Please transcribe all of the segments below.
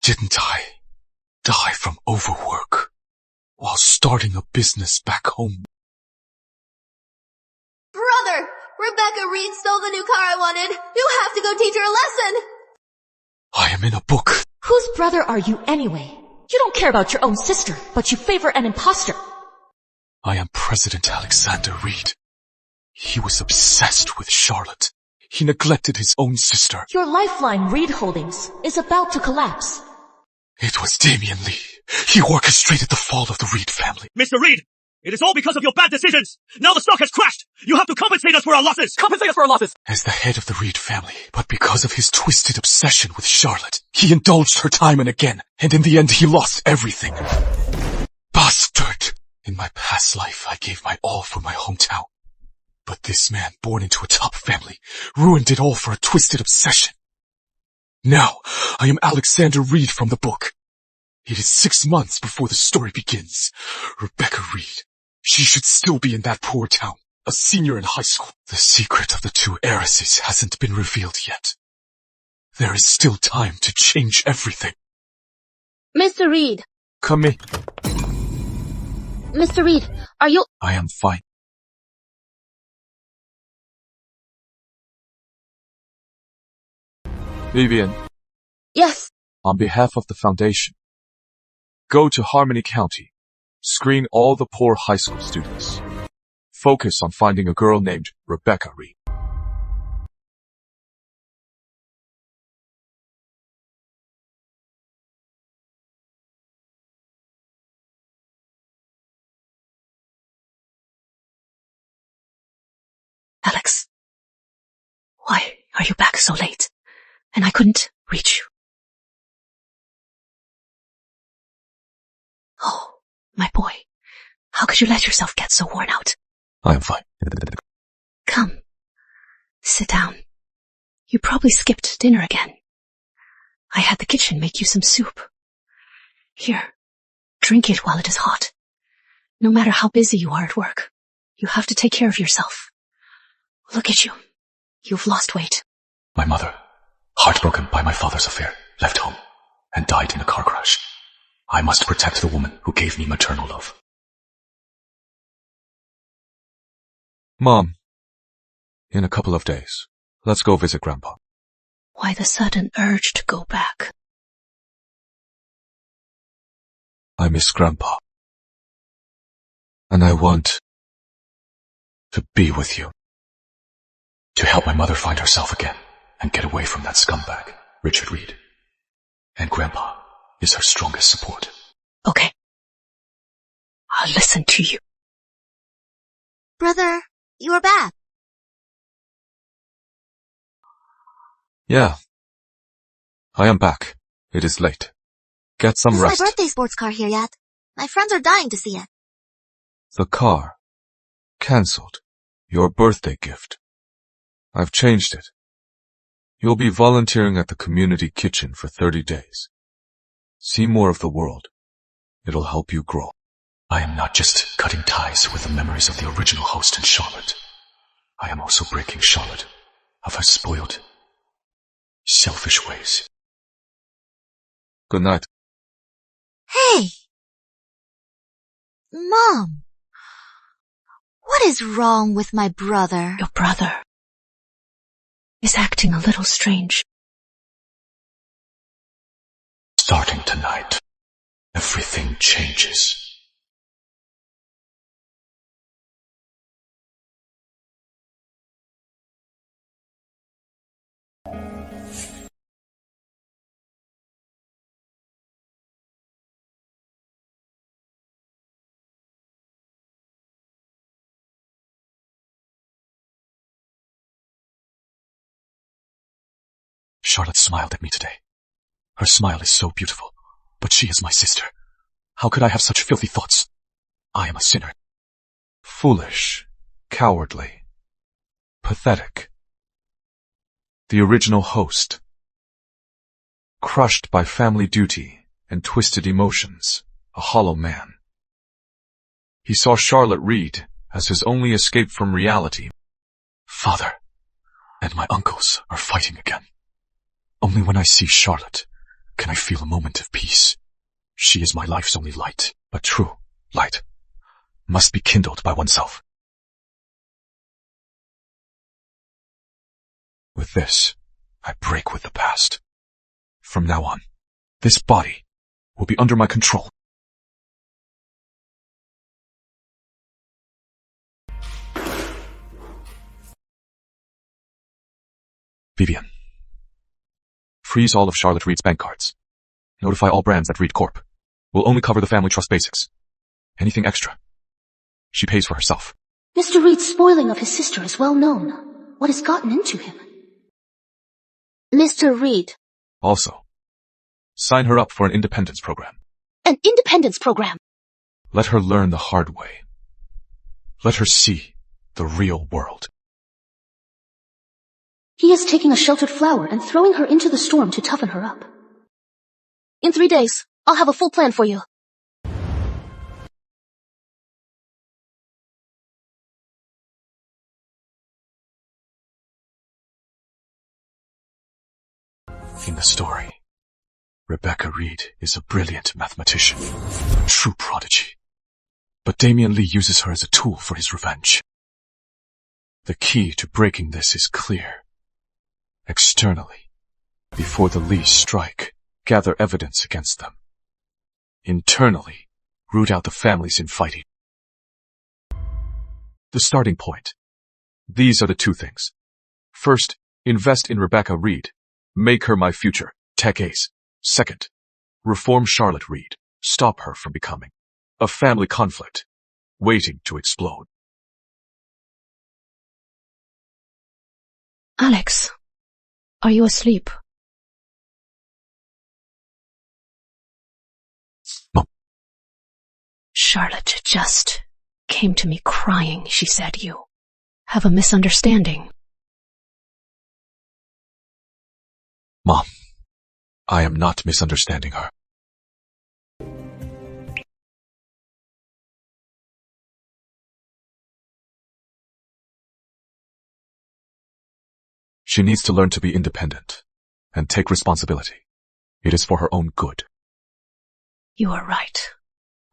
Didn't I die from overwork while starting a business back home? Brother! Rebecca Reed stole the new car I wanted. You have to go teach her a lesson. I am in a book. Whose brother are you anyway? You don't care about your own sister, but you favor an imposter. I am President Alexander Reed. He was obsessed with Charlotte. He neglected his own sister. Your lifeline, Reed Holdings, is about to collapse. It was Damian Lee. He orchestrated the fall of the Reed family. Mr. Reed, it is all because of your bad decisions. Now the stock has crashed. You have to compensate us for our losses. Compensate us for our losses. As the head of the Reed family, but because of his twisted obsession with Charlotte, he indulged her time and again, and in the end he lost everything. Bastard! In my past life, I gave my all for my hometown. But this man, born into a top family, ruined it all for a twisted obsession. Now, I am Alexander Reed from the book. It is 6 months before the story begins. Rebecca Reed. She should still be in that poor town, a senior in high school. The secret of the two heiresses hasn't been revealed yet. There is still time to change everything. Mr. Reed. Come in. Mr. Reed, are you— I am fine. Vivian, Yes. on behalf of the foundation, go to Harmony County. Screen all the poor high school students. Focus on finding a girl named Rebecca Reed. Alex, why are you back so late? And I couldn't reach you. Oh, my boy, how could you let yourself get so worn out? I am fine. Come, sit down. You probably skipped dinner again. I had the kitchen make you some soup. Here, drink it while it is hot. No matter how busy you are at work, you have to take care of yourself. Look at you. You've lost weight. My mother, heartbroken by my father's affair, left home and died in a car crash. I must protect the woman who gave me maternal love. Mom, in a couple of days, let's go visit Grandpa. Why the sudden urge to go back? I miss Grandpa. And I want To be with you. To help my mother find herself again and get away from that scumbag, Richard Reed. And Grandpa is her strongest support. Okay. I'll listen to you. Brother, you are back. Yeah. I am back. It is late. Get some Is rest. my birthday sports car here yet? My friends are dying to see it. The car. Cancelled. Your birthday gift. I've changed it. You'll be volunteering at the community kitchen for 30 days. See more of the world. It'll help you grow. I am not just cutting ties with the memories of the original host and Charlotte. I am also breaking Charlotte of her spoiled, selfish ways. Good night. Hey! Mom! What is wrong with my brother? Your brother is acting a little strange. Starting tonight, everything changes. Charlotte smiled at me today. Her smile is so beautiful, but she is my sister. How could I have such filthy thoughts? I am a sinner. Foolish. Cowardly. Pathetic. The original host. Crushed by family duty and twisted emotions, a hollow man. He saw Charlotte Reed as his only escape from reality. Father and my uncles are fighting again. Only when I see Charlotte can I feel a moment of peace. She is my life's only light, but true light must be kindled by oneself. With this, I break with the past. From now on, this body will be under my control. Vivian. Freeze all of Charlotte Reed's bank cards. Notify all brands that Reed Corp. Will only cover the family trust basics. Anything extra, she pays for herself. Mr. Reed's spoiling of his sister is well known. What has gotten into him? Mr. Reed. Also, sign her up for an independence program. An independence program. Let her learn the hard way. Let her see the real world. He is taking a sheltered flower and throwing her into the storm to toughen her up. In 3 days, I'll have a full plan for you. In the story, Rebecca Reed is a brilliant mathematician, a true prodigy. But Damian Lee uses her as a tool for his revenge. The key to breaking this is clear. Externally, before the Lees strike, gather evidence against them. Internally, root out the families infighting. The starting point. These are the 2 things. First, invest in Rebecca Reed. Make her my future tech ace. Second, reform Charlotte Reed. Stop her from becoming a family conflict waiting to explode. Alex, are you asleep? Mom. Charlotte just came to me crying. She said you have a misunderstanding. Mom, I am not misunderstanding her. She needs to learn to be independent and take responsibility. It is for her own good. You are right,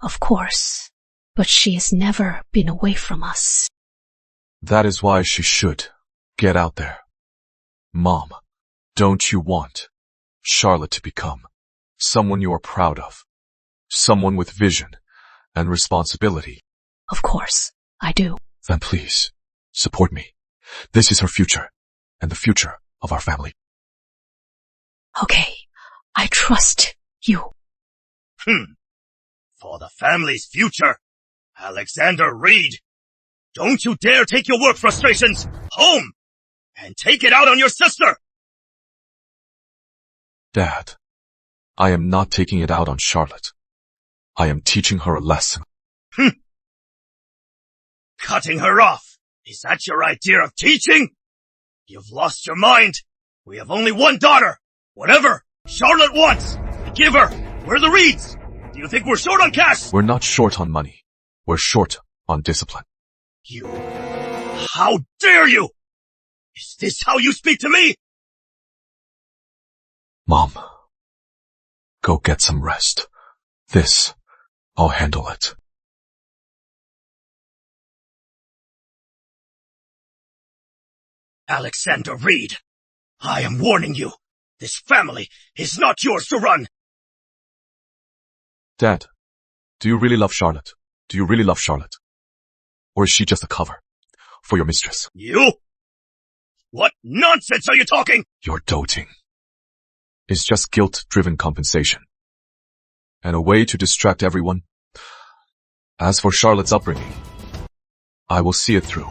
of course, but she has never been away from us. That is why she should get out there. Mom, don't you want Charlotte to become someone you are proud of? Someone with vision and responsibility? Of course, I do. Then please, support me. This is her future, and the future of our family. Okay, I trust you. For the family's future, Alexander Reed, don't you dare take your work frustrations home and take it out on your sister! Dad, I am not taking it out on Charlotte. I am teaching her a lesson. Cutting her off? Is that your idea of teaching? You've lost your mind. We have only one daughter. Whatever Charlotte wants, give her. We're the Reeds. Do you think we're short on cash? We're not short on money. We're short on discipline. You... How dare you? Is this how you speak to me? Mom, go get some rest. This, I'll handle it. Alexander Reed, I am warning you. This family is not yours to run. Dad, do you really love Charlotte? Do you really love Charlotte? Or is she just a cover for your mistress? You? What nonsense are you talking? Your doting is just guilt-driven compensation, and a way to distract everyone. As for Charlotte's upbringing, I will see it through.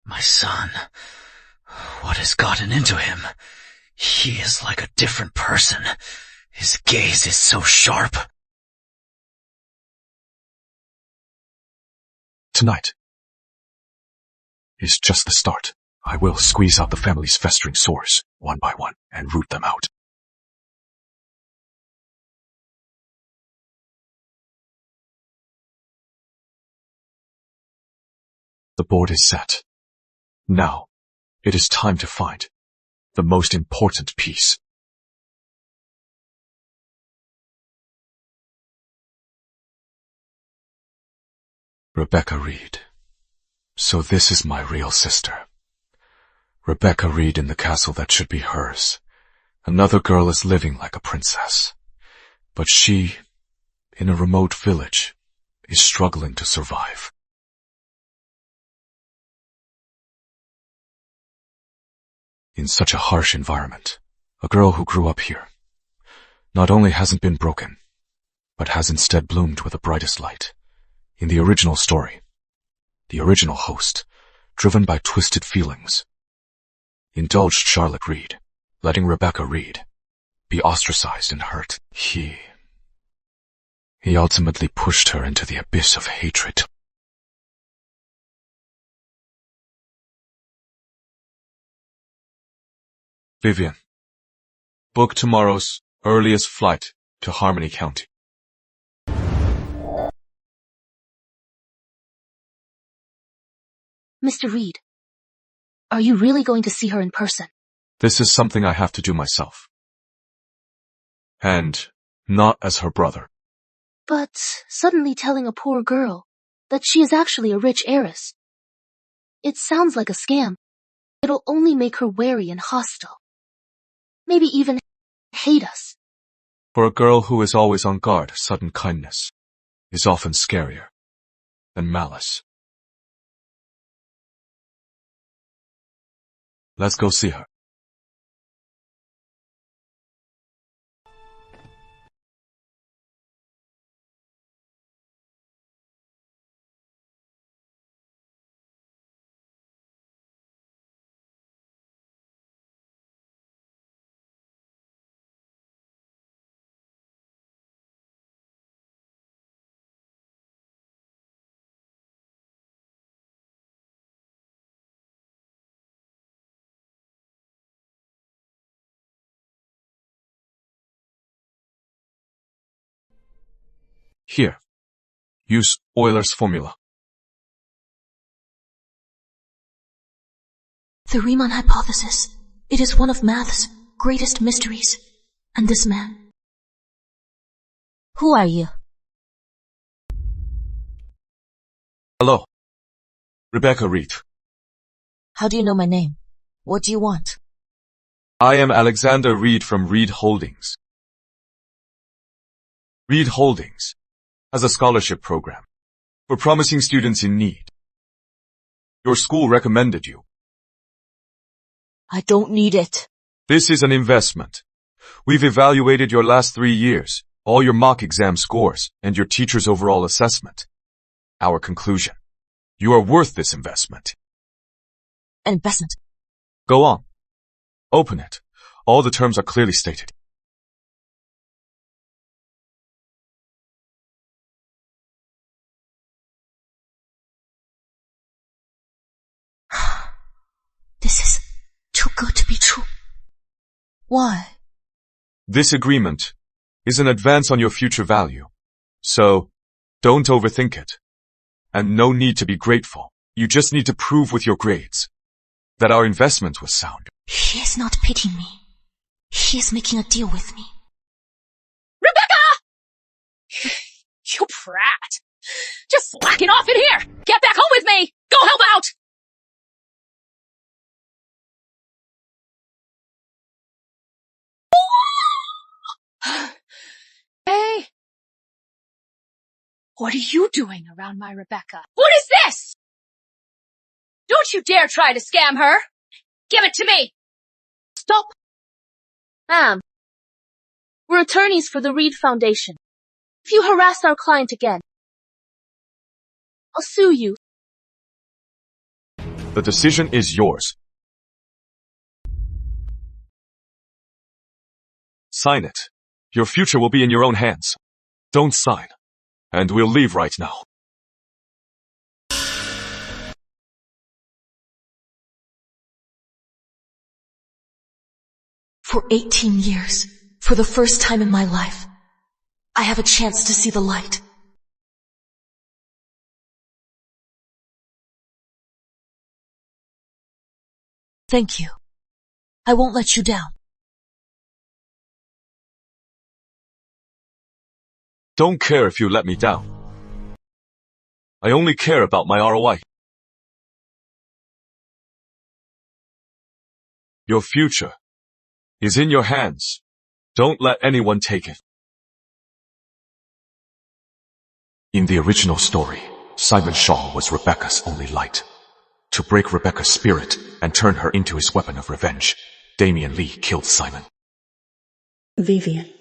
My son, what has gotten into him? He is like a different person. His gaze is so sharp. Tonight is just the start. I will squeeze out the family's festering sores, one by one, and root them out. The board is set. Now, it is time to find the most important piece. Rebecca Reed. So this is my real sister. Rebecca Reed in the castle that should be hers. Another girl is living like a princess. But she, in a remote village, is struggling to survive. In such a harsh environment, a girl who grew up here not only hasn't been broken, but has instead bloomed with the brightest light. In the original story, the original host, driven by twisted feelings, indulged Charlotte Reed, letting Rebecca Reed be ostracized and hurt. He ultimately pushed her into the abyss of hatred. Vivian, book tomorrow's earliest flight to Harmony County. Mr. Reed, are you really going to see her in person? This is something I have to do myself. And not as her brother. But suddenly telling a poor girl that she is actually a rich heiress. It sounds like a scam. It'll only make her wary and hostile. Maybe even hate us. For a girl who is always on guard, sudden kindness is often scarier than malice. Let's go see her. Here, use Euler's formula. The Riemann hypothesis. It is one of math's greatest mysteries. And this man. Who are you? Hello. Rebecca Reed. How do you know my name? What do you want? I am Alexander Reed from Reed Holdings. Reed Holdings has a scholarship program for promising students in need. Your school recommended you. I don't need it. This is an investment. We've evaluated your last 3 years, all your mock exam scores, and your teacher's overall assessment. Our conclusion: you are worth this investment. An investment? Go on. Open it. All the terms are clearly stated. This is too good to be true. Why? This agreement is an advance on your future value. So, don't overthink it. And no need to be grateful. You just need to prove with your grades that our investment was sound. He is not pitying me. He is making a deal with me. Rebecca! You brat! Just slack it off in here! Get back home with me! Go help out! Hey! What are you doing around my Rebecca? What is this? Don't you dare try to scam her! Give it to me! Stop! Ma'am, we're attorneys for the Reed Foundation. If you harass our client again, I'll sue you. The decision is yours. Sign it. Your future will be in your own hands. Don't sign. And we'll leave right now. For 18 years, for the first time in my life, I have a chance to see the light. Thank you. I won't let you down. Don't care if you let me down. I only care about my ROI. Your future is in your hands. Don't let anyone take it. In the original story, Simon Shaw was Rebecca's only light. To break Rebecca's spirit and turn her into his weapon of revenge, Damian Lee killed Simon. Vivian.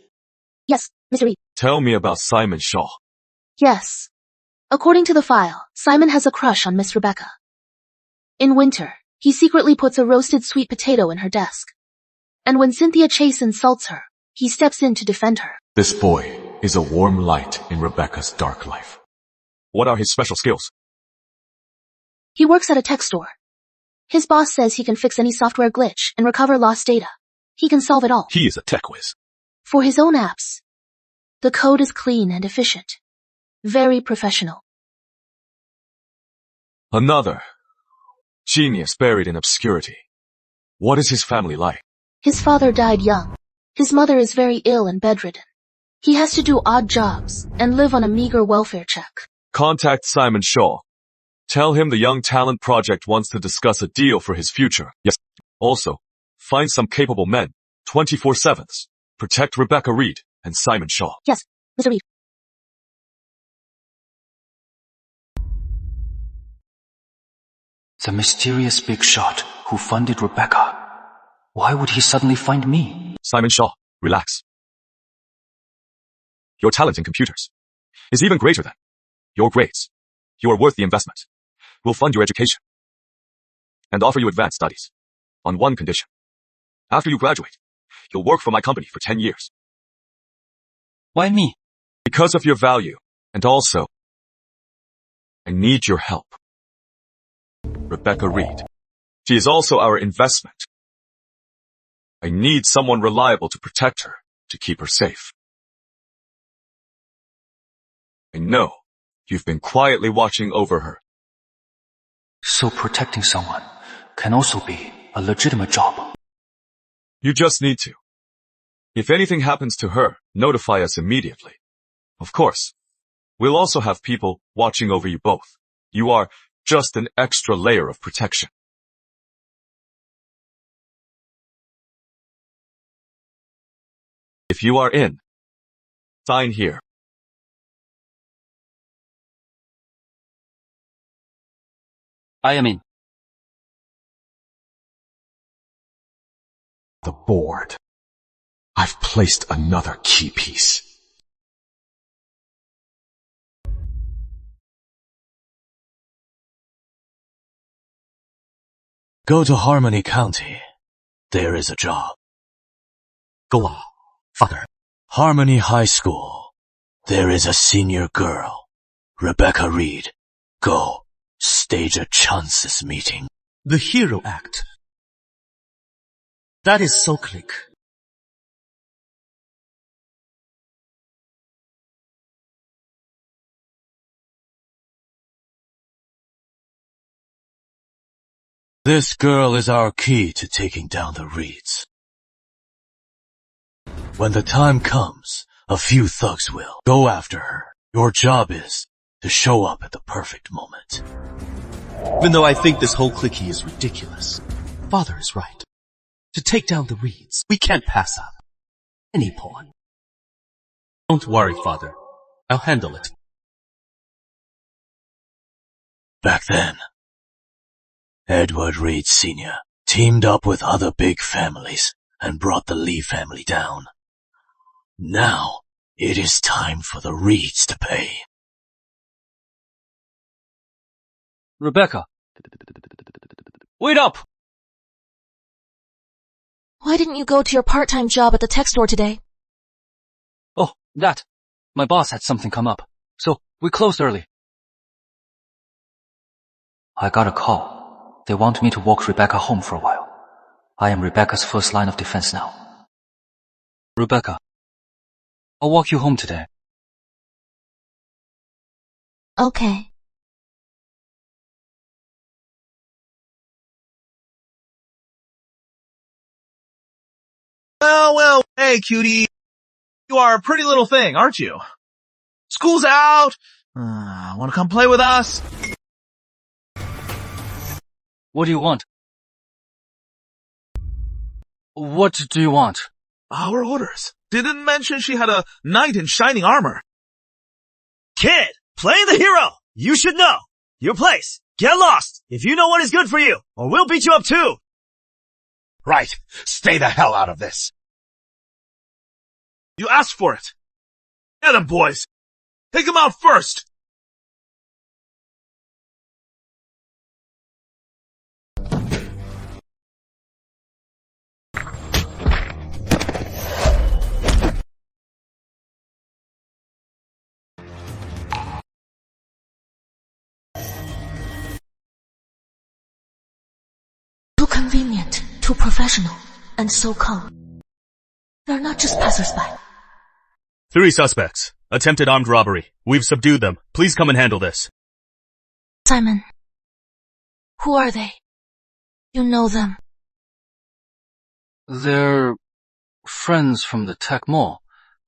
Yes, Mr. Reed. Tell me about Simon Shaw. Yes. According to the file, Simon has a crush on Miss Rebecca. In winter, he secretly puts a roasted sweet potato in her desk. And when Cynthia Chase insults her, he steps in to defend her. This boy is a warm light in Rebecca's dark life. What are his special skills? He works at a tech store. His boss says he can fix any software glitch and recover lost data. He can solve it all. He is a tech whiz. For his own apps, the code is clean and efficient. Very professional. Another genius buried in obscurity. What is his family like? His father died young. His mother is very ill and bedridden. He has to do odd jobs and live on a meager welfare check. Contact Simon Shaw. Tell him the Young Talent Project wants to discuss a deal for his future. Yes. Also, find some capable men, 24/7s. Protect Rebecca Reed and Simon Shaw. Yes, Mr. Reed. The mysterious big shot who funded Rebecca. Why would he suddenly find me? Simon Shaw, relax. Your talent in computers is even greater than your grades. You are worth the investment. We'll fund your education and offer you advanced studies on one condition. After you graduate, you'll work for my company for 10 years. Why me? Because of your value, and also, I need your help. Rebecca Reed. She is also our investment. I need someone reliable to protect her, to keep her safe. I know you've been quietly watching over her. So protecting someone can also be a legitimate job. You just need to. If anything happens to her, notify us immediately. Of course, we'll also have people watching over you both. You are just an extra layer of protection. If you are in, sign here. I am in. The board. I've placed another key piece. Go to Harmony County. There is a job. Go on, father. Harmony High School. There is a senior girl. Rebecca Reed. Go. Stage a chances meeting. The hero act. That is so click. This girl is our key to taking down the Reeds. When the time comes, a few thugs will go after her. Your job is to show up at the perfect moment. Even though I think this whole clique is ridiculous, father is right. To take down the Reeds, we can't pass up any pawn. Don't worry, father. I'll handle it. Back then, Edward Reed Sr. teamed up with other big families and brought the Lee family down. Now, it is time for the Reeds to pay. Rebecca. Wait up! Why didn't you go to your part-time job at the tech store today? Oh, that. My boss had something come up, so we closed early. I got a call. They want me to walk Rebecca home for a while. I am Rebecca's first line of defense now. Rebecca, I'll walk you home today. Okay. Well, hey, cutie. You are a pretty little thing, aren't you? School's out. Wanna come play with us? What do you want? What do you want? Our orders. Didn't mention she had a knight in shining armor. Kid, playing the hero. You should know. Your place. Get lost if you know what is good for you, or we'll beat you up too. Right. Stay the hell out of this. You asked for it. Get 'em, boys. Take 'em out first. Too convenient, too professional, and so calm. They're not just passersby. 3 suspects. Attempted armed robbery. We've subdued them. Please come and handle this. Simon, who are they? You know them. They're friends from the tech mall.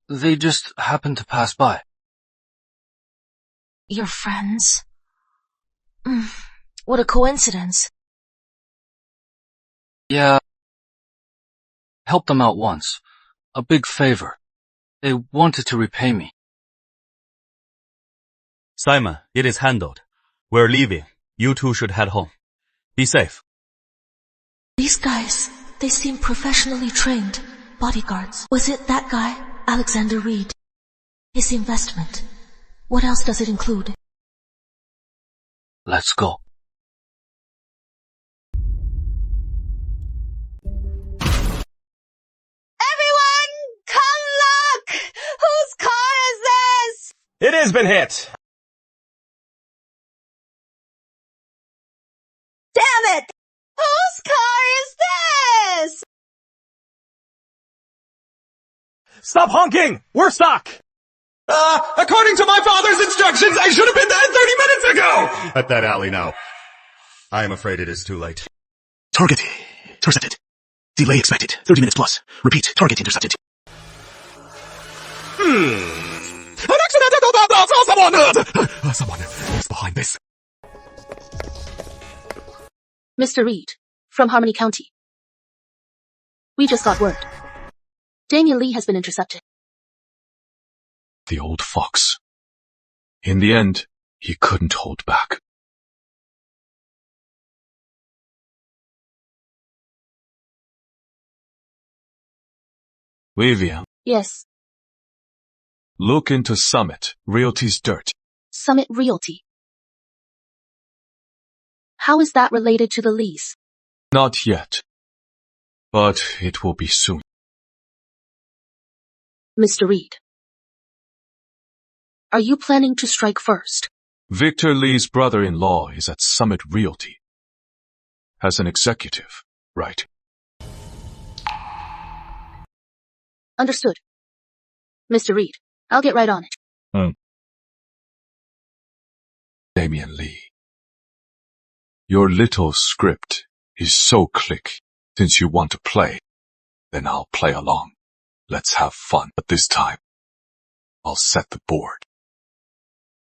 They just happened to pass by. Your friends? What a coincidence. Yeah. Helped them out once. A big favor. They wanted to repay me. Simon, it is handled. We're leaving. You two should head home. Be safe. These guys, they seem professionally trained. Bodyguards. Was it that guy, Alexander Reed? His investment. What else does it include? Let's go. Everyone, come look! Whose car is this? It has been hit. Damn it! Whose car is this? Stop honking! We're stuck! According to my father's instructions, I should have been there 30 minutes ago! At that alley now. I am afraid it is too late. Target intercepted. Delay expected. 30 minutes plus. Repeat. Target intercepted. An accident! Someone is behind this. Mr. Reed, from Harmony County. We just got word. Damian Lee has been intercepted. The old fox. In the end, he couldn't hold back. Vivian, Yes, look into Summit Realty's dirt. Summit Realty. How is that related to the lease? Not yet, but it will be soon. Mr. Reed, are you planning to strike first? Victor Lee's brother-in-law is at Summit Realty. As an executive, right? Understood. Mr. Reed, I'll get right on it. Damian Lee. Your little script is so click. Since you want to play, then I'll play along. Let's have fun. But this time, I'll set the board.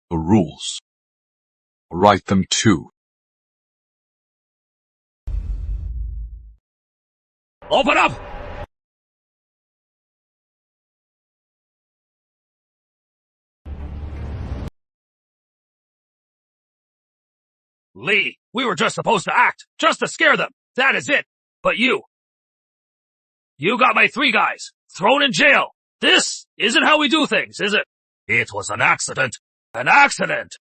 The rules. I'll write them too. Open up! Lee, we were just supposed to act, just to scare them. That is it. But you got my 3 guys thrown in jail. This isn't how we do things, is it? It was an accident. An accident.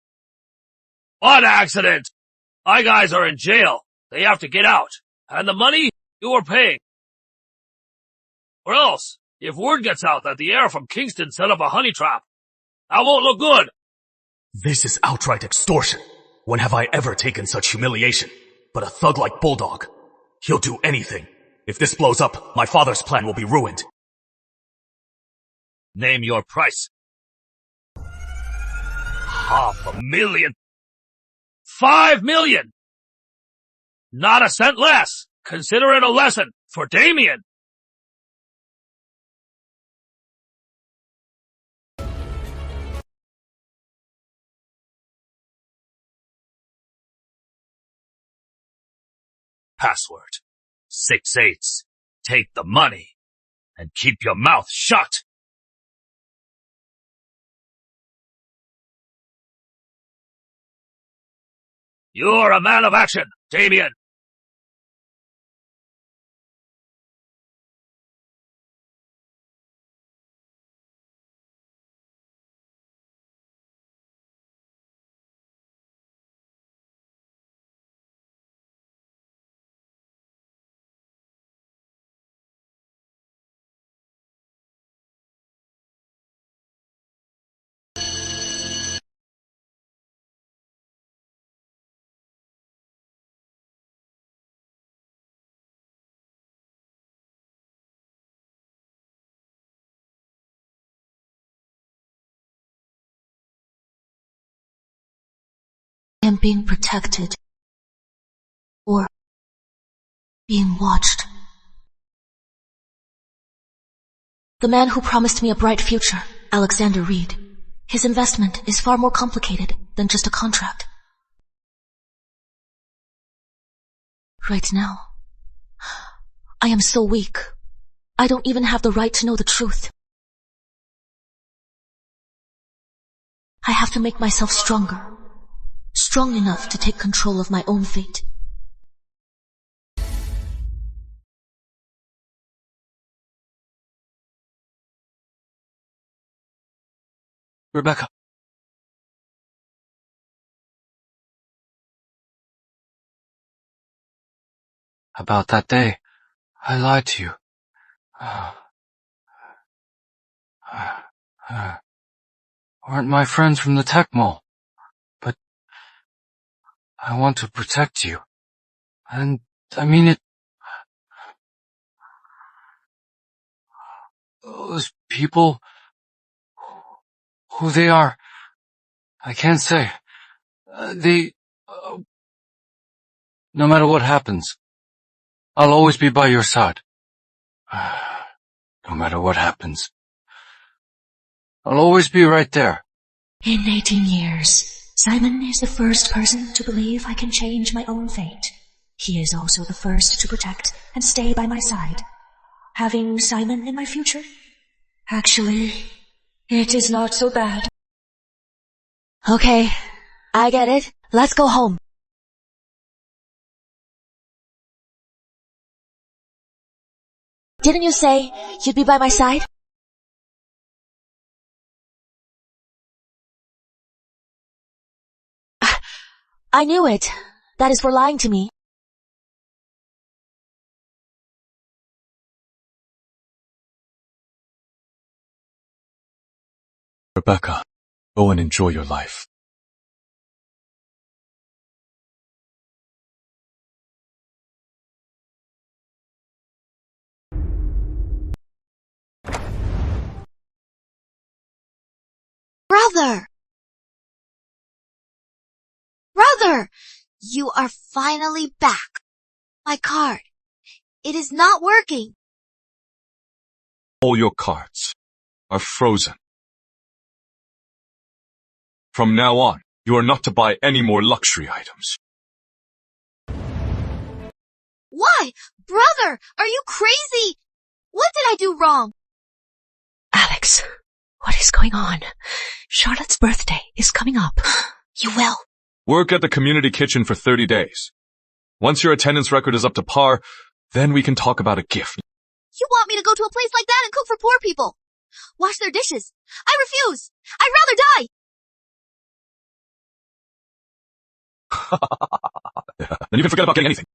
What accident? My guys are in jail. They have to get out. And the money you are paying. Or else, if word gets out that the heir from Kingston set up a honey trap, that won't look good. This is outright extortion. When have I ever taken such humiliation? But a thug like Bulldog, he'll do anything. If this blows up, my father's plan will be ruined. Name your price. 500,000. 5 million. Not a cent less. Consider it a lesson for Damien. password. 6 8s. Take the money. And keep your mouth shut. You're a man of action, Damien. I am being protected. Or being watched. The man who promised me a bright future, Alexander Reed. His investment is far more complicated than just a contract. Right now, I am so weak. I don't even have the right to know the truth. I have to make myself stronger. Strong enough to take control of my own fate. Rebecca. About that day, I lied to you. Weren't my friends from the tech mall. But I want to protect you. And I mean it. Those people, who they are, I can't say. No matter what happens, I'll always be by your side. No matter what happens, I'll always be right there. In 18 years, Simon is the first person to believe I can change my own fate. He is also the first to protect and stay by my side. Having Simon in my future? Actually, it is not so bad. Okay, I get it. Let's go home. Didn't you say you'd be by my side? I knew it. That is for lying to me. Rebecca, go and enjoy your life. Brother! Brother! You are finally back. My card. It is not working. All your cards are frozen. From now on, you are not to buy any more luxury items. Why? Brother, are you crazy? What did I do wrong? Alex, what is going on? Charlotte's birthday is coming up. You will. Work at the community kitchen for 30 days. Once your attendance record is up to par, then we can talk about a gift. You want me to go to a place like that and cook for poor people? Wash their dishes? I refuse. I'd rather die. Then you can forget about getting anything.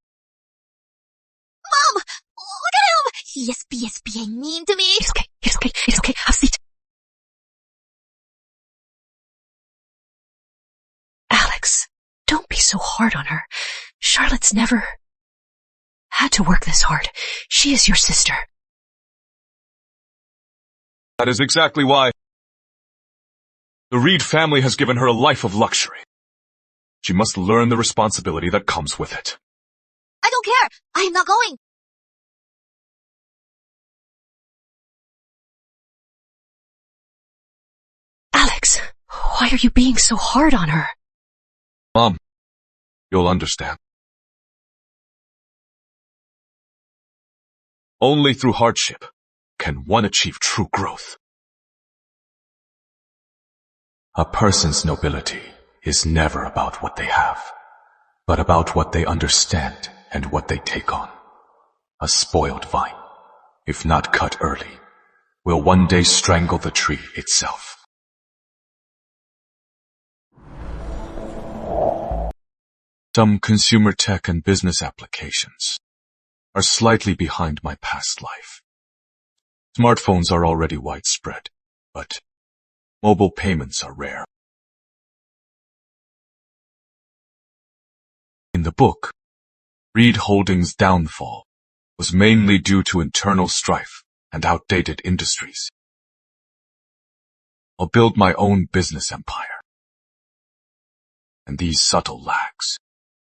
Mom! Look at him! He is being mean to me. It's okay. Have a seat. Alex, don't be so hard on her. Charlotte's never had to work this hard. She is your sister. That is exactly why the Reed family has given her a life of luxury. She must learn the responsibility that comes with it. I don't care. I am not going. Alex, why are you being so hard on her? Mom, you'll understand. Only through hardship can one achieve true growth. A person's nobility is never about what they have, but about what they understand and what they take on. A spoiled vine, if not cut early, will one day strangle the tree itself. Some consumer tech and business applications are slightly behind my past life. Smartphones are already widespread, but mobile payments are rare. In the book, Reed Holdings' downfall was mainly due to internal strife and outdated industries. I'll build my own business empire. And these subtle lags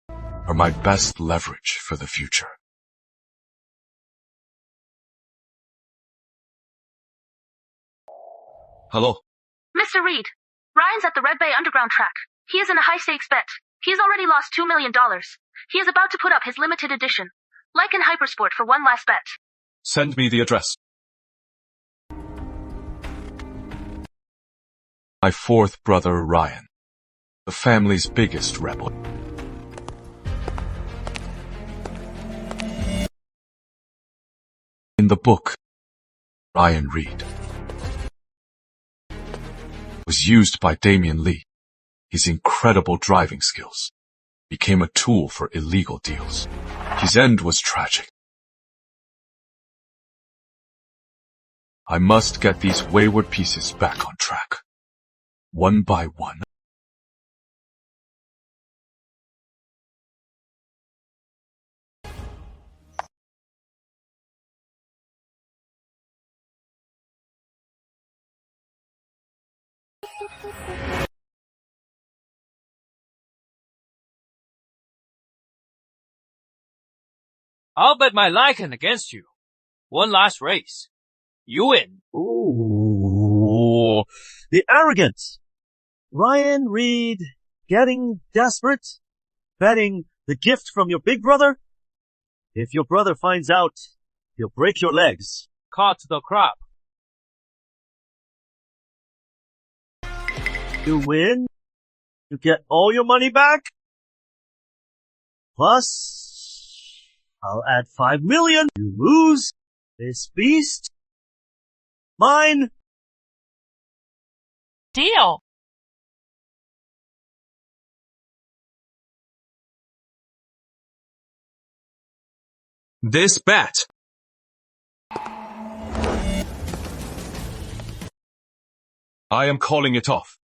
are my best leverage for the future. Hello. Mr. Reed, Ryan's at the Red Bay Underground track. He is in a high-stakes bet. He's already lost $2 million. He is about to put up his limited edition, like in Hypersport, for one last bet. Send me the address. My fourth brother, Ryan, the family's biggest rebel. In the book, Ryan Reed was used by Damian Lee. His incredible driving skills became a tool for illegal deals. His end was tragic. I must get these wayward pieces back on track, one by one. I'll bet my Lycan against you. One last race. You win. Ooh, the arrogance. Ryan Reed getting desperate, betting the gift from your big brother. If your brother finds out, he'll break your legs. Caught the crop. You win, you get all your money back. Plus, I'll add 5 million. You lose. This beast. Mine. Deal. This bet. I am calling it off.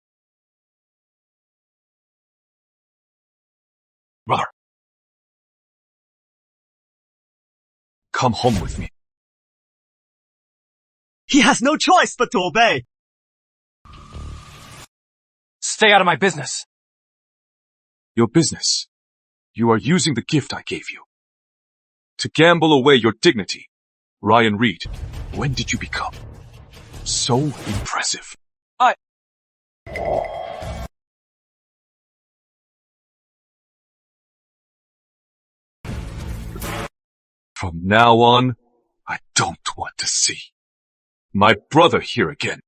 Rar. Come home with me. He has no choice but to obey. Stay out of my business. Your business. You are using the gift I gave you to gamble away your dignity. Ryan Reed, when did you become so impressive? From now on, I don't want to see my brother here again.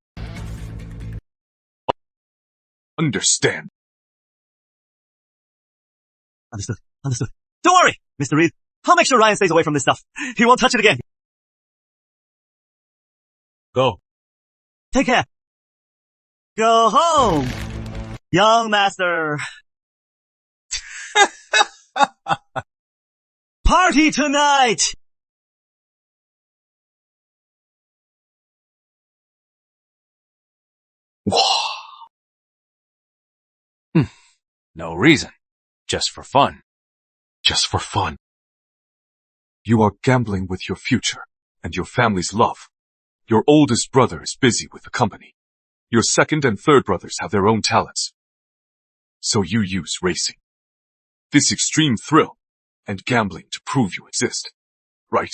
Understand? Understood. Understood. Don't worry, Mr. Reed. I'll make sure Ryan stays away from this stuff. He won't touch it again. Go. Take care. Go home, young master. Party tonight! No reason. Just for fun. Just for fun. You are gambling with your future and your family's love. Your oldest brother is busy with the company. Your second and third brothers have their own talents. So you use racing, this extreme thrill, and gambling to prove you exist. Right?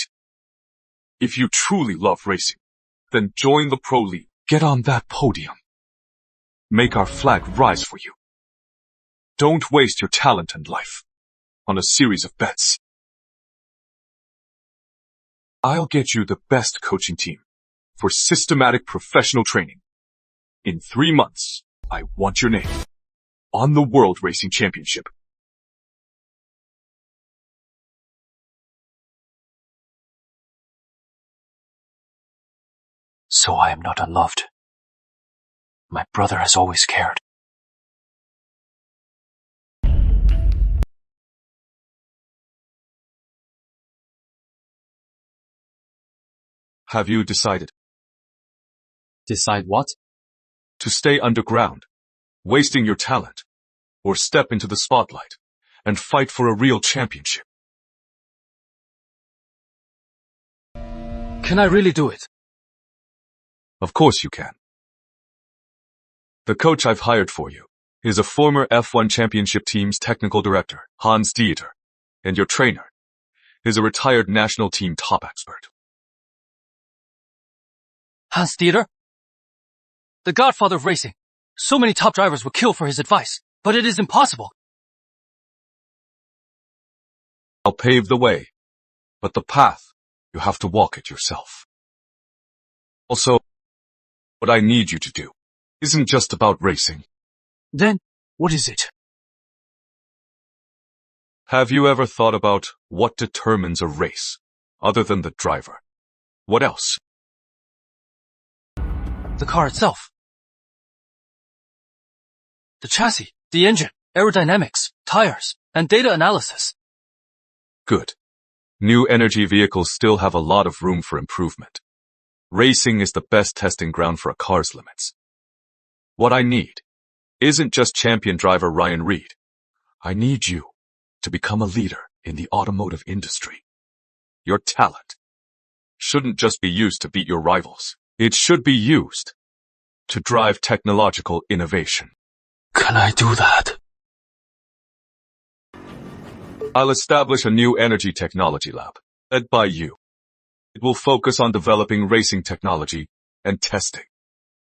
If you truly love racing, then join the Pro League. Get on that podium. Make our flag rise for you. Don't waste your talent and life on a series of bets. I'll get you the best coaching team for systematic professional training. In 3 months, I want your name on the World Racing Championship. So I am not unloved. My brother has always cared. Have you decided? Decide what? To stay underground, wasting your talent, or step into the spotlight and fight for a real championship? Can I really do it? Of course you can. The coach I've hired for you is a former F1 Championship team's technical director, Hans Dieter, and your trainer is a retired national team top expert. Hans Dieter? The godfather of racing. So many top drivers would kill for his advice, but it is impossible. I'll pave the way, but the path, you have to walk it yourself. Also, what I need you to do isn't just about racing. Then, what is it? Have you ever thought about what determines a race, other than the driver? What else? The car itself. The chassis, the engine, aerodynamics, tires, and data analysis. Good. New energy vehicles still have a lot of room for improvement. Racing is the best testing ground for a car's limits. What I need isn't just champion driver Ryan Reed. I need you to become a leader in the automotive industry. Your talent shouldn't just be used to beat your rivals. It should be used to drive technological innovation. Can I do that? I'll establish a new energy technology lab, led by you. It will focus on developing racing technology and testing.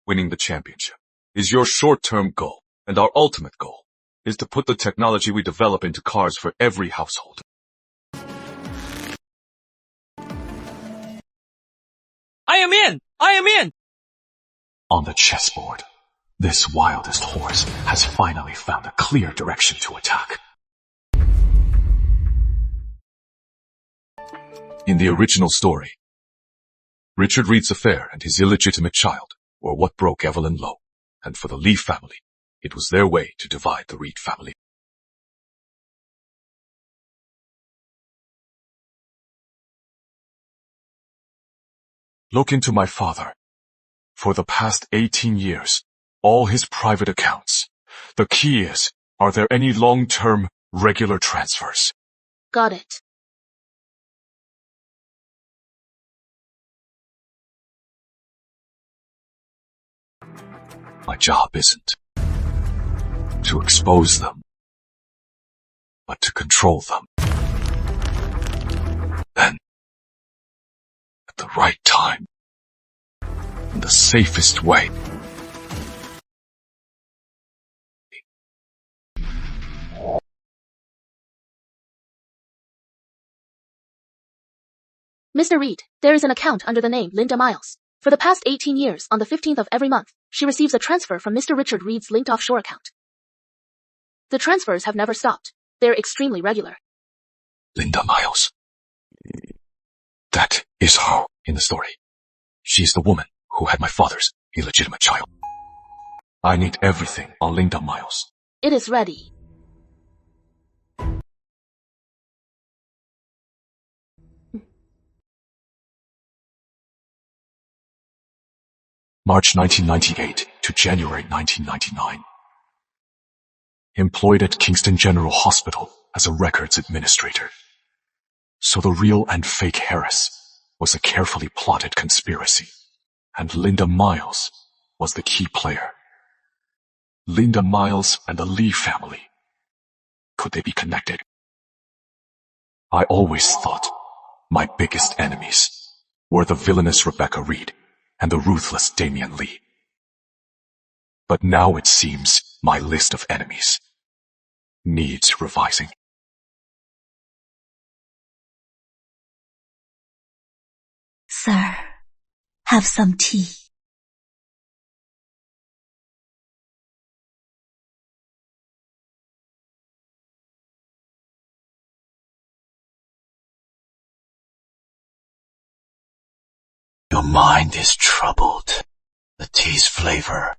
Winning the championship is your short-term goal, and our ultimate goal is to put the technology we develop into cars for every household. I am in! I am in! On the chessboard, this wildest horse has finally found a clear direction to attack. In the original story, Richard Reed's affair and his illegitimate child were what broke Evelyn Lowe, and for the Lee family, it was their way to divide the Reed family. Look into my father. For the past 18 years, all his private accounts. The key is, are there any long-term, regular transfers? Got it. My job isn't to expose them, but to control them. Then, at the right time, in the safest way. Mr. Reed, there is an account under the name Linda Miles. For the past 18 years, on the 15th of every month, she receives a transfer from Mr. Richard Reed's linked offshore account. The transfers have never stopped. They're extremely regular. Linda Miles. That is her in the story. She's the woman who had my father's illegitimate child. I need everything on Linda Miles. It is ready. March 1998 to January 1999. Employed at Kingston General Hospital as a records administrator. So the real and fake Harris was a carefully plotted conspiracy, and Linda Miles was the key player. Linda Miles and the Lee family. Could they be connected? I always thought my biggest enemies were the villainous Rebecca Reed and the ruthless Damian Lee. But now it seems my list of enemies needs revising. Sir, have some tea. Your mind is troubled. The tea's flavor.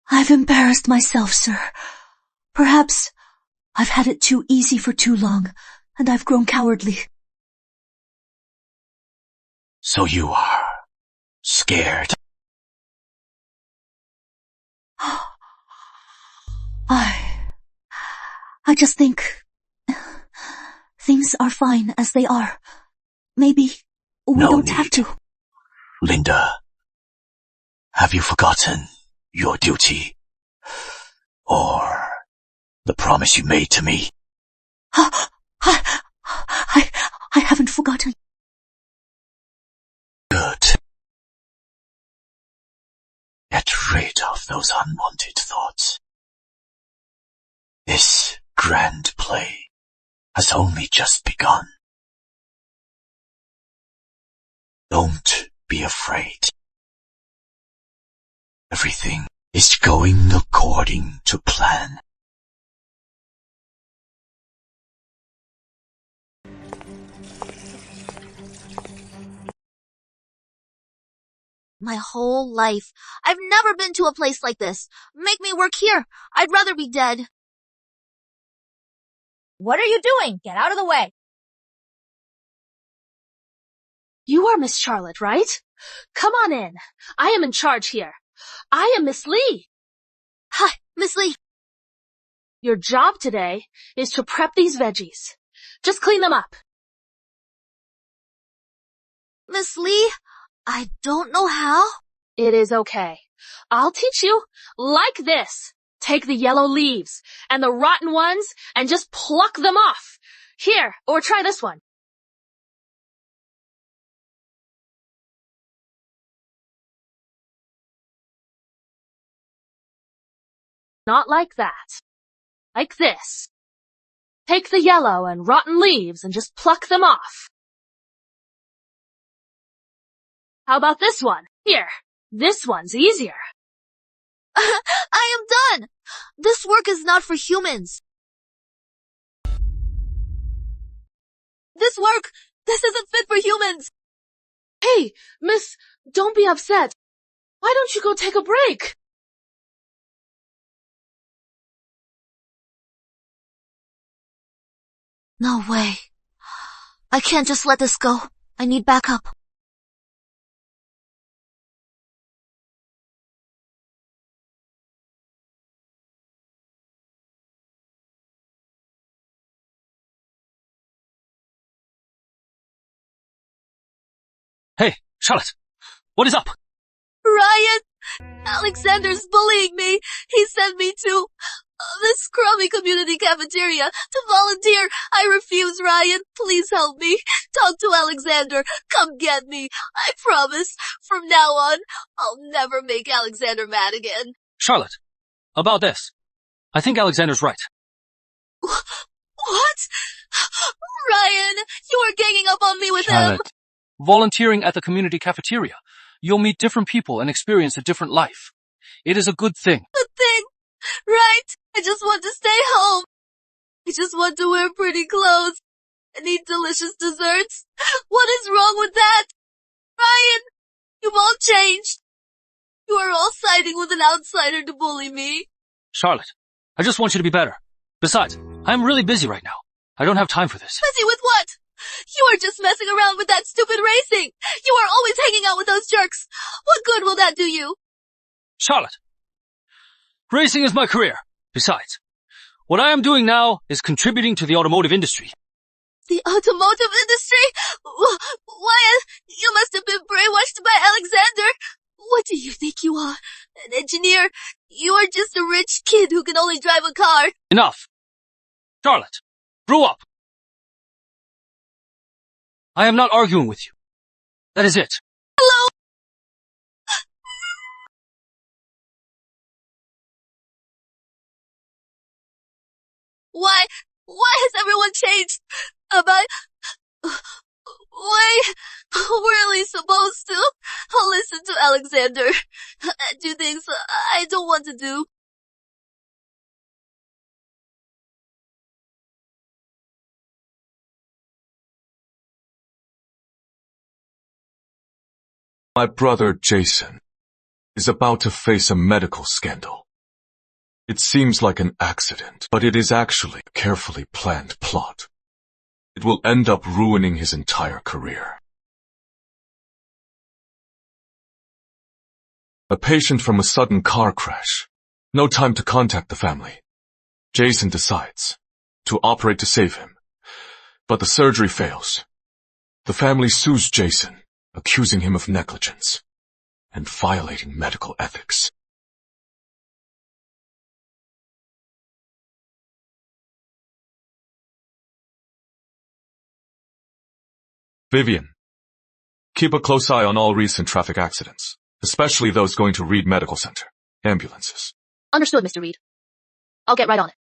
I've embarrassed myself, sir. Perhaps I've had it too easy for too long, and I've grown cowardly. So you are scared. I just think things are fine as they are. Maybe we don't have to. Linda, have you forgotten your duty? Or the promise you made to me? I haven't forgotten. Good. Get rid of those unwanted thoughts. This grand play has only just begun. Don't be afraid. Everything is going according to plan. My whole life, I've never been to a place like this. Make me work here. I'd rather be dead. What are you doing? Get out of the way. You are Miss Charlotte, right? Come on in. I am in charge here. I am Miss Lee. Hi, Miss Lee. Your job today is to prep these veggies. Just clean them up. Miss Lee, I don't know how. It is okay. I'll teach you. Like this. Take the yellow leaves and the rotten ones and just pluck them off. Here, or try this one. Not like that. Like this. Take the yellow and rotten leaves and just pluck them off. How about this one? Here, this one's easier. I am done. This work is not for humans. This isn't fit for humans. Hey, miss, don't be upset. Why don't you go take a break? No way. I can't just let this go. I need backup. Hey, Charlotte, what is up? Ryan! Alexander's bullying me. He sent me to this crummy community cafeteria to volunteer. I refuse, Ryan. Please help me. Talk to Alexander. Come get me. I promise. From now on, I'll never make Alexander mad again. Charlotte, about this. I think Alexander's right. What? Ryan, you are ganging up on me with Charlotte, him. volunteering at the community cafeteria. You'll meet different people and experience a different life. It is a good thing. Good thing? Right? I just want to stay home. I just want to wear pretty clothes and eat delicious desserts. What is wrong with that? Ryan, you've all changed. You are all siding with an outsider to bully me. Charlotte, I just want you to be better. Besides, I'm really busy right now. I don't have time for this. Busy with what? You are just messing around with that stupid racing. You are always hanging out with those jerks. What good will that do you? Charlotte, racing is my career. Besides, what I am doing now is contributing to the automotive industry. The automotive industry? Why, you must have been brainwashed by Alexander. What do you think you are? An engineer? You are just a rich kid who can only drive a car. Enough. Charlotte, grow up. I am not arguing with you. That is it. Hello? Why Why has everyone changed? Am I really supposed to listen to Alexander and do things I don't want to do? My brother Jason is about to face a medical scandal. It seems like an accident, but it is actually a carefully planned plot. It will end up ruining his entire career. A patient from a sudden car crash. No time to contact the family. Jason decides to operate to save him, but the surgery fails. The family sues Jason, accusing him of negligence and violating medical ethics. Vivian, keep a close eye on all recent traffic accidents, especially those going to Reed Medical Center. Ambulances. Understood, Mr. Reed. I'll get right on it.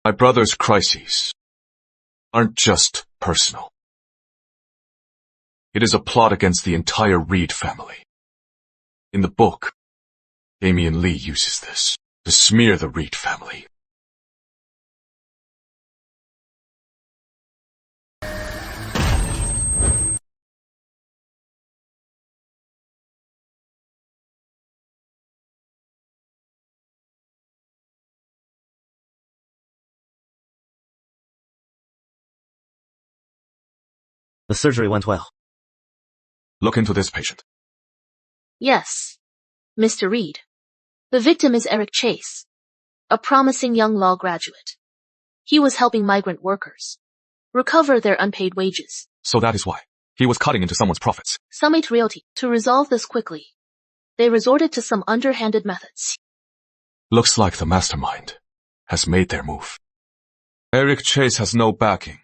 My brother's crises aren't just personal. It is a plot against the entire Reed family. In the book, Damian Lee uses this to smear the Reed family. The surgery went well. Look into this patient. Yes, Mr. Reed. The victim is Eric Chase, a promising young law graduate. He was helping migrant workers recover their unpaid wages. So that is why he was cutting into someone's profits. Summit Realty. To resolve this quickly, they resorted to some underhanded methods. Looks like the mastermind has made their move. Eric Chase has no backing,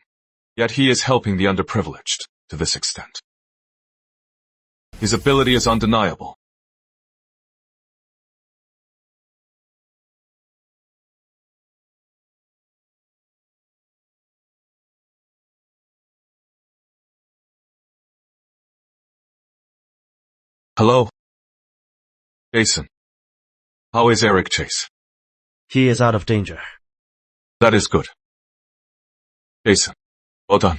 yet he is helping the underprivileged to this extent. His ability is undeniable. Hello? Jason, how is Eric Chase? He is out of danger. That is good. Jason, well done.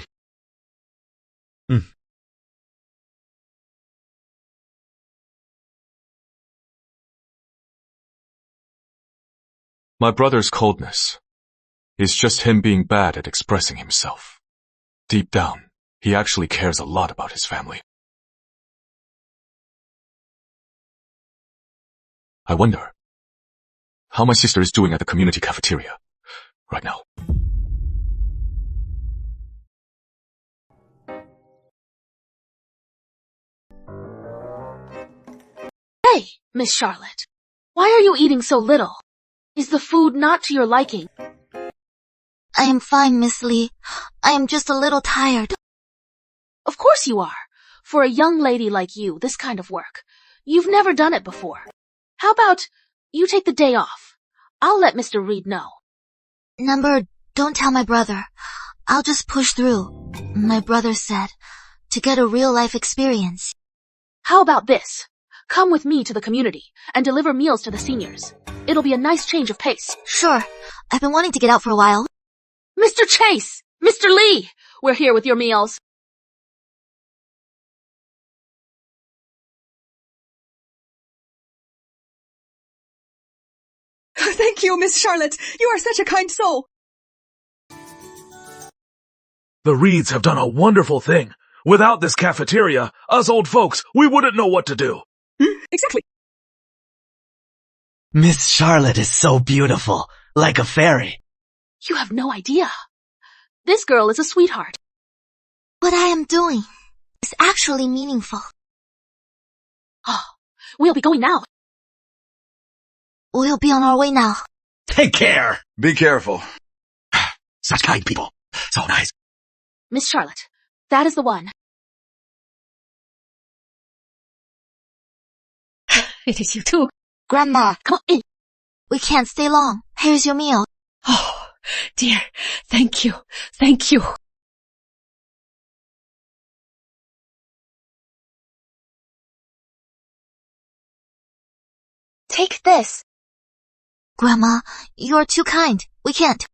My brother's coldness is just him being bad at expressing himself. Deep down, he actually cares a lot about his family. I wonder how my sister is doing at the community cafeteria right now. Hey, Miss Charlotte. Why are you eating so little? Is the food not to your liking? I am fine, Miss Lee. I am just a little tired. Of course you are. For a young lady like you, this kind of work. You've never done it before. How about you take the day off? I'll let Mr. Reed know. Don't tell my brother. I'll just push through. My brother said, to get a real-life experience. How about this? Come with me to the community and deliver meals to the seniors. It'll be a nice change of pace. Sure. I've been wanting to get out for a while. Mr. Chase! Mr. Lee! We're here with your meals. Thank you, Miss Charlotte. You are such a kind soul. The Reeds have done a wonderful thing. Without this cafeteria, us old folks, we wouldn't know what to do. Exactly. Miss Charlotte is so beautiful, like a fairy. You have no idea. This girl is a sweetheart. What I am doing is actually meaningful. Oh, we'll be going now. We'll be on our way now. Take care. Be careful. Such kind people. So nice. Miss Charlotte, that is the one. It is you too. Grandma, Come on in. we can't stay long. Here's your meal. Oh, dear. Thank you. Thank you. Take this. Grandma, you're too kind. We can't.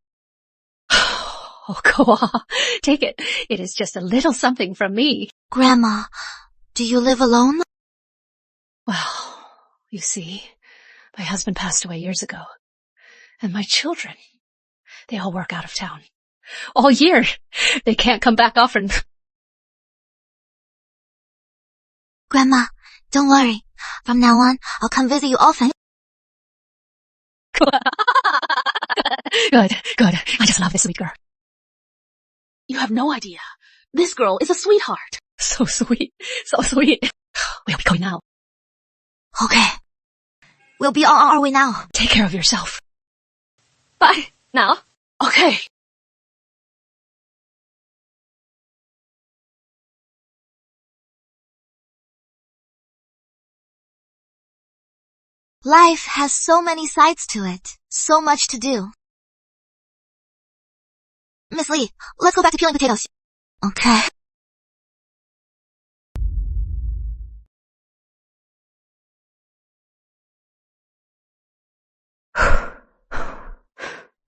Oh, go on. Take it. It is just a little something from me. Grandma, do you live alone? Well, you see, my husband passed away years ago. And my children, they all work out of town. All year. They can't come back often. Grandma, don't worry. From now on, I'll come visit you often. Good. I just love this sweet girl. You have no idea. This girl is a sweetheart. So sweet. We'll be going now. Okay. We'll be on our way now. Take care of yourself. Bye. Now. Okay. Life has so many sides to it. So much to do. Miss Lee, let's go back to peeling potatoes. Okay.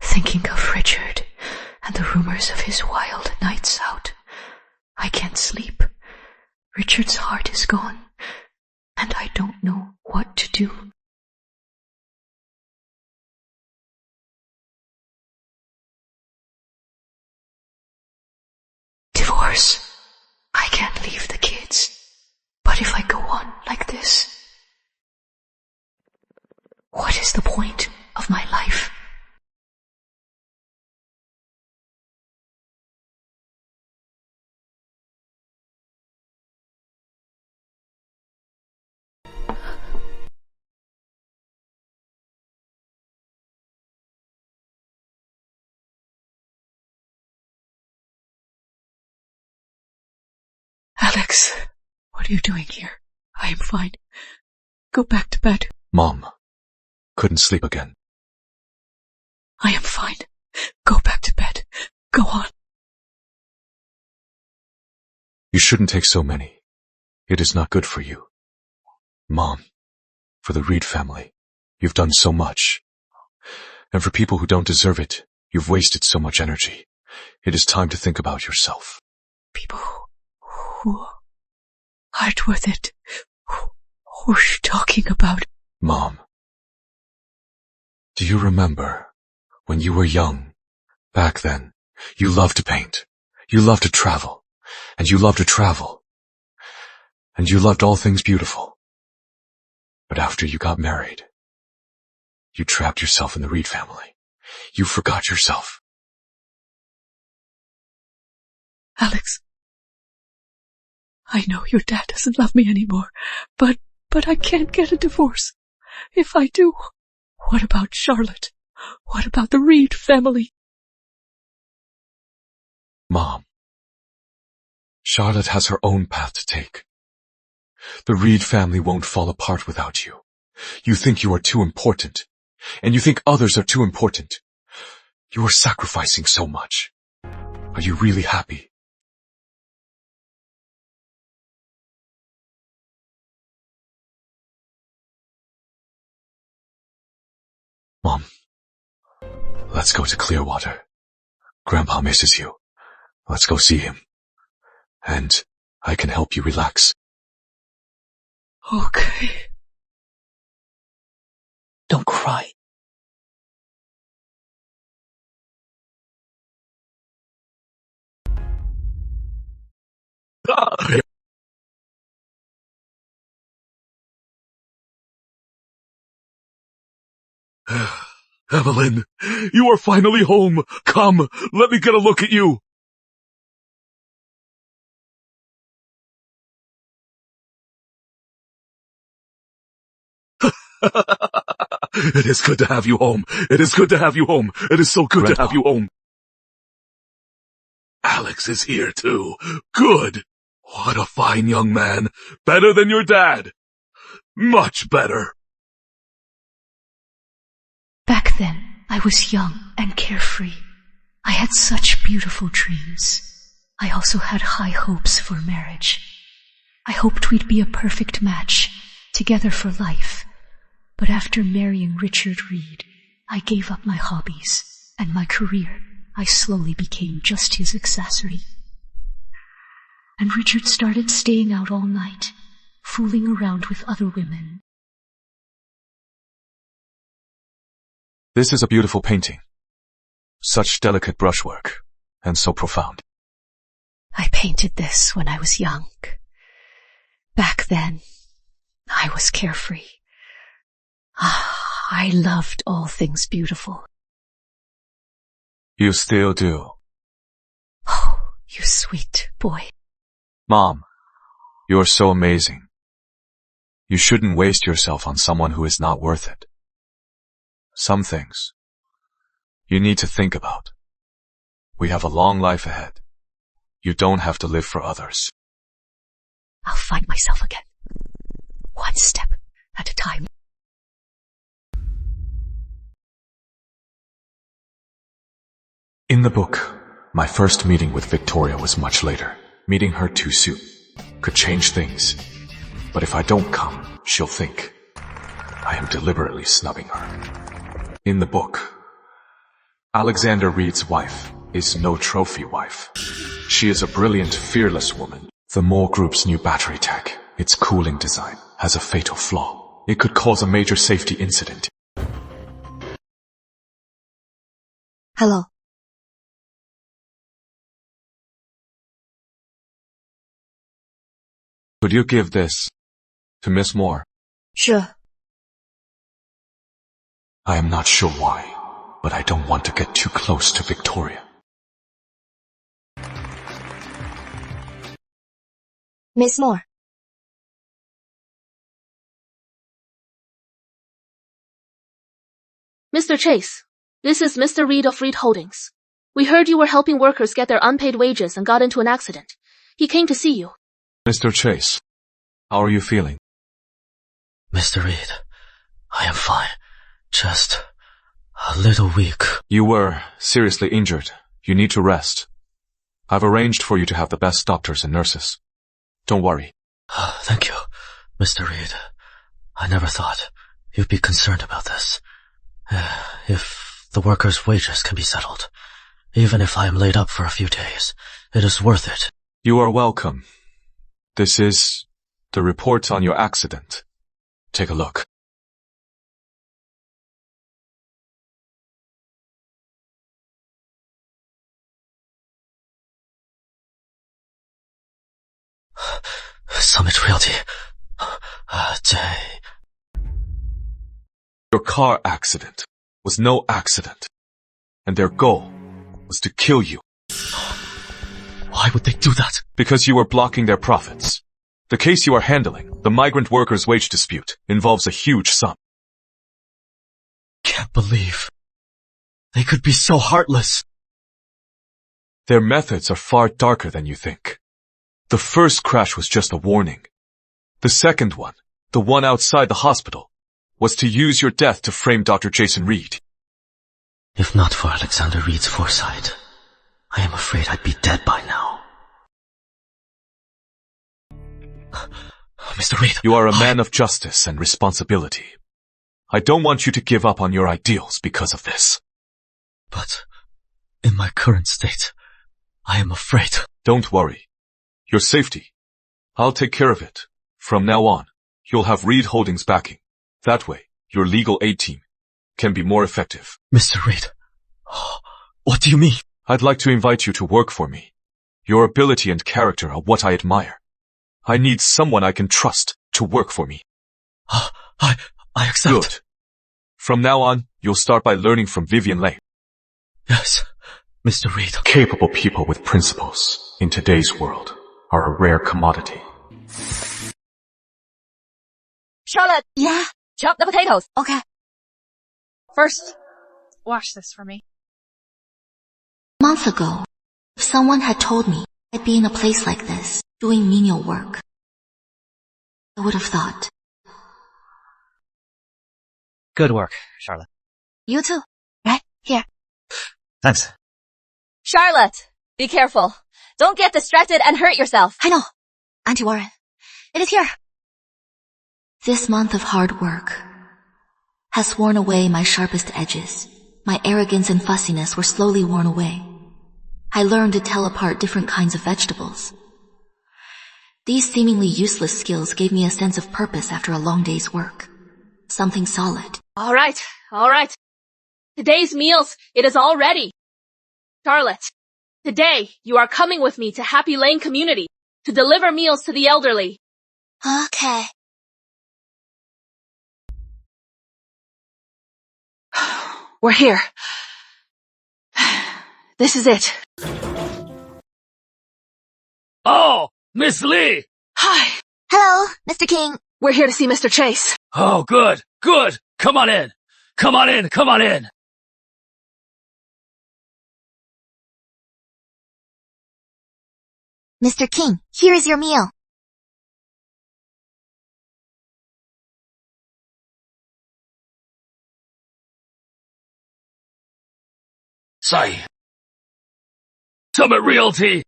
Thinking of Richard and the rumors of his wild nights out. I can't sleep. Richard's heart is gone, and I don't know what to do. Divorce. I can't leave the kids. But if I go on like this, what is the point of my life? Alex, what are you doing here? I am fine. Go back to bed. Mom, couldn't sleep again. I am fine. Go back to bed. Go on. You shouldn't take so many. It is not good for you. Mom, for the Reed family, you've done so much. And for people who don't deserve it, you've wasted so much energy. It is time to think about yourself. People who aren't worth it. Who's she talking about? Mom, do you remember when you were young? Back then, you loved to paint. You loved to travel. And you loved to travel. And you loved all things beautiful. But after you got married, you trapped yourself in the Reed family. You forgot yourself. Alex, I know your dad doesn't love me anymore, but I can't get a divorce. If I do, what about Charlotte? What about the Reed family? Mom, Charlotte has her own path to take. The Reed family won't fall apart without you. You think you are too important, and you think others are too important. You are sacrificing so much. Are you really happy? Mom, let's go to Clearwater. Grandpa misses you. Let's go see him. And I can help you relax. Okay. Don't cry. Evelyn, you are finally home. Come, let me get a look at you. It is good to have you home. It is good to have you home. It is so good to have you home. Alex is here too. Good. What a fine young man. Better than your dad. Much better. Back then, I was young and carefree. I had such beautiful dreams. I also had high hopes for marriage. I hoped we'd be a perfect match, together for life. But after marrying Richard Reed, I gave up my hobbies and my career. I slowly became just his accessory. And Richard started staying out all night, fooling around with other women. This is a beautiful painting. Such delicate brushwork, and so profound. I painted this when I was young. Back then, I was carefree. I loved all things beautiful. You still do. Oh, you sweet boy. Mom, you're so amazing. You shouldn't waste yourself on someone who is not worth it. Some things you need to think about. We have a long life ahead. You don't have to live for others. I'll find myself again. One step at a time. In the book, my first meeting with Victoria was much later. Meeting her too soon could change things. But if I don't come, she'll think I am deliberately snubbing her. In the book, Alexander Reed's wife is no trophy wife. She is a brilliant, fearless woman. The Moore Group's new battery tech, its cooling design, has a fatal flaw. It could cause a major safety incident. Hello. Could you give this to Miss Moore? Sure. I am not sure why, but I don't want to get too close to Victoria. Miss Moore. Mr. Chase, this is Mr. Reed of Reed Holdings. We heard you were helping workers get their unpaid wages and got into an accident. He came to see you. Mr. Chase, how are you feeling? Mr. Reed, I am fine. Just a little weak. You were seriously injured. You need to rest. I've arranged for you to have the best doctors and nurses. Don't worry. Thank you, Mr. Reed. I never thought you'd be concerned about this. If the workers' wages can be settled, even if I am laid up for a few days, it is worth it. You are welcome. This is the report on your accident. Take a look. Summit Realty. Your car accident was no accident, and their goal was to kill you. Why would they do that? Because you were blocking their profits. The case you are handling, the migrant workers' wage dispute, involves a huge sum. Can't believe they could be so heartless. Their methods are far darker than you think. The first crash was just a warning. The second one, the one outside the hospital, was to use your death to frame Dr. Jason Reed. If not for Alexander Reed's foresight, I am afraid I'd be dead by now. Mr. Reed, you are a man of justice and responsibility. I don't want you to give up on your ideals because of this. But in my current state, I am afraid. Don't worry. Your safety, I'll take care of it. From now on, you'll have Reed Holdings backing. That way, your legal aid team can be more effective. Mr. Reed, what do you mean? I'd like to invite you to work for me. Your ability and character are what I admire. I need someone I can trust to work for me. I accept. Good. From now on, you'll start by learning from Vivian Leigh. Yes, Mr. Reed. Capable people with principles in today's world are a rare commodity. Charlotte! Yeah? Chop the potatoes! Okay. First, wash this for me. A month ago, if someone had told me I'd be in a place like this, doing menial work, I would have thought. Good work, Charlotte. You too. Right? Here. Thanks. Charlotte, be careful. Don't get distracted and hurt yourself. I know. Auntie Warren. It is here. This month of hard work has worn away my sharpest edges. My arrogance and fussiness were slowly worn away. I learned to tell apart different kinds of vegetables. These seemingly useless skills gave me a sense of purpose after a long day's work. Something solid. All right. Today's meals, it is all ready. Charlotte, today you are coming with me to Happy Lane Community to deliver meals to the elderly. Okay. We're here. This is it. Oh, Miss Lee! Hi. Hello, Mr. King. We're here to see Mr. Chase. Oh, good. Come on in. Come on in. Mr. King, here is your meal. Summit Realty.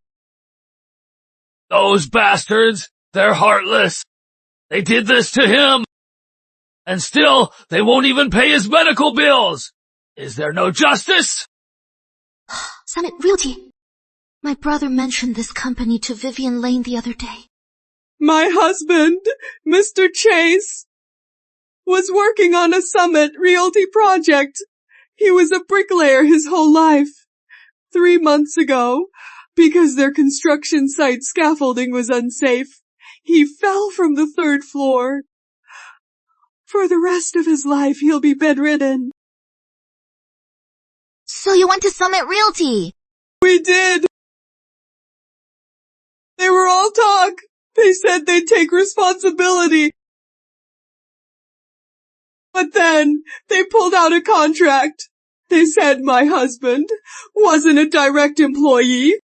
Those bastards, they're heartless. They did this to him. And still, they won't even pay his medical bills. Is there no justice? Summit Realty. My brother mentioned this company to Vivian Lane the other day. My husband, Mr. Chase, was working on a Summit Realty project. He was a bricklayer his whole life. 3 months ago, because their construction site scaffolding was unsafe, he fell from the 3rd floor. For the rest of his life, he'll be bedridden. So you went to Summit Realty? We did. They were all talk. They said they'd take responsibility. But then, they pulled out a contract. They said my husband wasn't a direct employee.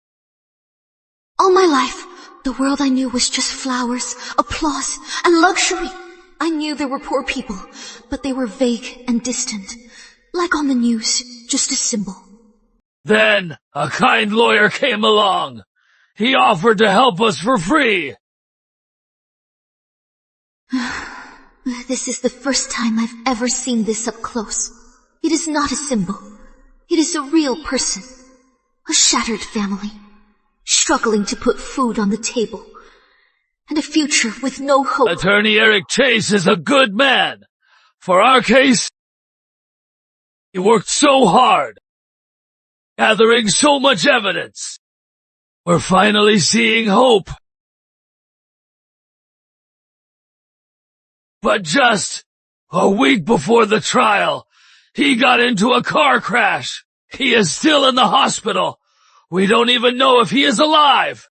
All my life, the world I knew was just flowers, applause, and luxury. I knew there were poor people, but they were vague and distant. Like on the news, just a symbol. Then, a kind lawyer came along. He offered to help us for free. This is the first time I've ever seen this up close. It is not a symbol. It is a real person. A shattered family. Struggling to put food on the table. And a future with no hope. Attorney Eric Chase is a good man. For our case, he worked so hard, gathering so much evidence. We're finally seeing hope. But just a week before the trial, he got into a car crash. He is still in the hospital. We don't even know if he is alive.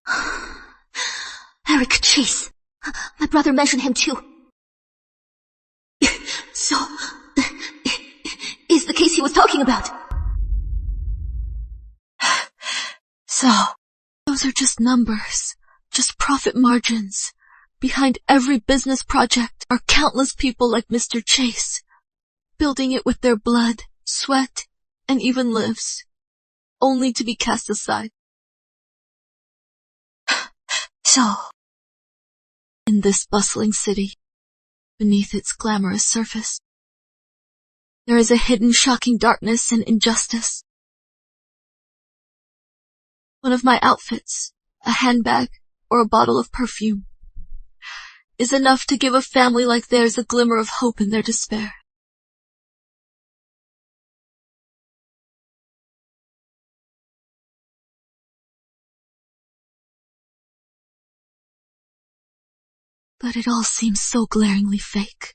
Eric Chase. My brother mentioned him too. So, is the case he was talking about? So, those are just numbers, just profit margins. Behind every business project are countless people like Mr. Chase, building it with their blood, sweat, and even lives, only to be cast aside. So, in this bustling city, beneath its glamorous surface, there is a hidden shocking darkness and injustice. One of my outfits, a handbag, or a bottle of perfume, is enough to give a family like theirs a glimmer of hope in their despair. But it all seems so glaringly fake.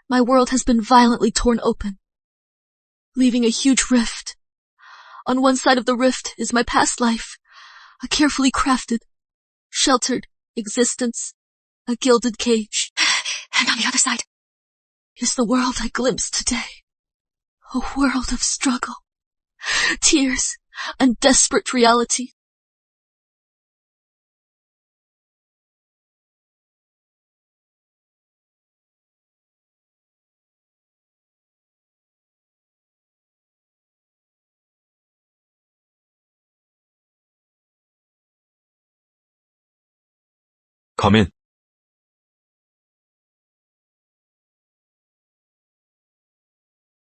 My world has been violently torn open, leaving a huge rift. On one side of the rift is my past life, a carefully crafted, sheltered existence, a gilded cage. And on the other side is the world I glimpsed today. A world of struggle, tears, and desperate reality. Come in.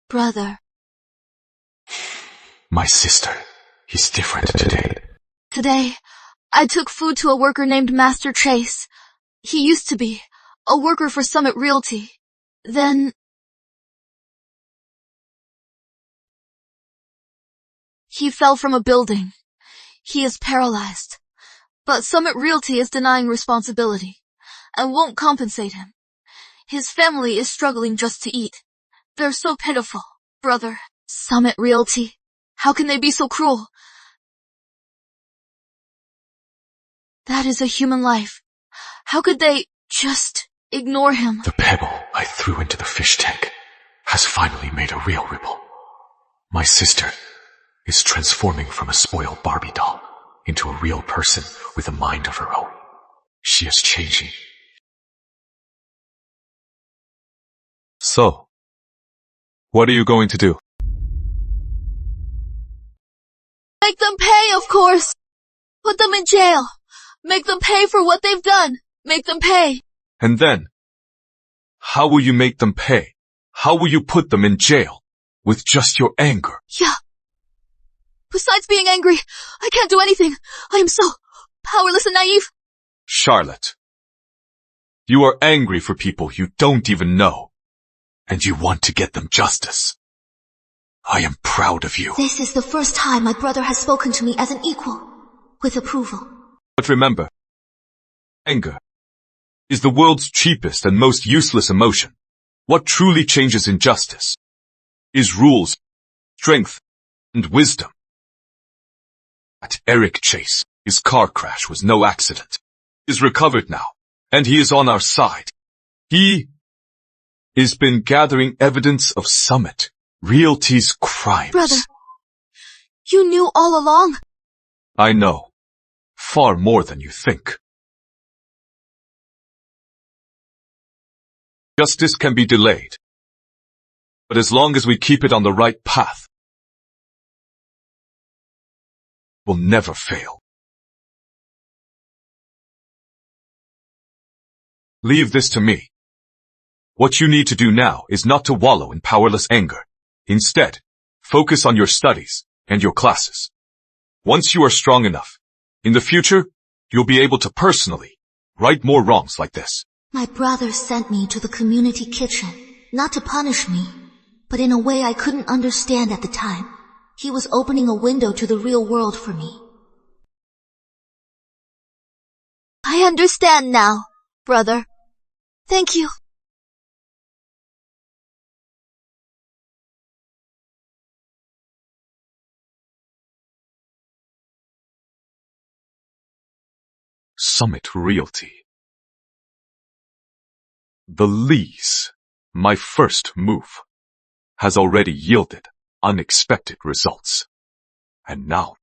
Brother. My sister. He's different today. Today, I took food to a worker named Master Chase. He used to be a worker for Summit Realty. Then he fell from a building. He is paralyzed. But Summit Realty is denying responsibility and won't compensate him. His family is struggling just to eat. They're so pitiful, brother. Summit Realty. How can they be so cruel? That is a human life. How could they just ignore him? The pebble I threw into the fish tank has finally made a real ripple. My sister is transforming from a spoiled Barbie doll into a real person with a mind of her own. She is changing. So, what are you going to do? Make them pay, of course. Put them in jail. Make them pay for what they've done. Make them pay. And then, how will you make them pay? How will you put them in jail? With just your anger? Yeah. Besides being angry, I can't do anything. I am so powerless and naive. Charlotte, you are angry for people you don't even know. And you want to get them justice. I am proud of you. This is the first time my brother has spoken to me as an equal, with approval. But remember, anger is the world's cheapest and most useless emotion. What truly changes injustice is rules, strength, and wisdom. At Eric Chase, his car crash was no accident. He is recovered now, and he is on our side. He has been gathering evidence of Summit Realty's crimes. Brother, you knew all along. I know. Far more than you think. Justice can be delayed. But as long as we keep it on the right path, it will never fail. Leave this to me. What you need to do now is not to wallow in powerless anger. Instead, focus on your studies and your classes. Once you are strong enough, in the future, you'll be able to personally right more wrongs like this. My brother sent me to the community kitchen, not to punish me, but in a way I couldn't understand at the time. He was opening a window to the real world for me. I understand now, brother. Thank you. Summit Realty. The lease, my first move, has already yielded unexpected results. And now,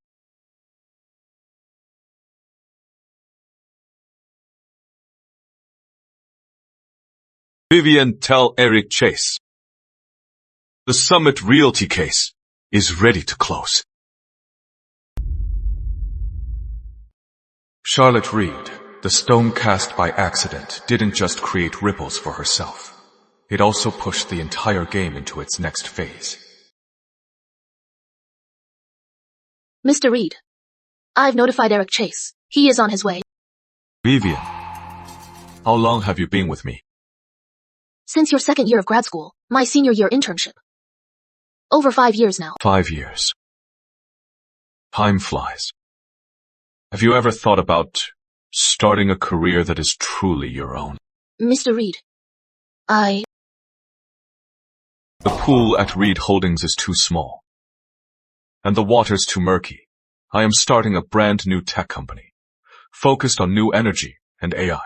Vivian, tell Eric Chase. The Summit Realty case is ready to close. Charlotte Reed, the stone cast by accident, didn't just create ripples for herself. It also pushed the entire game into its next phase. Mr. Reed, I've notified Eric Chase. He is on his way. Vivian, how long have you been with me? Since your second year of grad school, my senior year internship. Over 5 years now. 5 years. Time flies. Have you ever thought about starting a career that is truly your own? Mr. Reed, The pool at Reed Holdings is too small. And the water's too murky. I am starting a brand new tech company, focused on new energy and AI.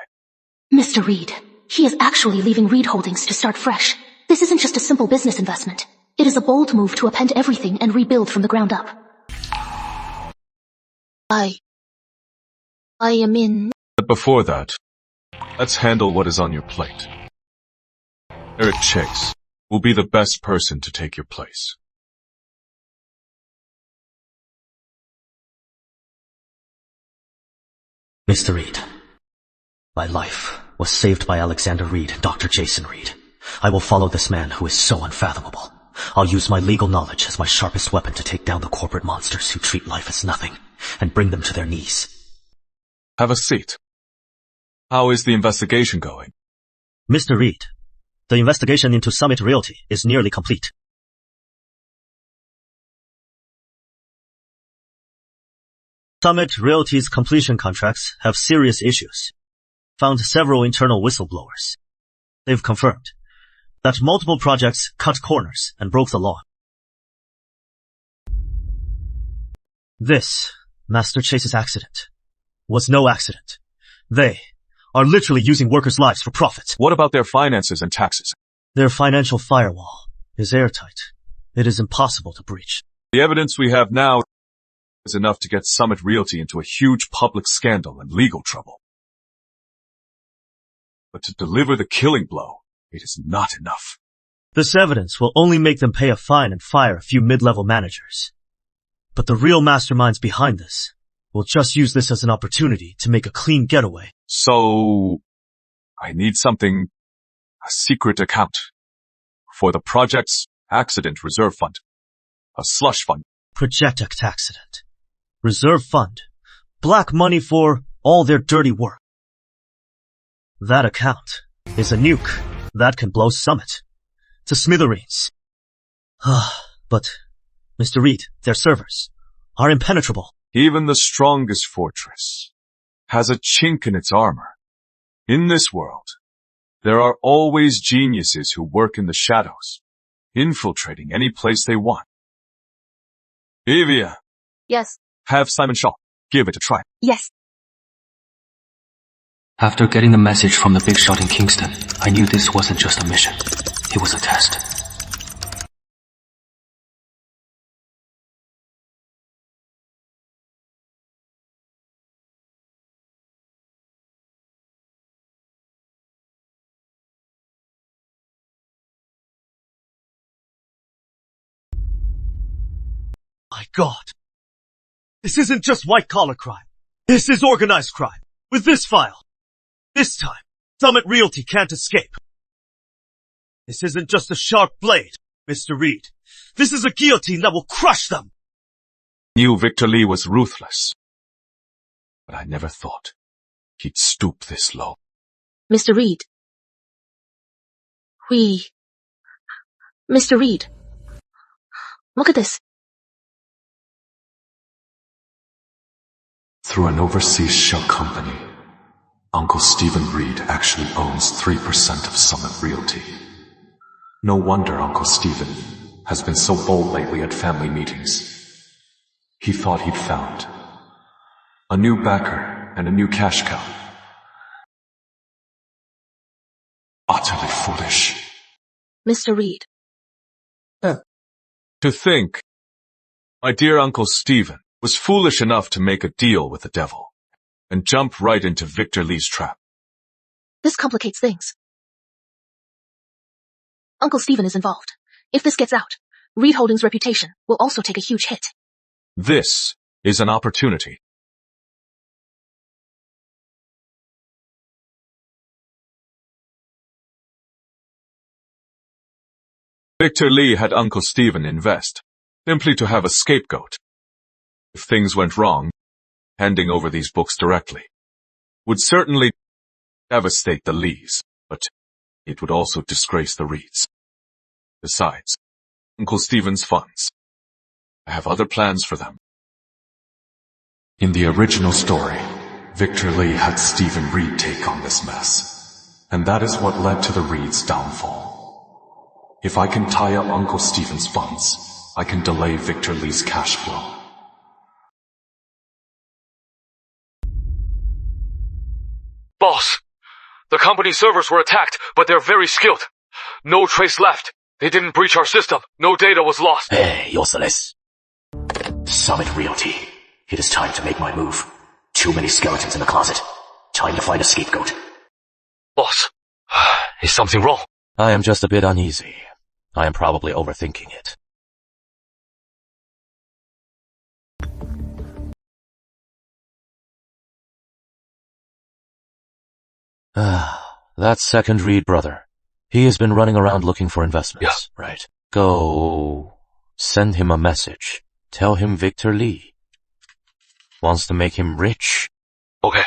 Mr. Reed, he is actually leaving Reed Holdings to start fresh. This isn't just a simple business investment. It is a bold move to append everything and rebuild from the ground up. I am in... But before that, let's handle what is on your plate. Eric Chase will be the best person to take your place. Mr. Reed, My life was saved by Alexander Reed and Dr. Jason Reed. I will follow this man who is so unfathomable. I'll use my legal knowledge as my sharpest weapon to take down the corporate monsters who treat life as nothing and bring them to their knees. Have a seat. How is the investigation going? Mr. Reed, the investigation into Summit Realty is nearly complete. Summit Realty's completion contracts have serious issues. Found several internal whistleblowers. They've confirmed that multiple projects cut corners and broke the law. This, Master Chase's accident, was no accident. They are literally using workers' lives for profit. What about their finances and taxes? Their financial firewall is airtight. It is impossible to breach. The evidence we have now is enough to get Summit Realty into a huge public scandal and legal trouble. But to deliver the killing blow, it is not enough. This evidence will only make them pay a fine and fire a few mid-level managers. But the real masterminds behind this will just use this as an opportunity to make a clean getaway. So, I need something, a secret account, for the project's accident reserve fund, a slush fund. Project accident, reserve fund, black money for all their dirty work. That account is a nuke that can blow Summit to smithereens. But, Mr. Reed, their servers are impenetrable. Even the strongest fortress has a chink in its armor. In this world, there are always geniuses who work in the shadows, infiltrating any place they want. Evia. Yes. Have Simon Shaw. Give it a try. Yes. After getting the message from the big shot in Kingston, I knew this wasn't just a mission. It was a test. My God. This isn't just white-collar crime. This is organized crime. With this file. This time, Summit Realty can't escape. This isn't just a sharp blade, Mr. Reed. This is a guillotine that will crush them. Knew Victor Lee was ruthless. But I never thought he'd stoop this low. Mr. Reed. Mr. Reed. Look at this. Through an overseas shell company, Uncle Stephen Reed actually owns 3% of Summit Realty. No wonder Uncle Stephen has been so bold lately at family meetings. He thought he'd found a new backer and a new cash cow. Utterly foolish. Mr. Reed. To think, my dear Uncle Stephen was foolish enough to make a deal with the devil and jump right into Victor Lee's trap. This complicates things. Uncle Stephen is involved. If this gets out, Reed Holdings' reputation will also take a huge hit. This is an opportunity. Victor Lee had Uncle Stephen invest, simply to have a scapegoat. If things went wrong, handing over these books directly would certainly devastate the Lees, but it would also disgrace the Reeds. Besides, Uncle Stephen's funds. I have other plans for them. In the original story, Victor Lee had Stephen Reed take on this mess, and that is what led to the Reeds' downfall. If I can tie up Uncle Stephen's funds, I can delay Victor Lee's cash flow. Boss, the company servers were attacked, but they're very skilled. No trace left. They didn't breach our system. No data was lost. Hey, useless. Summit Realty. It is time to make my move. Too many skeletons in the closet. Time to find a scapegoat. Boss, is something wrong? I am just a bit uneasy. I am probably overthinking it. That second Reed brother. He has been running around looking for investments. Yeah. Right. Go send him a message. Tell him Victor Lee wants to make him rich. Okay.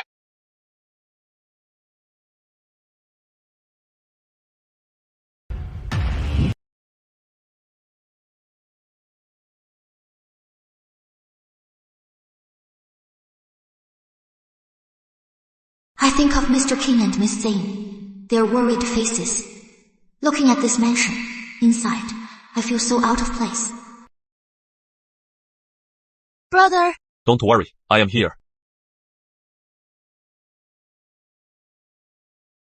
I think of Mr. King and Miss Zane. Their worried faces. Looking at this mansion, inside, I feel so out of place. Brother, Don't worry, I am here.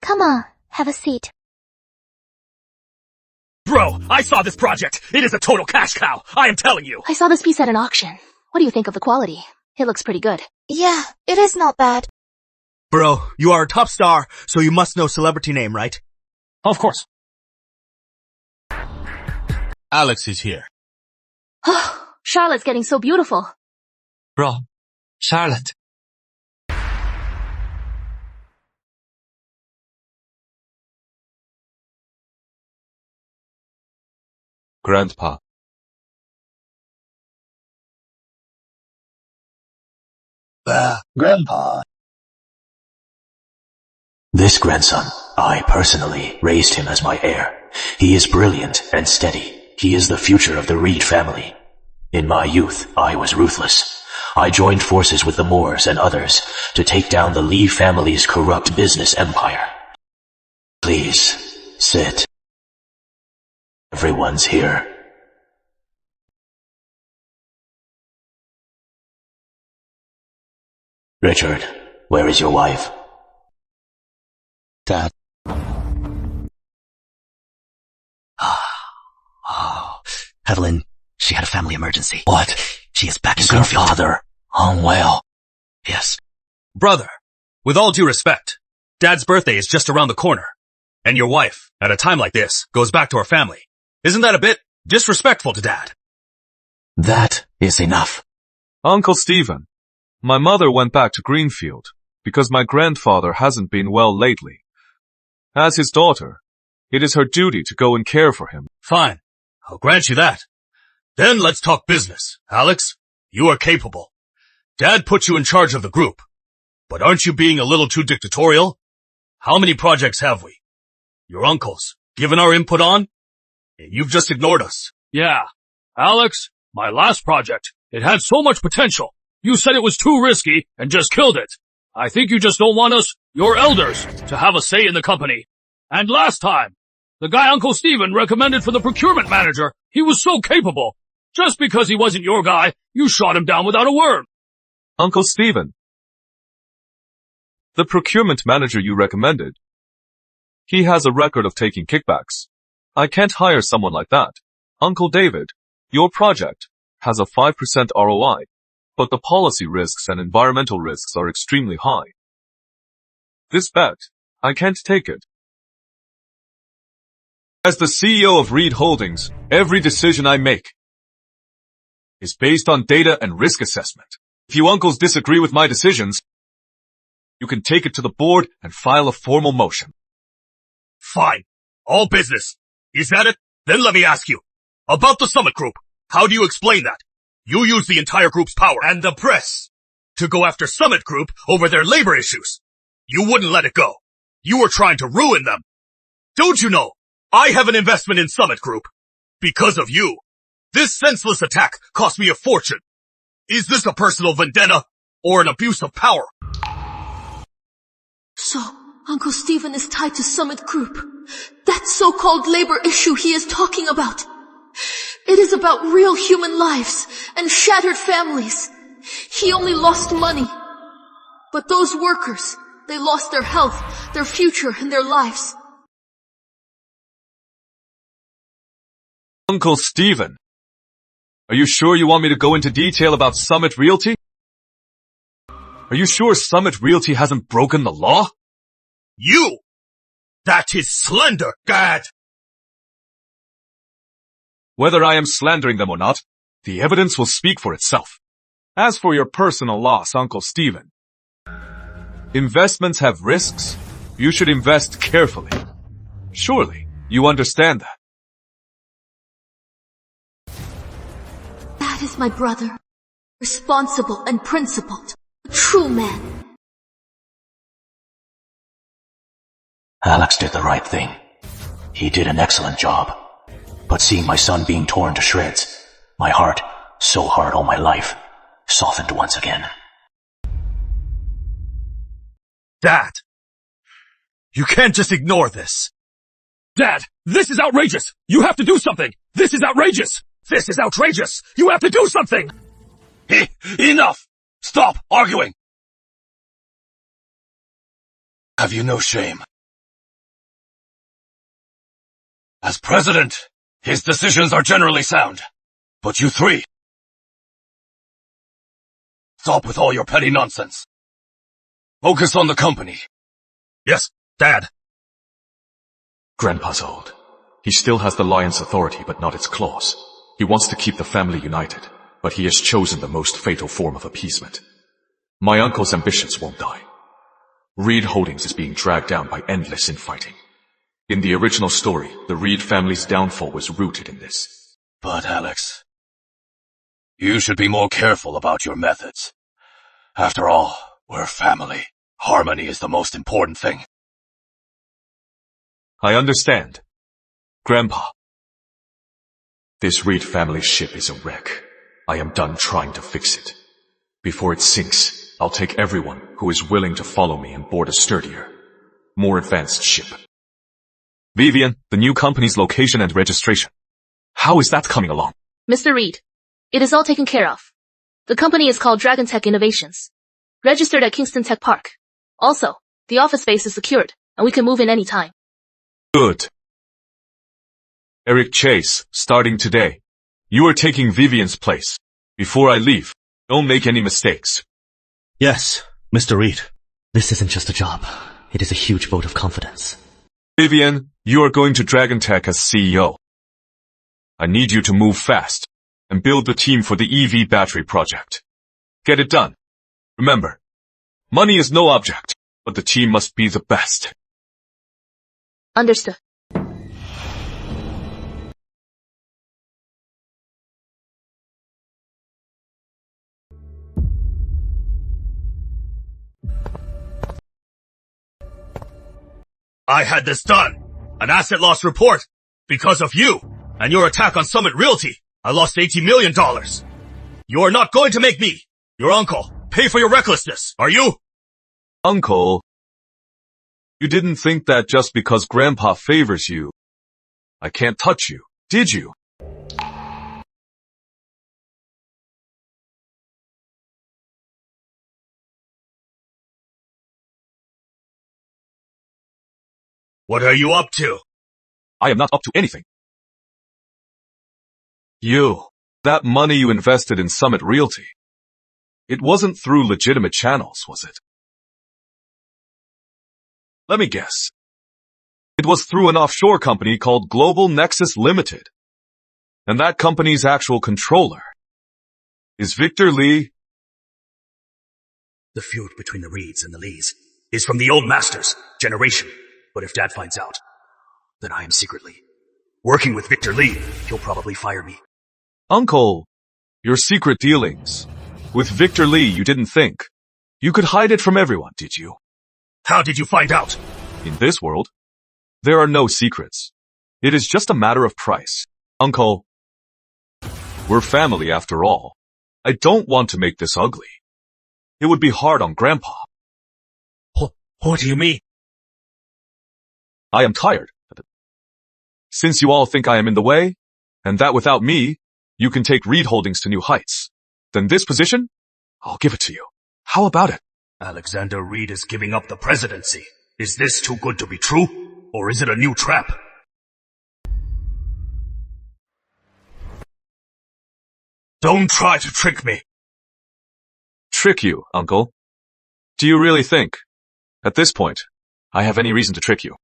come on, have a seat. Bro, I saw this project. It is a total cash cow. I am telling you. I saw this piece at an auction. What do you think of the quality? It looks pretty good. Yeah, it is not bad. Bro, you are a top star, so you must know celebrity name, right? Of course. Alex is here. Oh, Charlotte's getting so beautiful. Bro, Charlotte. Grandpa. Grandpa. This grandson, I personally raised him as my heir. He is brilliant and steady. He is the future of the Reed family. In my youth, I was ruthless. I joined forces with the Moores and others to take down the Lee family's corrupt business empire. Please, sit. Everyone's here. Richard, where is your wife? Dad. Evelyn, she had a family emergency. What? She is back in Is your Greenfield. father unwell? Yes. Brother, with all due respect, Dad's birthday is just around the corner. And your wife, at a time like this, goes back to her family. Isn't that a bit disrespectful to Dad? That is enough. Uncle Stephen, my mother went back to Greenfield because my grandfather hasn't been well lately. As his daughter, it is her duty to go and care for him. Fine. I'll grant you that. Then let's talk business. Alex, you are capable. Dad put you in charge of the group. But aren't you being a little too dictatorial? How many projects have we? Your uncles, given our input on? And you've just ignored us. Yeah. Alex, my last project, it had so much potential. You said it was too risky and just killed it. I think you just don't want us, your elders, to have a say in the company. And last time, the guy Uncle Stephen recommended for the procurement manager, he was so capable. Just because he wasn't your guy, you shot him down without a word. Uncle Stephen, the procurement manager you recommended, he has a record of taking kickbacks. I can't hire someone like that. Uncle David, your project has a 5% ROI, but the policy risks and environmental risks are extremely high. This bet, I can't take it. As the CEO of Reed Holdings, every decision I make is based on data and risk assessment. If you uncles disagree with my decisions, you can take it to the board and file a formal motion. Fine. All business. Is that it? Then let me ask you. About the Summit Group, how do you explain that? You use the entire group's power and the press to go after Summit Group over their labor issues. You wouldn't let it go. You were trying to ruin them. Don't you know? I have an investment in Summit Group. Because of you. This senseless attack cost me a fortune. Is this a personal vendetta or an abuse of power? So, Uncle Stephen is tied to Summit Group. That so-called labor issue he is talking about. It is about real human lives and shattered families. He only lost money. But those workers, they lost their health, their future, and their lives. Uncle Stephen, are you sure you want me to go into detail about Summit Realty? Are you sure Summit Realty hasn't broken the law? You! That is slander, Gad! Whether I am slandering them or not, the evidence will speak for itself. As for your personal loss, Uncle Stephen, investments have risks, You should invest carefully. Surely, you understand that. That is my brother. Responsible and principled. A true man. Alex did the right thing. He did an excellent job. But seeing my son being torn to shreds, my heart, so hard all my life, softened once again. Dad! You can't just ignore this. Dad, this is outrageous! You have to do something! This is outrageous! This is outrageous! You have to do something! Enough! Stop arguing! Have you no shame? As president, his decisions are generally sound. But you three, stop with all your petty nonsense. Focus on the company. Yes, Dad. Grandpa's old. He still has the lion's authority, but not its claws. He wants to keep the family united, but he has chosen the most fatal form of appeasement. My uncle's ambitions won't die. Reed Holdings is being dragged down by endless infighting. In the original story, the Reed family's downfall was rooted in this. But Alex, you should be more careful about your methods. After all, we're family. Harmony is the most important thing. I understand. Grandpa. This Reed family ship is a wreck. I am done trying to fix it. Before it sinks, I'll take everyone who is willing to follow me and board a sturdier, more advanced ship. Vivian, the new company's location and registration. How is that coming along? Mr. Reed, it is all taken care of. The company is called Dragon Tech Innovations. Registered at Kingston Tech Park. Also, the office space is secured, and we can move in any time. Good. Eric Chase, starting today, you are taking Vivian's place. Before I leave, don't make any mistakes. Yes, Mr. Reed. This isn't just a job. It is a huge vote of confidence. Vivian, you are going to Dragon Tech as CEO. I need you to move fast and build the team for the EV battery project. Get it done. Remember, money is no object, but the team must be the best. Understood. I had this done. An asset loss report. Because of you and your attack on Summit Realty, I lost $80 million. You are not going to make me, your uncle, pay for your recklessness, are you? Uncle, you didn't think that just because Grandpa favors you, I can't touch you, did you? What are you up to? I am not up to anything. That money you invested in Summit Realty, it wasn't through legitimate channels, was it? Let me guess. It was through an offshore company called Global Nexus Limited. And that company's actual controller is Victor Lee. The feud between the Reeds and the Lees is from the old masters, generation. But if Dad finds out, then I am secretly working with Victor Lee. He'll probably fire me. Uncle, your secret dealings. With Victor Lee, you didn't think you could hide it from everyone, did you? How did you find out? In this world, there are no secrets. It is just a matter of price. Uncle, we're family after all. I don't want to make this ugly. It would be hard on Grandpa. What do you mean? I am tired of it. Since you all think I am in the way, and that without me, you can take Reed Holdings to new heights, then this position, I'll give it to you. How about it? Alexander Reed is giving up the presidency. Is this too good to be true? Or is it a new trap? Don't try to trick me. Trick you, Uncle? Do you really think, at this point, I have any reason to trick you?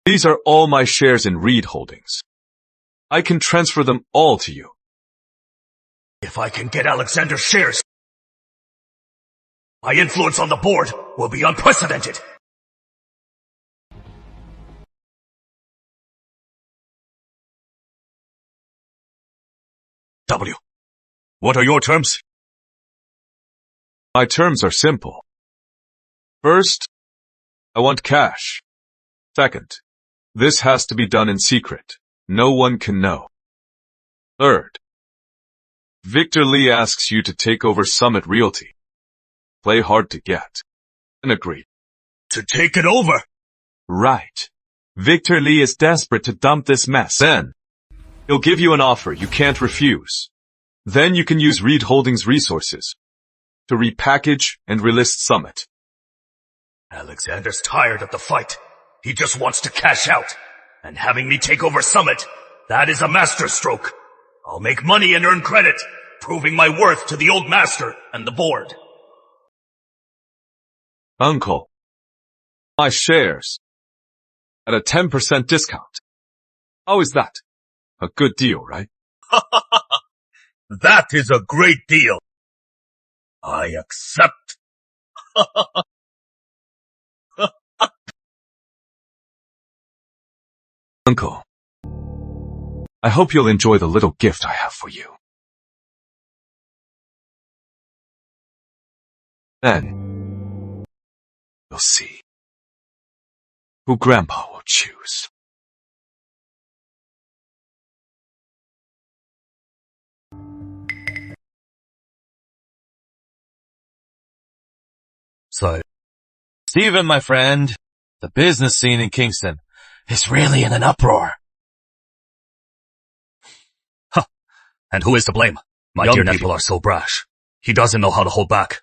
These are all my shares in Reed Holdings. I can transfer them all to you If I can get Alexander's shares, my influence on the board will be unprecedented. W, what are your terms? My terms are simple. First, I want cash. Second, this has to be done in secret. No one can know. Third, Victor Lee asks you to take over Summit Realty. Play hard to get. And agree. To take it over? Right. Victor Lee is desperate to dump this mess. Then, he'll give you an offer you can't refuse. Then you can use Reed Holdings' resources to repackage and relist Summit. Alexander's tired of the fight. He just wants to cash out. And having me take over Summit, that is a masterstroke. I'll make money and earn credit, proving my worth to the old master and the board. Uncle, my shares at a 10% discount. How is that? A good deal, right? That is a great deal. I accept. Uncle, I hope you'll enjoy the little gift I have for you. Then, you'll see who Grandpa will choose. So, Stephen, my friend, the business scene in Kingston is really in an uproar. Huh. And who is to blame? My young people are so brash. He doesn't know how to hold back.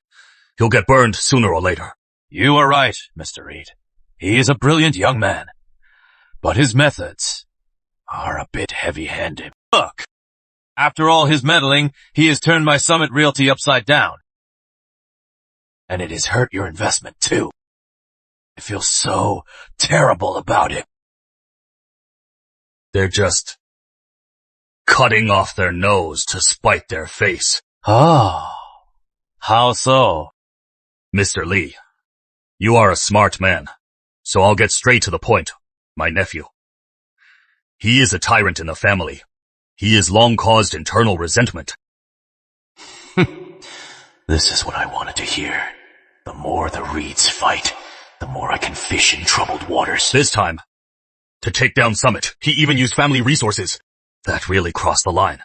He'll get burned sooner or later. You are right, Mr. Reed. He is a brilliant young man. But his methods are a bit heavy-handed. Look, after all his meddling, he has turned my Summit Realty upside down. And it has hurt your investment, too. I feel so terrible about it. They're just cutting off their nose to spite their face. Oh, how so? Mr. Lee, you are a smart man, so I'll get straight to the point. My nephew. He is a tyrant in the family. He has long caused internal resentment. This is what I wanted to hear. The more the Reeds fight, the more I can fish in troubled waters. This time, to take down Summit, he even used family resources. That really crossed the line.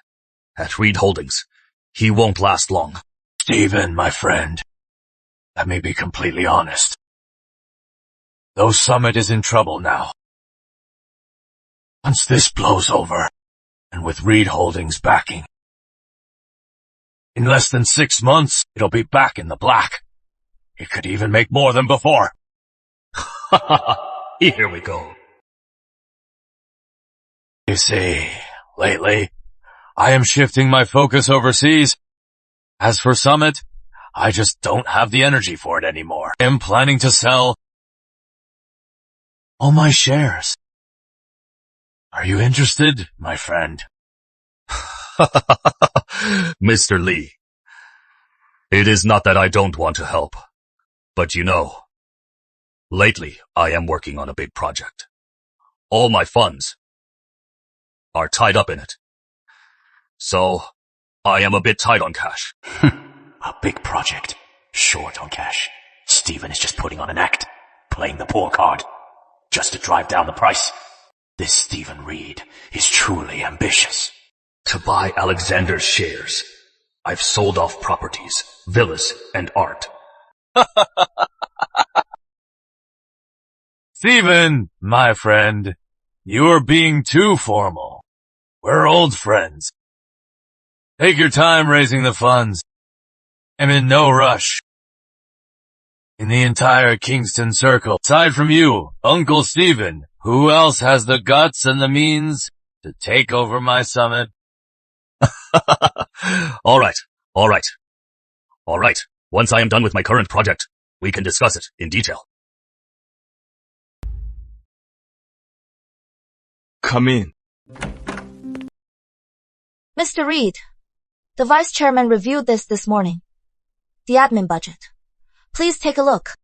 At Reed Holdings, he won't last long. Stephen, my friend, let me be completely honest. Though Summit is in trouble now, once this blows over, and with Reed Holdings backing, in less than 6 months, it'll be back in the black. It could even make more than before. Here we go. You see, lately, I am shifting my focus overseas. As for Summit, I just don't have the energy for it anymore. I am planning to sell all my shares. Are you interested, my friend? Mr. Lee, it is not that I don't want to help, but you know, lately I am working on a big project. All my funds are tied up in it. So, I am a bit tight on cash. A big project, short on cash. Stephen is just putting on an act, playing the poor card, just to drive down the price. This Stephen Reed is truly ambitious. To buy Alexander's shares, I've sold off properties, villas, and art. Stephen, my friend, you are being too formal. We're old friends. Take your time raising the funds. I'm in no rush. In the entire Kingston circle, aside from you, Uncle Stephen, who else has the guts and the means to take over my Summit? All right. Once I am done with my current project, we can discuss it in detail. Come in. Mr. Reed, The vice chairman reviewed this morning. The admin budget. Please take a look.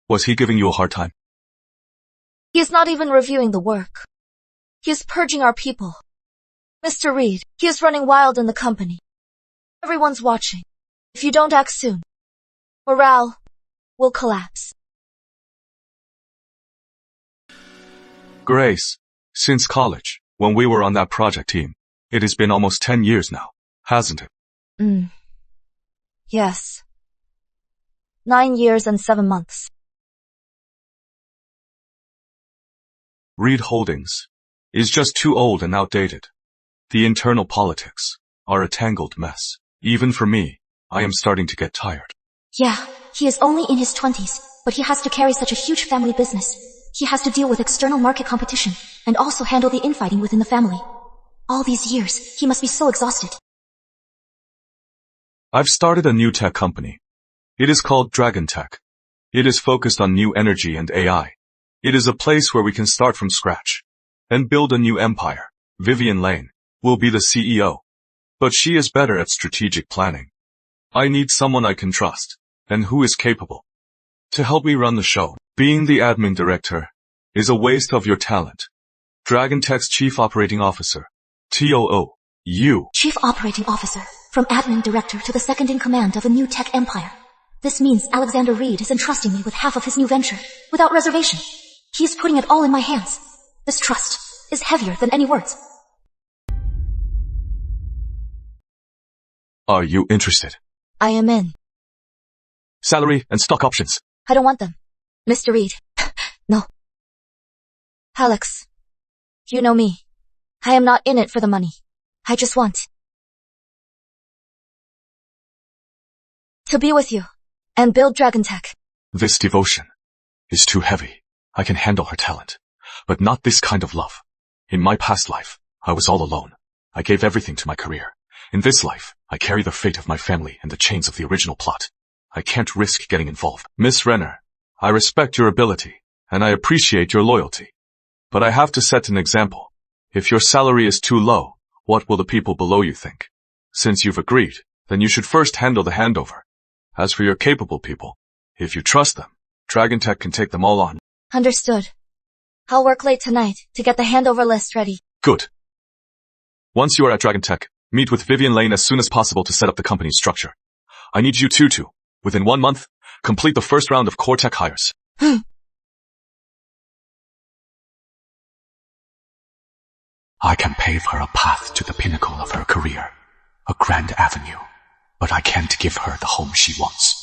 Was he giving you a hard time? He is not even reviewing the work. He is purging our people. Mr. Reed, he is running wild in the company. Everyone's watching. If you don't act soon, morale will collapse. Grace, since college, when we were on that project team, it has been almost 10 years now, hasn't it? Yes. 9 years and 7 months. Reed Holdings is just too old and outdated. The internal politics are a tangled mess. Even for me, I am starting to get tired. Yeah, he is only in his 20s, but he has to carry such a huge family business. He has to deal with external market competition and also handle the infighting within the family. All these years, he must be so exhausted. I've started a new tech company. It is called Dragon Tech. It is focused on new energy and AI. It is a place where we can start from scratch and build a new empire. Vivian Lane will be the CEO, but she is better at strategic planning. I need someone I can trust and who is capable to help me run the show. Being the admin director is a waste of your talent. Dragon Tech's Chief Operating Officer, TOO, you. Chief Operating Officer, from admin director to the second in command of a new tech empire. This means Alexander Reed is entrusting me with half of his new venture, without reservation. He is putting it all in my hands. This trust is heavier than any words. Are you interested? I am in. Salary and stock options. I don't want them. Mr. Reed. No. Alex. You know me. I am not in it for the money. I just want to be with you and build Dragon Tech. This devotion is too heavy. I can handle her talent, but not this kind of love. In my past life, I was all alone. I gave everything to my career. In this life, I carry the fate of my family and the chains of the original plot. I can't risk getting involved. Miss Renner, I respect your ability, and I appreciate your loyalty. But I have to set an example. If your salary is too low, what will the people below you think? Since you've agreed, then you should first handle the handover. As for your capable people, if you trust them, Dragon Tech can take them all on. Understood. I'll work late tonight to get the handover list ready. Good. Once you are at Dragon Tech, meet with Vivian Lane as soon as possible to set up the company's structure. I need you two to, within 1 month, complete the first round of core tech hires. I can pave her a path to the pinnacle of her career, a grand avenue, but I can't give her the home she wants.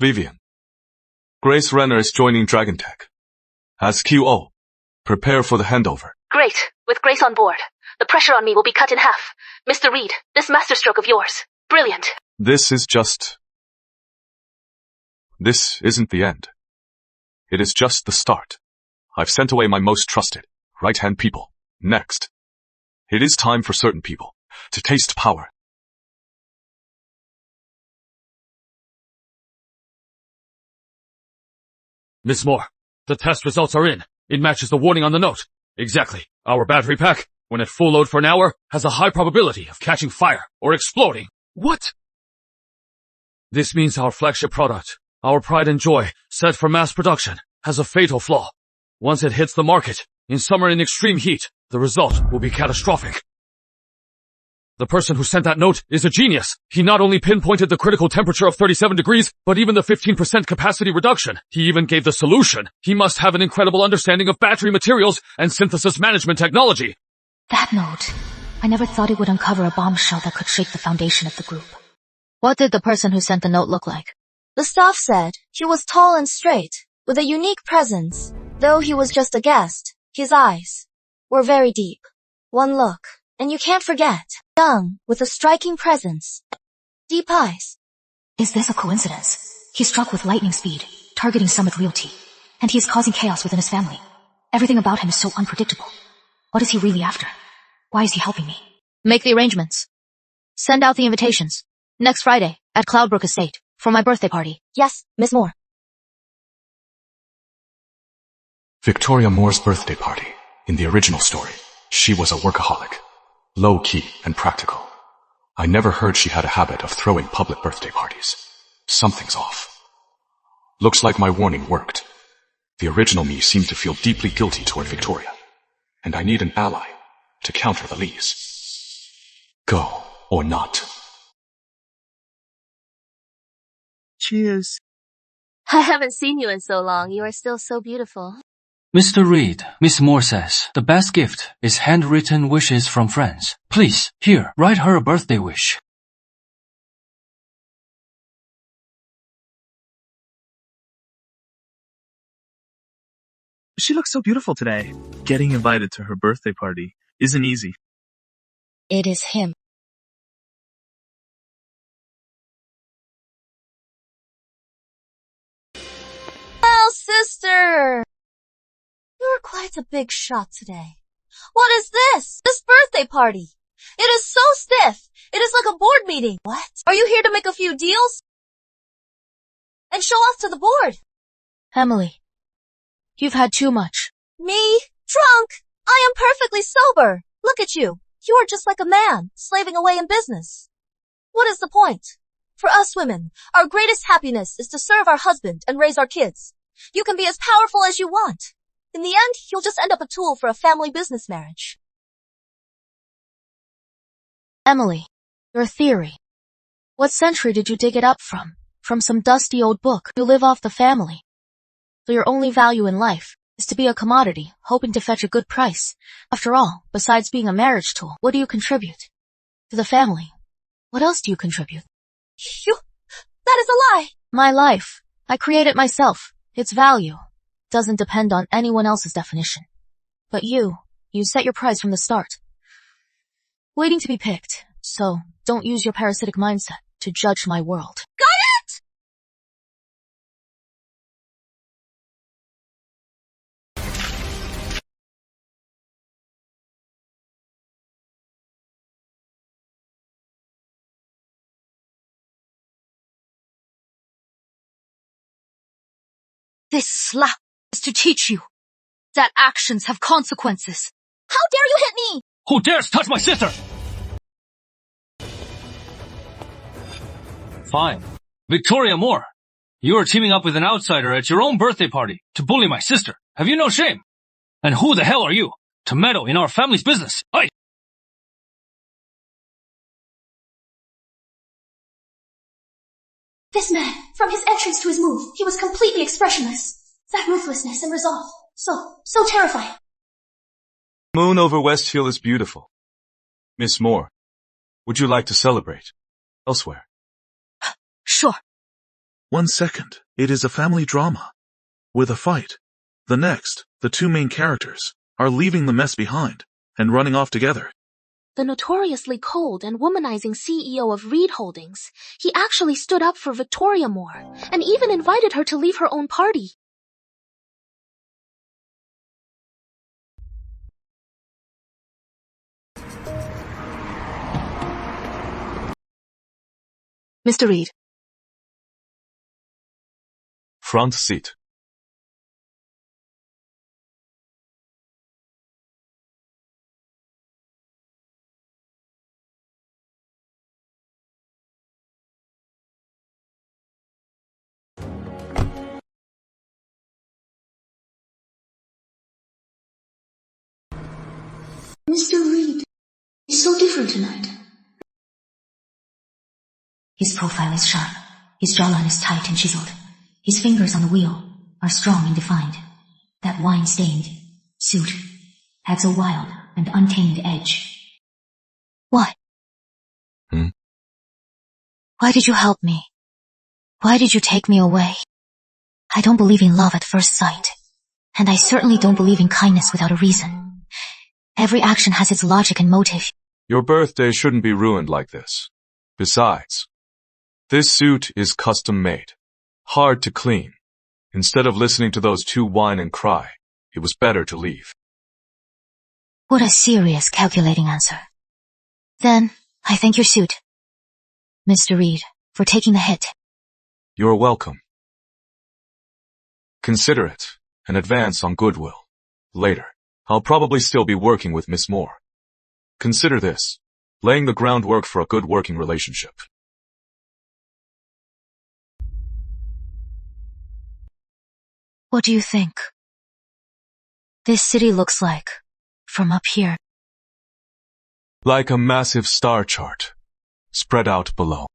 Vivian. Grace Renner is joining Dragon Tech. As QO, prepare for the handover. Great. With Grace on board, the pressure on me will be cut in half. Mr. Reed, this masterstroke of yours. Brilliant. This isn't the end. It is just the start. I've sent away my most trusted, right-hand people. Next. It is time for certain people to taste power. Miss Moore, the test results are in. It matches the warning on the note. Exactly. Our battery pack, when at full load for an hour, has a high probability of catching fire or exploding. What? This means our flagship product, our pride and joy, set for mass production, has a fatal flaw. Once it hits the market, in summer in extreme heat, the result will be catastrophic. The person who sent that note is a genius. He not only pinpointed the critical temperature of 37 degrees, but even the 15% capacity reduction. He even gave the solution. He must have an incredible understanding of battery materials and synthesis management technology. That note. I never thought it would uncover a bombshell that could shake the foundation of the group. What did the person who sent the note look like? The staff said he was tall and straight, with a unique presence. Though he was just a guest, his eyes were very deep. One look, and you can't forget. Young, with a striking presence. Deep eyes. Is this a coincidence? He struck with lightning speed, targeting Summit Realty, and he is causing chaos within his family. Everything about him is so unpredictable. What is he really after? Why is he helping me? Make the arrangements. Send out the invitations. Next Friday, at Cloudbrook Estate, for my birthday party. Yes, Miss Moore. Victoria Moore's birthday party. In the original story, she was a workaholic, low-key and practical. I never heard she had a habit of throwing public birthday parties. Something's off. Looks like my warning worked. The original me seemed to feel deeply guilty toward Victoria, and I need an ally to counter the Lees. Go or not. Cheers. I haven't seen you in so long. You are still so beautiful. Mr. Reed, Miss Moore says the best gift is handwritten wishes from friends. Please, here, write her a birthday wish. She looks so beautiful today. Getting invited to her birthday party isn't easy. It is him. Well, sister! You're quite a big shot today. What is this? This birthday party? It is so stiff. It is like a board meeting. What? Are you here to make a few deals? And show off to the board? Emily, you've had too much. Me? Drunk? I am perfectly sober. Look at you. You are just like a man, slaving away in business. What is the point? For us women, our greatest happiness is to serve our husband and raise our kids. You can be as powerful as you want. In the end, you'll just end up a tool for a family business marriage. Emily, your theory. What century did you dig it up from? From some dusty old book. You live off the family. So your only value in life is to be a commodity, hoping to fetch a good price. After all, besides being a marriage tool, what do you contribute? To the family. What else do you contribute? That is a lie. My life. I create it myself. Its value doesn't depend on anyone else's definition. But you set your price from the start. Waiting to be picked. So, don't use your parasitic mindset to judge my world. Got it! This slap is to teach you that actions have consequences. How dare you hit me? Who dares touch my sister? Fine. Victoria Moore, you are teaming up with an outsider at your own birthday party to bully my sister. Have you no shame? And who the hell are you to meddle in our family's business? Aye. This man, from his entrance to his move, he was completely expressionless. That ruthlessness and resolve. So terrifying. Moon over West Hill is beautiful. Miss Moore, would you like to celebrate elsewhere? Sure. 1 second. It is a family drama. With a fight. The next, the two main characters are leaving the mess behind and running off together. The notoriously cold and womanizing CEO of Reed Holdings, he actually stood up for Victoria Moore and even invited her to leave her own party. Mr. Reed. Front seat. Mr. Reed is so different tonight. His profile is sharp. His jawline is tight and chiseled. His fingers on the wheel are strong and defined. That wine-stained suit has a wild and untamed edge. Why? Why did you help me? Why did you take me away? I don't believe in love at first sight. And I certainly don't believe in kindness without a reason. Every action has its logic and motive. Your birthday shouldn't be ruined like this. Besides, this suit is custom made. Hard to clean. Instead of listening to those two whine and cry, it was better to leave. What a serious, calculating answer. Then, I thank your suit, Mr. Reed, for taking the hit. You're welcome. Consider it and advance on goodwill. Later, I'll probably still be working with Miss Moore. Consider this, laying the groundwork for a good working relationship. What do you think this city looks like from up here? Like a massive star chart, spread out below.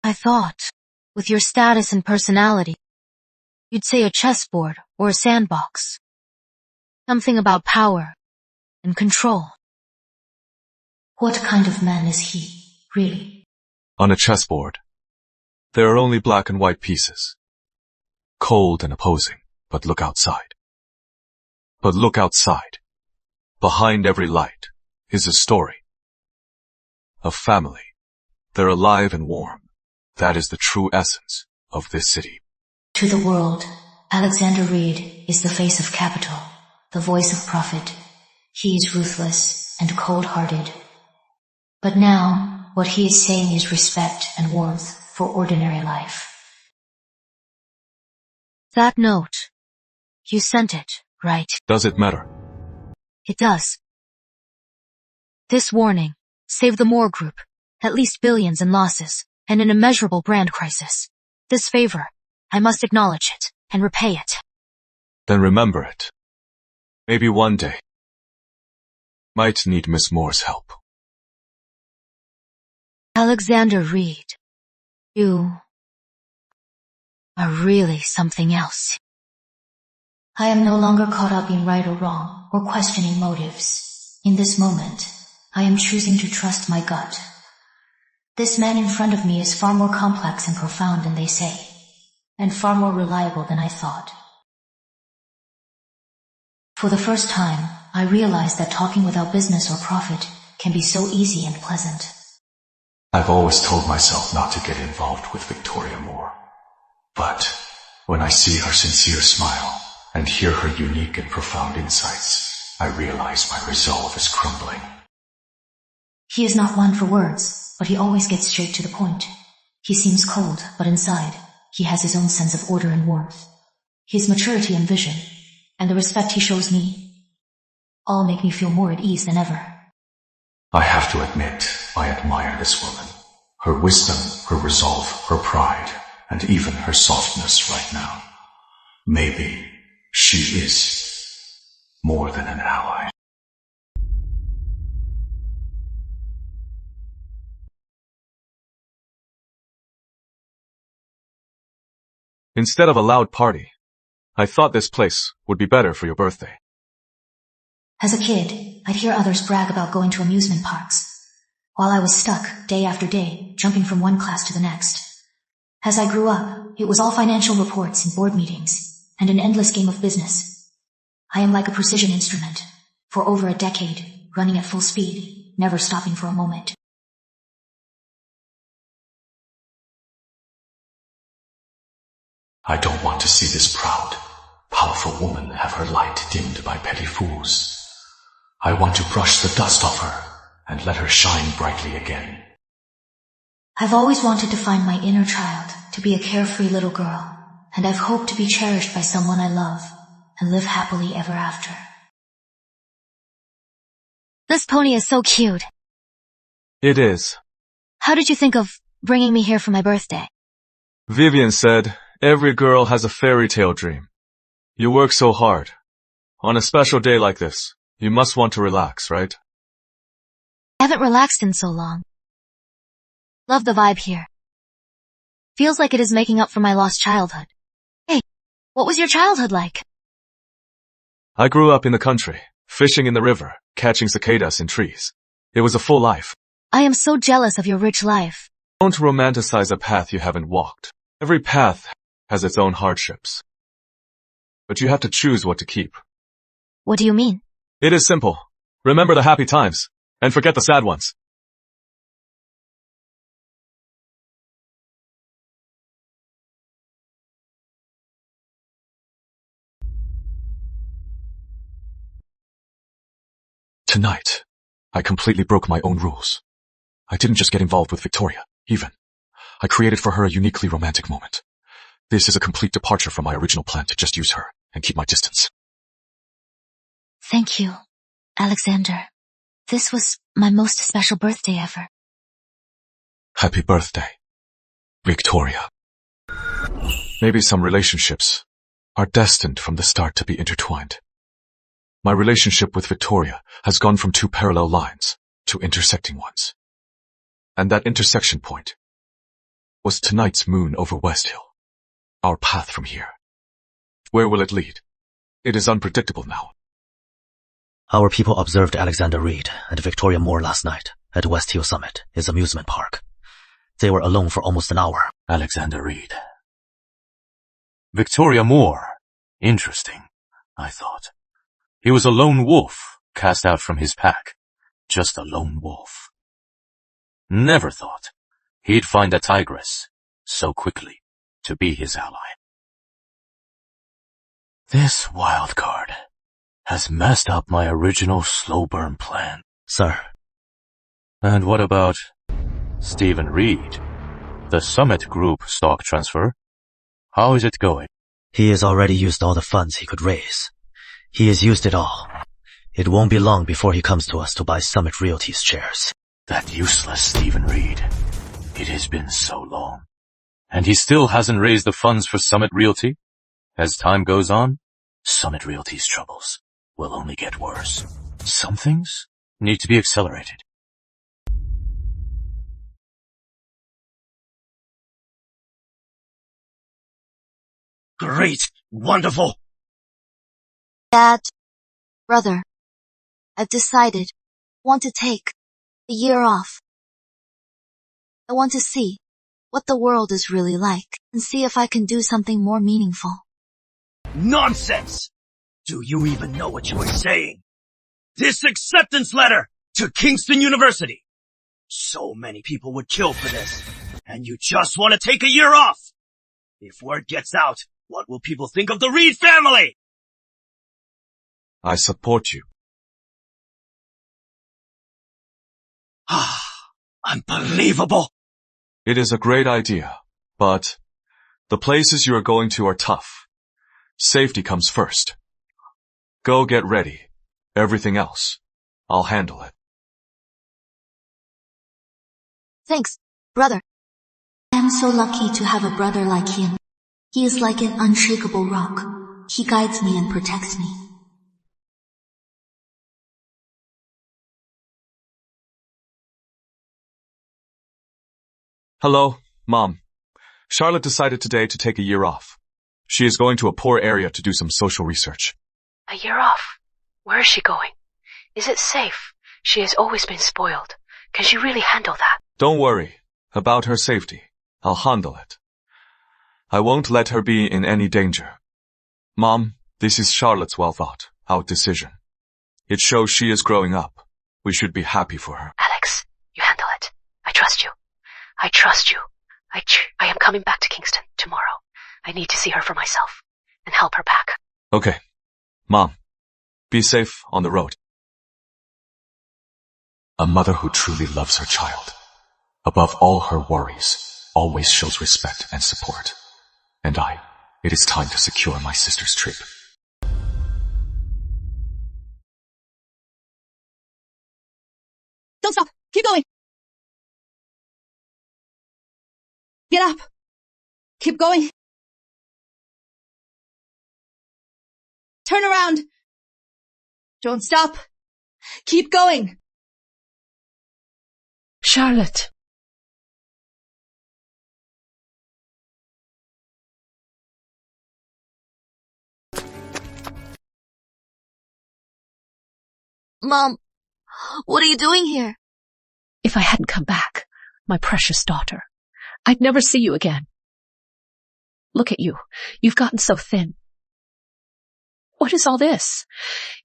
I thought, with your status and personality, you'd say a chessboard or a sandbox. Something about power and control. What kind of man is he, really? On a chessboard, there are only black and white pieces. Cold and opposing, but look outside. But look outside. Behind every light is a story. A family. They're alive and warm. That is the true essence of this city. To the world, Alexander Reed is the face of capital, the voice of profit. He is ruthless and cold-hearted. But now, what he is saying is respect and warmth for ordinary life. That note, you sent it, right? Does it matter? It does. This warning saved the Moore Group, at least billions in losses, and an immeasurable brand crisis. This favor, I must acknowledge it and repay it. Then remember it. Maybe one day. Might need Miss Moore's help. Alexander Reed, you are really something else. I am no longer caught up in right or wrong, or questioning motives. In this moment, I am choosing to trust my gut. This man in front of me is far more complex and profound than they say, and far more reliable than I thought. For the first time, I realized that talking without business or profit can be so easy and pleasant. I've always told myself not to get involved with Victoria Moore. But when I see her sincere smile and hear her unique and profound insights, I realize my resolve is crumbling. He is not one for words, but he always gets straight to the point. He seems cold, but inside, he has his own sense of order and warmth. His maturity and vision, and the respect he shows me, all make me feel more at ease than ever. I have to admit, I admire this woman. Her wisdom, her resolve, her pride, and even her softness right now. Maybe she is more than an ally. Instead of a loud party, I thought this place would be better for your birthday. As a kid, I'd hear others brag about going to amusement parks, while I was stuck day after day, jumping from one class to the next. As I grew up, it was all financial reports and board meetings, and an endless game of business. I am like a precision instrument, for over a decade, running at full speed, never stopping for a moment. I don't want to see this proud, powerful woman have her light dimmed by petty fools. I want to brush the dust off her and let her shine brightly again. I've always wanted to find my inner child, to be a carefree little girl, and I've hoped to be cherished by someone I love and live happily ever after. This pony is so cute. It is. How did you think of bringing me here for my birthday? Vivian said, every girl has a fairy tale dream. You work so hard. On a special day like this, you must want to relax, right? I haven't relaxed in so long. Love the vibe here. Feels like it is making up for my lost childhood. Hey, what was your childhood like? I grew up in the country, fishing in the river, catching cicadas in trees. It was a full life. I am so jealous of your rich life. Don't romanticize a path you haven't walked. Every path has its own hardships. But you have to choose what to keep. What do you mean? It is simple. Remember the happy times, and forget the sad ones. Tonight, I completely broke my own rules. I didn't just get involved with Victoria, even. I created for her a uniquely romantic moment. This is a complete departure from my original plan to just use her and keep my distance. Thank you, Alexander. This was my most special birthday ever. Happy birthday, Victoria. Maybe some relationships are destined from the start to be intertwined. My relationship with Victoria has gone from two parallel lines to intersecting ones. And that intersection point was tonight's moon over West Hill. Our path from here. Where will it lead? It is unpredictable now. Our people observed Alexander Reed and Victoria Moore last night at West Hill Summit, his amusement park. They were alone for almost an hour. Alexander Reed. Victoria Moore. Interesting, I thought. He was a lone wolf, cast out from his pack. Just a lone wolf. Never thought he'd find a tigress so quickly to be his ally. This wild card has messed up my original slow burn plan. Sir. And what about Stephen Reed? The Summit Group stock transfer? How is it going? He has already used all the funds he could raise. He has used it all. It won't be long before he comes to us to buy Summit Realty's shares. That useless Stephen Reed. It has been so long. And he still hasn't raised the funds for Summit Realty? As time goes on, Summit Realty's troubles will only get worse. Some things need to be accelerated. Great! Wonderful! Dad, brother, I've decided I want to take a year off. I want to see what the world is really like and see if I can do something more meaningful. Nonsense! Do you even know what you are saying? This acceptance letter to Kingston University. So many people would kill for this, and you just want to take a year off. If word gets out, what will people think of the Reed family? I support you. Unbelievable! It is a great idea, but the places you are going to are tough. Safety comes first. Go get ready. Everything else, I'll handle it. Thanks, brother. I am so lucky to have a brother like him. He is like an unshakable rock. He guides me and protects me. Hello, Mom. Charlotte decided today to take a year off. She is going to a poor area to do some social research. A year off? Where is she going? Is it safe? She has always been spoiled. Can she really handle that? Don't worry about her safety. I'll handle it. I won't let her be in any danger. Mom, this is Charlotte's well thought out decision. It shows she is growing up. We should be happy for her. Alex, you handle it. I trust you. I trust you. I am coming back to Kingston tomorrow. I need to see her for myself and help her back. Okay. Mom, be safe on the road. A mother who truly loves her child, above all her worries, always shows respect and support. And it is time to secure my sister's trip. Don't stop! Keep going! Get up! Keep going! Turn around! Don't stop! Keep going! Charlotte. Mom, what are you doing here? If I hadn't come back, my precious daughter, I'd never see you again. Look at you. You've gotten so thin. What is all this?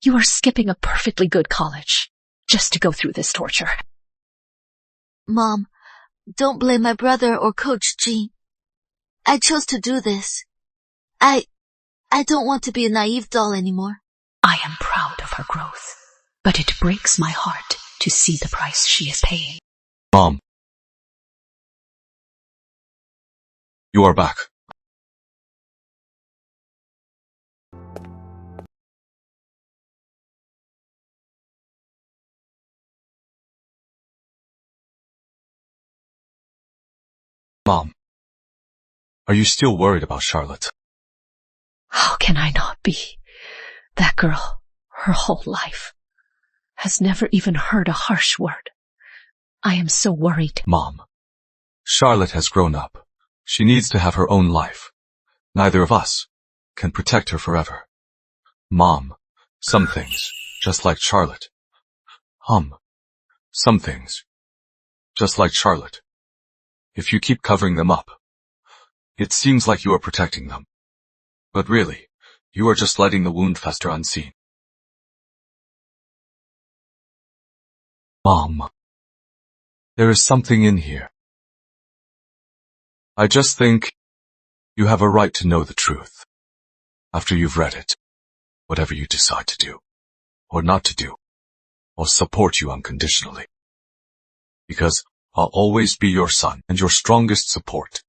You are skipping a perfectly good college just to go through this torture. Mom, don't blame my brother or Coach G. I chose to do this. I don't want to be a naive doll anymore. I am proud of her growth, but it breaks my heart to see the price she is paying. Mom. You are back. Mom, are you still worried about Charlotte? How can I not be? That girl, her whole life, has never even heard a harsh word. I am so worried. Mom, Charlotte has grown up. She needs to have her own life. Neither of us can protect her forever. Mom, some things, just like Charlotte. Some things, just like Charlotte. If you keep covering them up, it seems like you are protecting them. But really, you are just letting the wound fester unseen. Mom, there is something in here. I just think you have a right to know the truth. After you've read it, whatever you decide to do, or not to do, I'll support you unconditionally. Because I'll always be your son and your strongest support.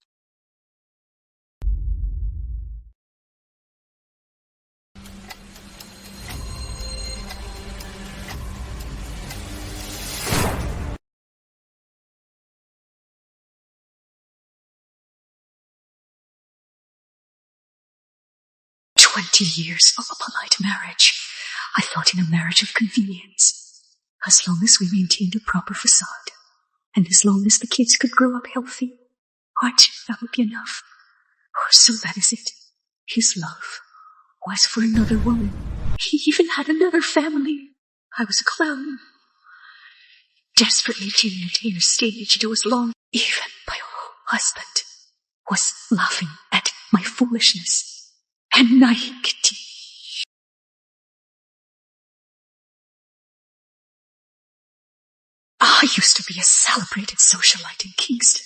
"20 years of a polite marriage. I thought in a marriage of convenience. As long as we maintained a proper facade, and as long as the kids could grow up healthy, that would be enough. So that is it. His love was for another woman. He even had another family. I was a clown. Desperately to maintain a stage it was long. Even my husband was laughing at my foolishness and naivety. I used to be a celebrated socialite in Kingston.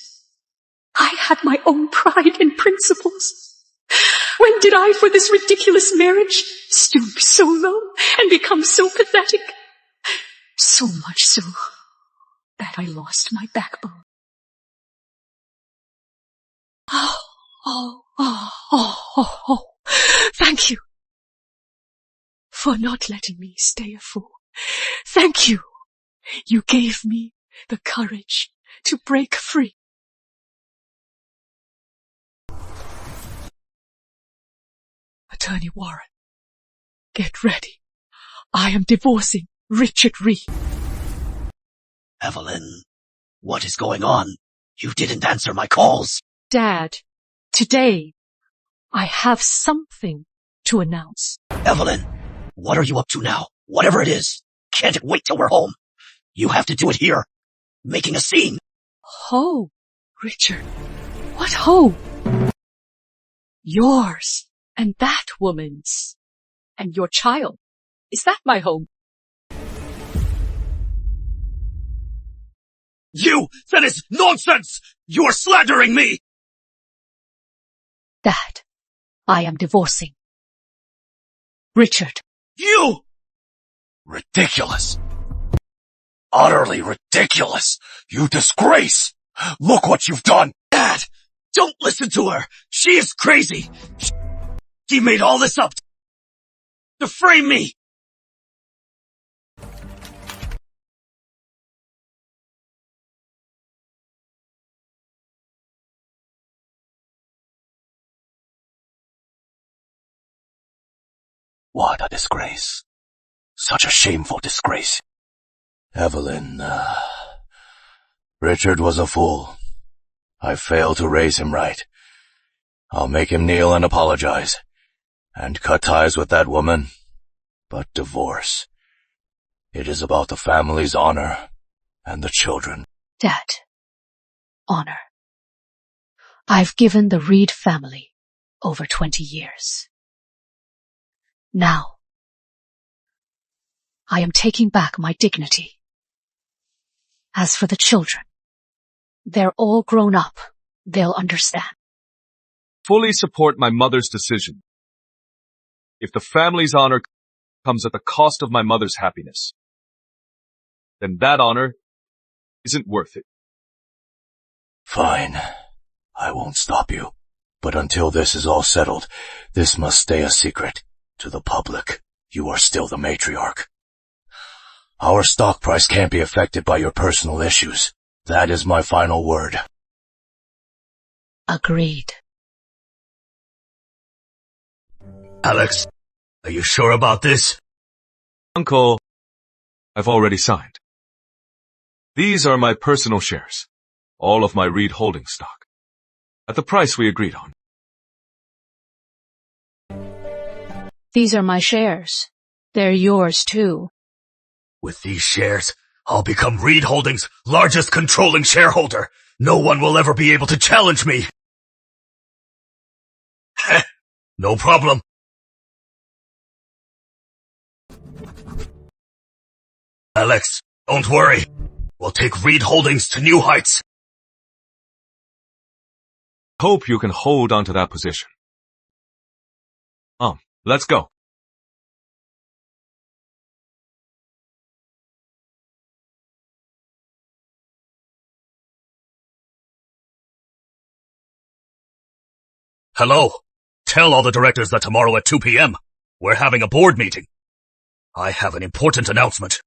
I had my own pride and principles. When did I, for this ridiculous marriage, stoop so low and become so pathetic? So much so that I lost my backbone. Oh, thank you for not letting me stay a fool. Thank you. You gave me the courage to break free. Attorney Warren, get ready. I am divorcing Richard Reed. Evelyn, what is going on? You didn't answer my calls. Dad, today I have something to announce. Evelyn, what are you up to now? Whatever it is, can't it wait till we're home? You have to do it here. Making a scene. Home, Richard. What home? Yours and that woman's. And your child. Is that my home? That is nonsense! You are slandering me! Dad, I am divorcing Richard. You! Ridiculous. Utterly ridiculous. You disgrace. Look what you've done. Dad, don't listen to her. She is crazy. She made all this up to frame me. What a disgrace. Such a shameful disgrace. Evelyn, Richard was a fool. I failed to raise him right. I'll make him kneel and apologize. And cut ties with that woman. But divorce. It is about the family's honor and the children. Dad, honor. I've given the Reed family over 20 years. Now, I am taking back my dignity. As for the children, they're all grown up. They'll understand. Fully support my mother's decision. If the family's honor comes at the cost of my mother's happiness, then that honor isn't worth it. Fine. I won't stop you. But until this is all settled, this must stay a secret. To the public, you are still the matriarch. Our stock price can't be affected by your personal issues. That is my final word. Agreed. Alex, are you sure about this? Uncle, I've already signed. These are my personal shares, all of my Reed holding stock, at the price we agreed on. These are my shares. They're yours too. With these shares, I'll become Reed Holdings' largest controlling shareholder. No one will ever be able to challenge me. No problem. Alex, don't worry. We'll take Reed Holdings to new heights. Hope you can hold on to that position. Let's go. Hello. Tell all the directors that tomorrow at 2 p.m. we're having a board meeting. I have an important announcement.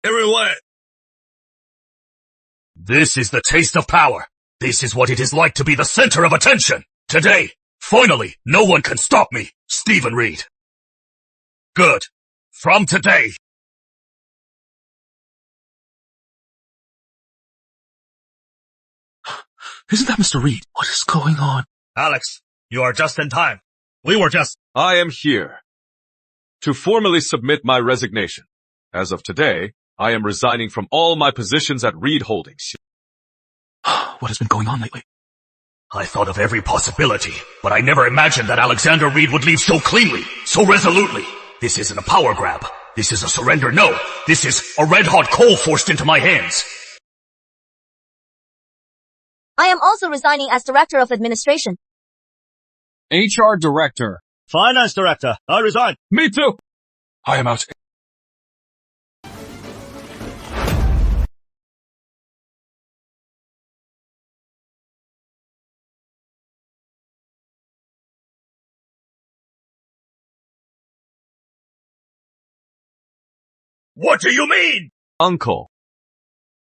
Everyone! This is the taste of power. This is what it is like to be the center of attention. Today, finally, no one can stop me, Stephen Reed. Good. From today... Isn't that Mr. Reed? What is going on? Alex, you are just in time. We were just... I am here to formally submit my resignation. As of today, I am resigning from all my positions at Reed Holdings. What has been going on lately? I thought of every possibility, but I never imagined that Alexander Reed would leave so cleanly, so resolutely. This isn't a power grab. This is a surrender. No, this is a red-hot coal forced into my hands. I am also resigning as Director of Administration. HR Director. Finance Director. I resign. Me too. I am out. What do you mean? Uncle,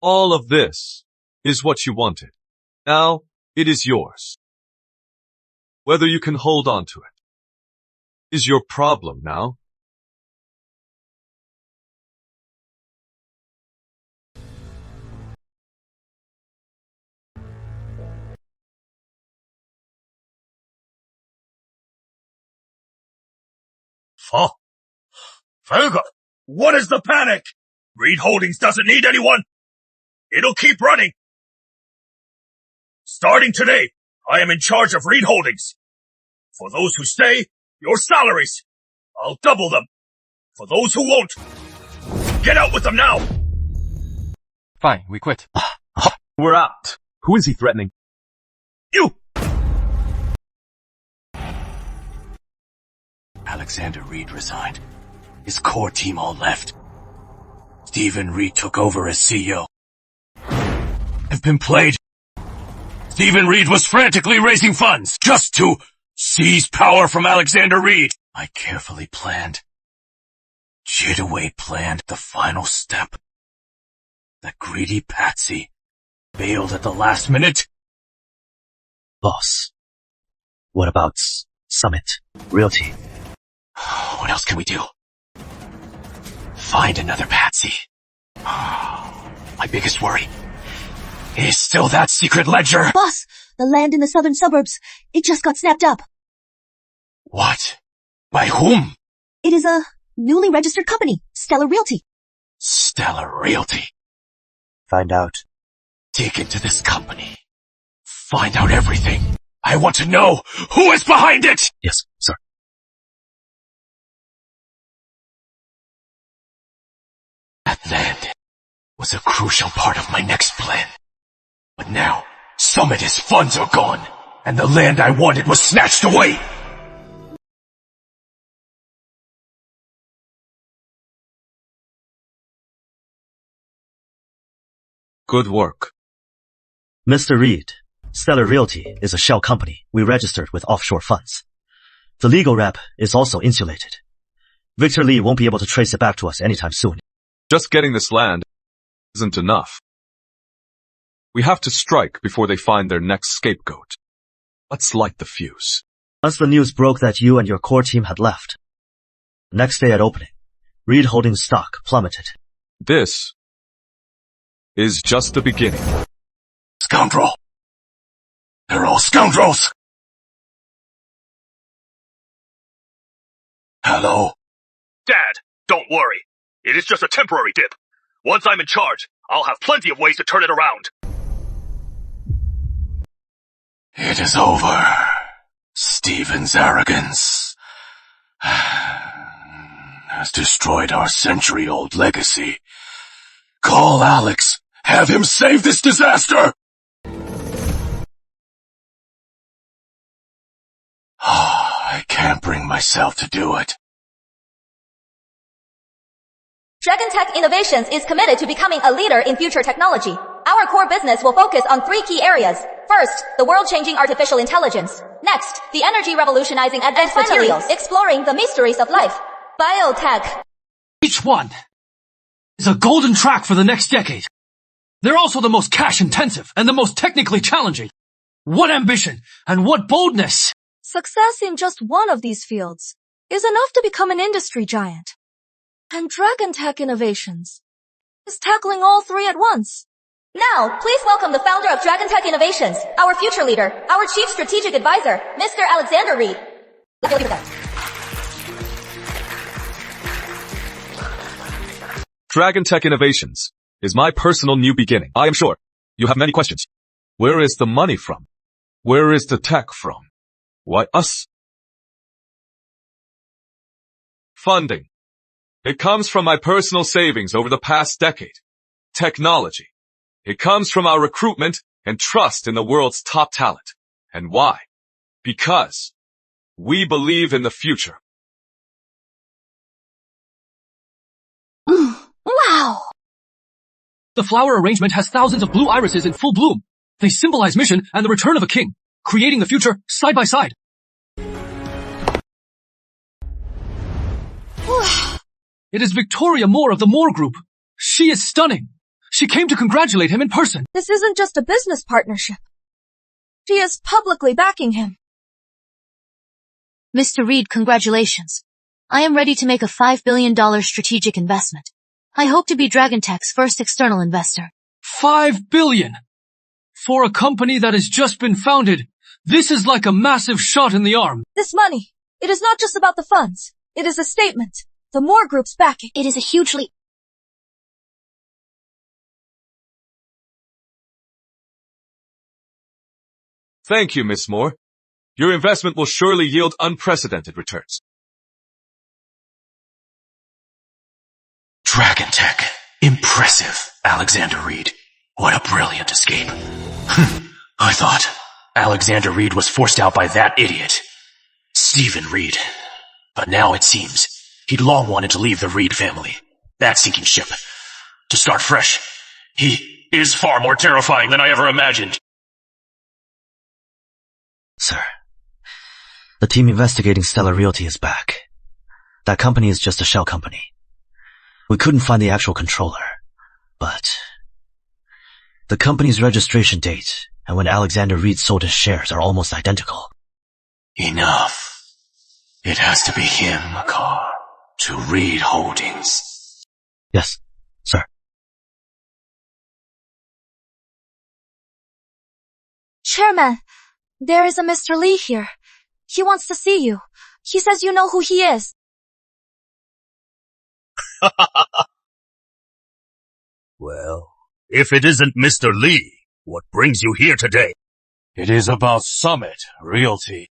all of this is what you wanted. Now, it is yours. Whether you can hold on to it is your problem now. Oh, Vega, what is the panic? Reed Holdings doesn't need anyone. It'll keep running. Starting today, I am in charge of Reed Holdings. For those who stay, your salaries. I'll double them. For those who won't, get out with them now. Fine, we quit. We're out. Who is he threatening? You! Alexander Reed resigned. His core team all left. Stephen Reed took over as CEO. I've been played. Stephen Reed was frantically raising funds just to seize power from Alexander Reed. I carefully planned. Jitaway planned the final step. The greedy patsy bailed at the last minute. Boss, what about Summit Realty? What else can we do? Find another patsy. My biggest worry is still that secret ledger. Boss, the land in the southern suburbs, it just got snapped up. What? By whom? It is a newly registered company, Stellar Realty. Stellar Realty. Find out. Dig into this company. Find out everything. I want to know who is behind it! Yes, sir. That land was a crucial part of my next plan. But now, Summit's funds are gone, and the land I wanted was snatched away. Good work. Mr. Reed, Stellar Realty is a shell company we registered with offshore funds. The legal rep is also insulated. Victor Lee won't be able to trace it back to us anytime soon. Just getting this land isn't enough. We have to strike before they find their next scapegoat. Let's light the fuse. Once the news broke that you and your core team had left, next day at opening, Reed Holdings stock plummeted. This is just the beginning. Scoundrel! They're all scoundrels! Hello? Dad, don't worry. It is just a temporary dip. Once I'm in charge, I'll have plenty of ways to turn it around. It is over. Stephen's arrogance has destroyed our century-old legacy. Call Alex. Have him save this disaster! I can't bring myself to do it. Dragon Tech Innovations is committed to becoming a leader in future technology. Our core business will focus on 3 key areas. First, the world-changing artificial intelligence. Next, the energy revolutionizing advanced materials, exploring the mysteries of life. Biotech. Each one is a golden track for the next decade. They're also the most cash-intensive and the most technically challenging. What ambition and what boldness! Success in just one of these fields is enough to become an industry giant. And Dragon Tech Innovations is tackling all 3 at once. Now, please welcome the founder of Dragon Tech Innovations, our future leader, our chief strategic advisor, Mr. Alexander Reed. Dragon Tech Innovations is my personal new beginning. I am sure you have many questions. Where is the money from? Where is the tech from? Why us? Funding. It comes from my personal savings over the past decade. Technology. It comes from our recruitment and trust in the world's top talent. And why? Because we believe in the future. Wow! The flower arrangement has thousands of blue irises in full bloom. They symbolize mission and the return of a king, creating the future side by side. It is Victoria Moore of the Moore Group. She is stunning. She came to congratulate him in person. This isn't just a business partnership. She is publicly backing him. Mr. Reed, congratulations. I am ready to make a $5 billion strategic investment. I hope to be Dragon Tech's first external investor. $5 billion! For a company that has just been founded, this is like a massive shot in the arm. This money, it is not just about the funds. It is a statement. The Moore Group's backing. It is a hugely... Thank you, Miss Moore. Your investment will surely yield unprecedented returns. Dragon Tech. Impressive, Alexander Reed. What a brilliant escape. I thought Alexander Reed was forced out by that idiot, Stephen Reed. But now it seems he'd long wanted to leave the Reed family, that sinking ship. To start fresh, he is far more terrifying than I ever imagined. Sir, the team investigating Stellar Realty is back. That company is just a shell company. We couldn't find the actual controller, but the company's registration date and when Alexander Reed sold his shares are almost identical. Enough. It has to be him, Makar. To Reed Holdings. Yes, sir. Chairman, there is a Mr. Lee here. He wants to see you. He says you know who he is. Well, if it isn't Mr. Lee, what brings you here today? It is about Summit Realty.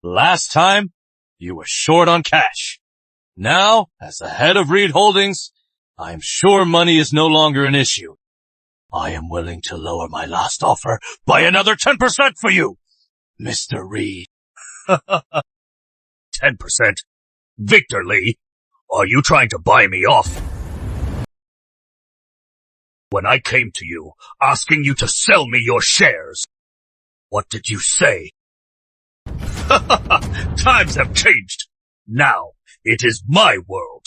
Last time, you were short on cash. Now, as the head of Reed Holdings, I am sure money is no longer an issue. I am willing to lower my last offer by another 10% for you, Mr. Reed. 10%? Victor Lee, are you trying to buy me off? When I came to you, asking you to sell me your shares, what did you say? Times have changed. Now, it is my world.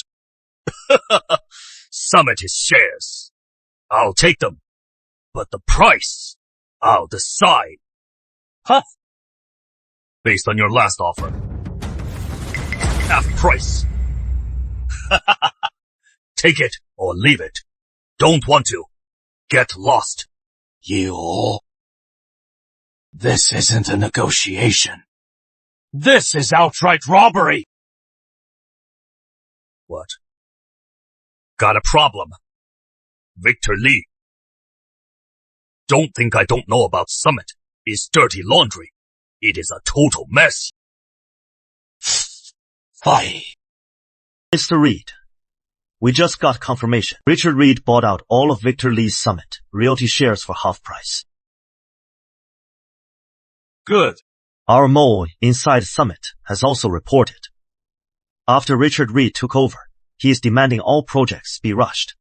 Summit is shares. I'll take them. But the price, I'll decide. Huh? Based on your last offer. Half price. Take it or leave it. Don't want to. Get lost. You. This isn't a negotiation. This is outright robbery! What? Got a problem? Victor Lee. Don't think I don't know about Summit. It's dirty laundry. It is a total mess. Aye. Mr. Reed, we just got confirmation. Richard Reed bought out all of Victor Lee's Summit Realty shares for half price. Good. Our mole inside Summit has also reported. After Richard Reed took over, he is demanding all projects be rushed.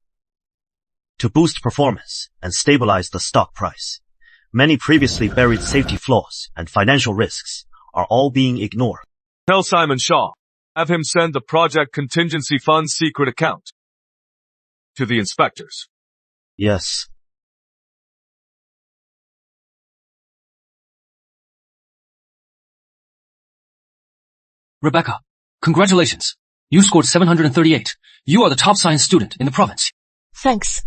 To boost performance and stabilize the stock price, many previously buried safety flaws and financial risks are all being ignored. Tell Simon Shaw. Have him send the Project Contingency Fund's secret account to the inspectors. Yes. Rebecca, congratulations. You scored 738. You are the top science student in the province. Thanks.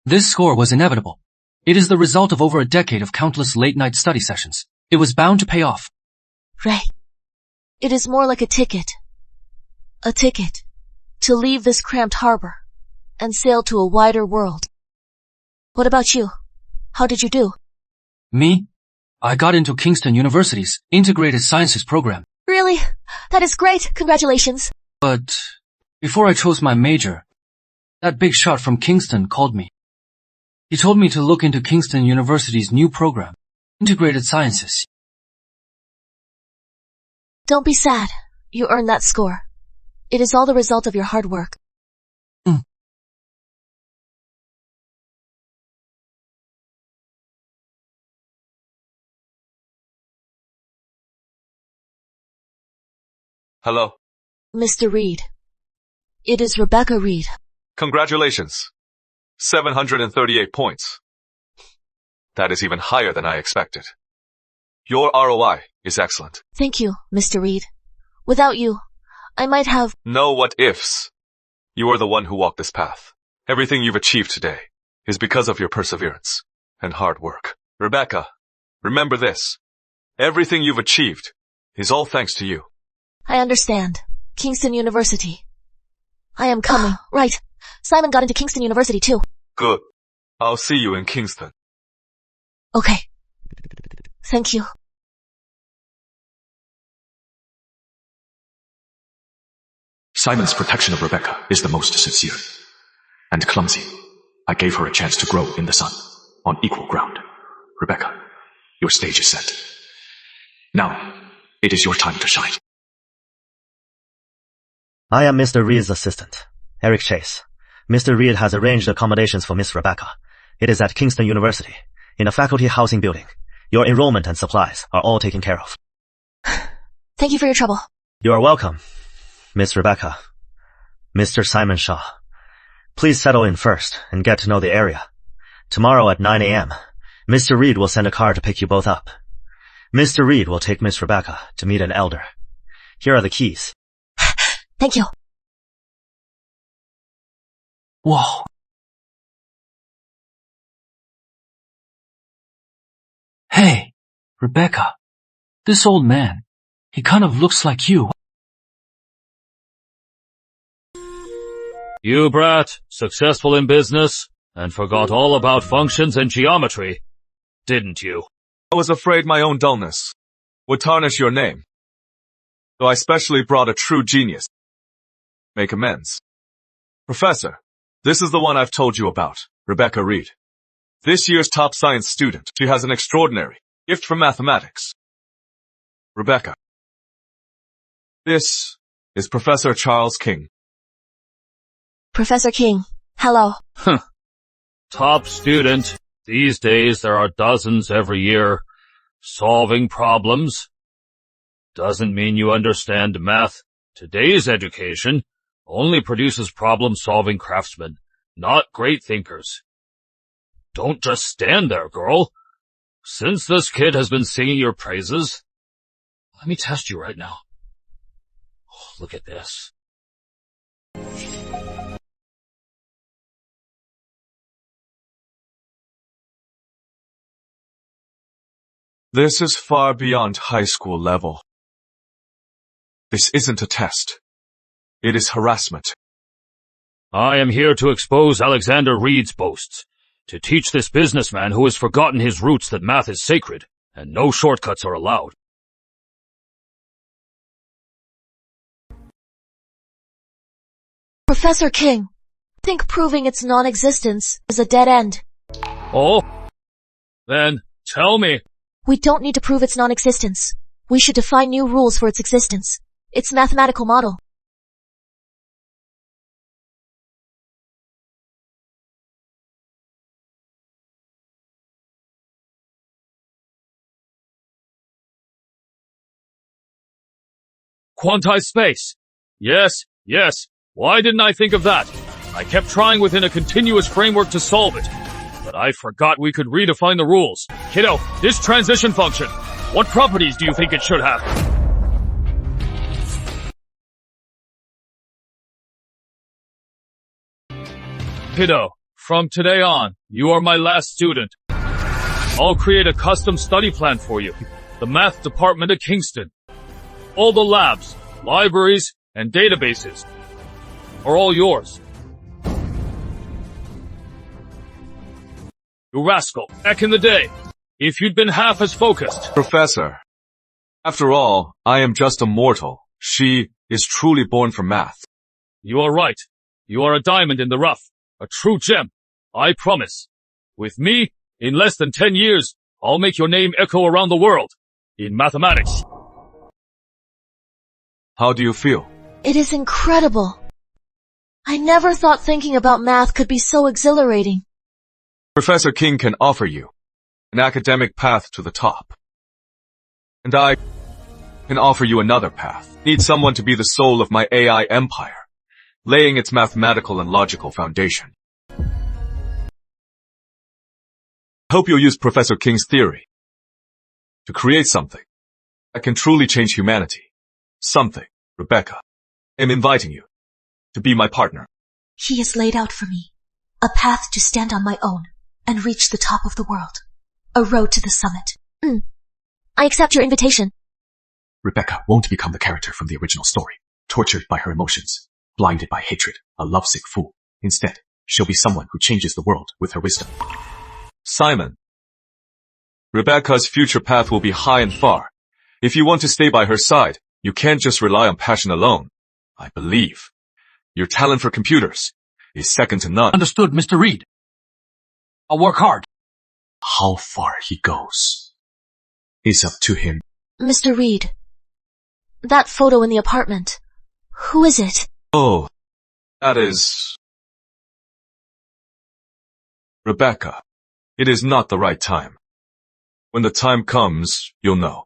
This score was inevitable. It is the result of over a decade of countless late-night study sessions. It was bound to pay off. Ray, it is more like a ticket. A ticket to leave this cramped harbor and sail to a wider world. What about you? How did you do? Me? I got into Kingston University's Integrated Sciences program. Really? That is great. Congratulations. But before I chose my major, that big shot from Kingston called me. He told me to look into Kingston University's new program, Integrated Sciences. Don't be sad. You earned that score. It is all the result of your hard work. Hello. Mr. Reed. It is Rebecca Reed. Congratulations. 738 points. That is even higher than I expected. Your ROI is excellent. Thank you, Mr. Reed. Without you, I might have— No what ifs. You are the one who walked this path. Everything you've achieved today is because of your perseverance and hard work. Rebecca, remember this. Everything you've achieved is all thanks to you. I understand. Kingston University. I am coming. Right. Simon got into Kingston University too. Good. I'll see you in Kingston. Okay. Thank you. Simon's protection of Rebecca is the most sincere and clumsy. I gave her a chance to grow in the sun on equal ground. Rebecca, your stage is set. Now, it is your time to shine. I am Mr. Reed's assistant, Eric Chase. Mr. Reed has arranged accommodations for Miss Rebecca. It is at Kingston University, in a faculty housing building. Your enrollment and supplies are all taken care of. Thank you for your trouble. You are welcome, Miss Rebecca. Mr. Simon Shaw. Please settle in first and get to know the area. Tomorrow at 9 a.m., Mr. Reed will send a car to pick you both up. Mr. Reed will take Miss Rebecca to meet an elder. Here are the keys. Thank you. Whoa. Hey, Rebecca. This old man, he kind of looks like you. You brat, successful in business, and forgot all about functions and geometry, didn't you? I was afraid my own dullness would tarnish your name. So I specially brought a true genius. Make amends. Professor, this is the one I've told you about, Rebecca Reed. This year's top science student. She has an extraordinary gift for mathematics. Rebecca. This is Professor Charles King. Professor King, hello. Top student. These days there are dozens every year. Solving problems. Doesn't mean you understand math. Today's education only produces problem-solving craftsmen, not great thinkers. Don't just stand there, girl. Since this kid has been singing your praises, let me test you right now. Oh, look at this. This is far beyond high school level. This isn't a test. It is harassment. I am here to expose Alexander Reed's boasts, to teach this businessman who has forgotten his roots that math is sacred, and no shortcuts are allowed. Professor King, I think proving its non-existence is a dead end. Oh? Then, tell me. We don't need to prove its non-existence. We should define new rules for its existence. Its mathematical model. Quantized space. Yes. Why didn't I think of that? I kept trying within a continuous framework to solve it. But I forgot we could redefine the rules. Kiddo, this transition function, what properties do you think it should have? Kiddo, from today on, you are my last student. I'll create a custom study plan for you. The math department at Kingston. All the labs, libraries, and databases are all yours. You rascal, back in the day, if you'd been half as focused. Professor, after all, I am just a mortal. She is truly born for math. You are right. You are a diamond in the rough. A true gem. I promise. With me, in less than 10 years, I'll make your name echo around the world. In mathematics. How do you feel? It is incredible. I never thought thinking about math could be so exhilarating. Professor King can offer you an academic path to the top. And I can offer you another path. Need someone to be the soul of my AI empire, laying its mathematical and logical foundation. I hope you'll use Professor King's theory to create something that can truly change humanity. Something, Rebecca. I'm inviting you to be my partner. He has laid out for me a path to stand on my own and reach the top of the world. A road to the summit. I accept your invitation. Rebecca won't become the character from the original story, tortured by her emotions, blinded by hatred, a lovesick fool. Instead, she'll be someone who changes the world with her wisdom. Simon, Rebecca's future path will be high and far. If you want to stay by her side, you can't just rely on passion alone. I believe your talent for computers is second to none. Understood, Mr. Reed. I'll work hard. How far he goes is up to him. Mr. Reed, that photo in the apartment, who is it? Oh, that is Rebecca. It is not the right time. When the time comes, you'll know.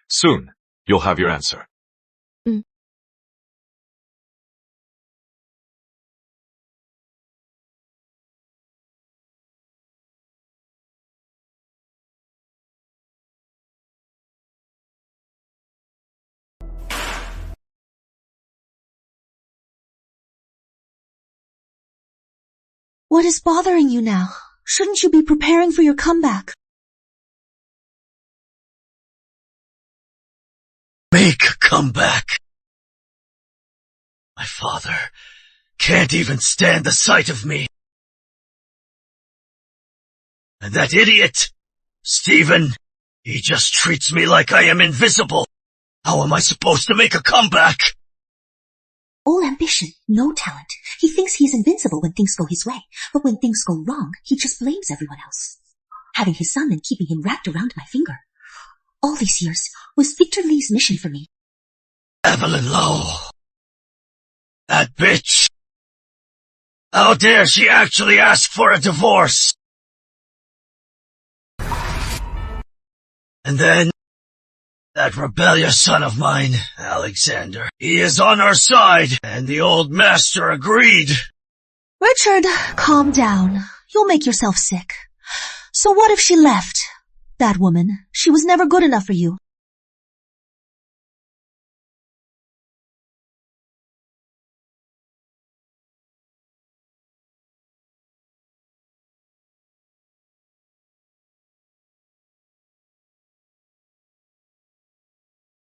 Soon, you'll have your answer. What is bothering you now? Shouldn't you be preparing for your comeback? Make a comeback. My father can't even stand the sight of me. And that idiot, Stephen, he just treats me like I am invisible. How am I supposed to make a comeback? All ambition, no talent. He thinks he's invincible when things go his way, but when things go wrong, he just blames everyone else. Having his son and keeping him wrapped around my finger. All these years was Victor Lee's mission for me. Evelyn Lowe. That bitch. How dare she actually ask for a divorce? And then, that rebellious son of mine, Alexander, he is on our side, and the old master agreed. Richard, calm down. You'll make yourself sick. So what if she left? That woman, she was never good enough for you.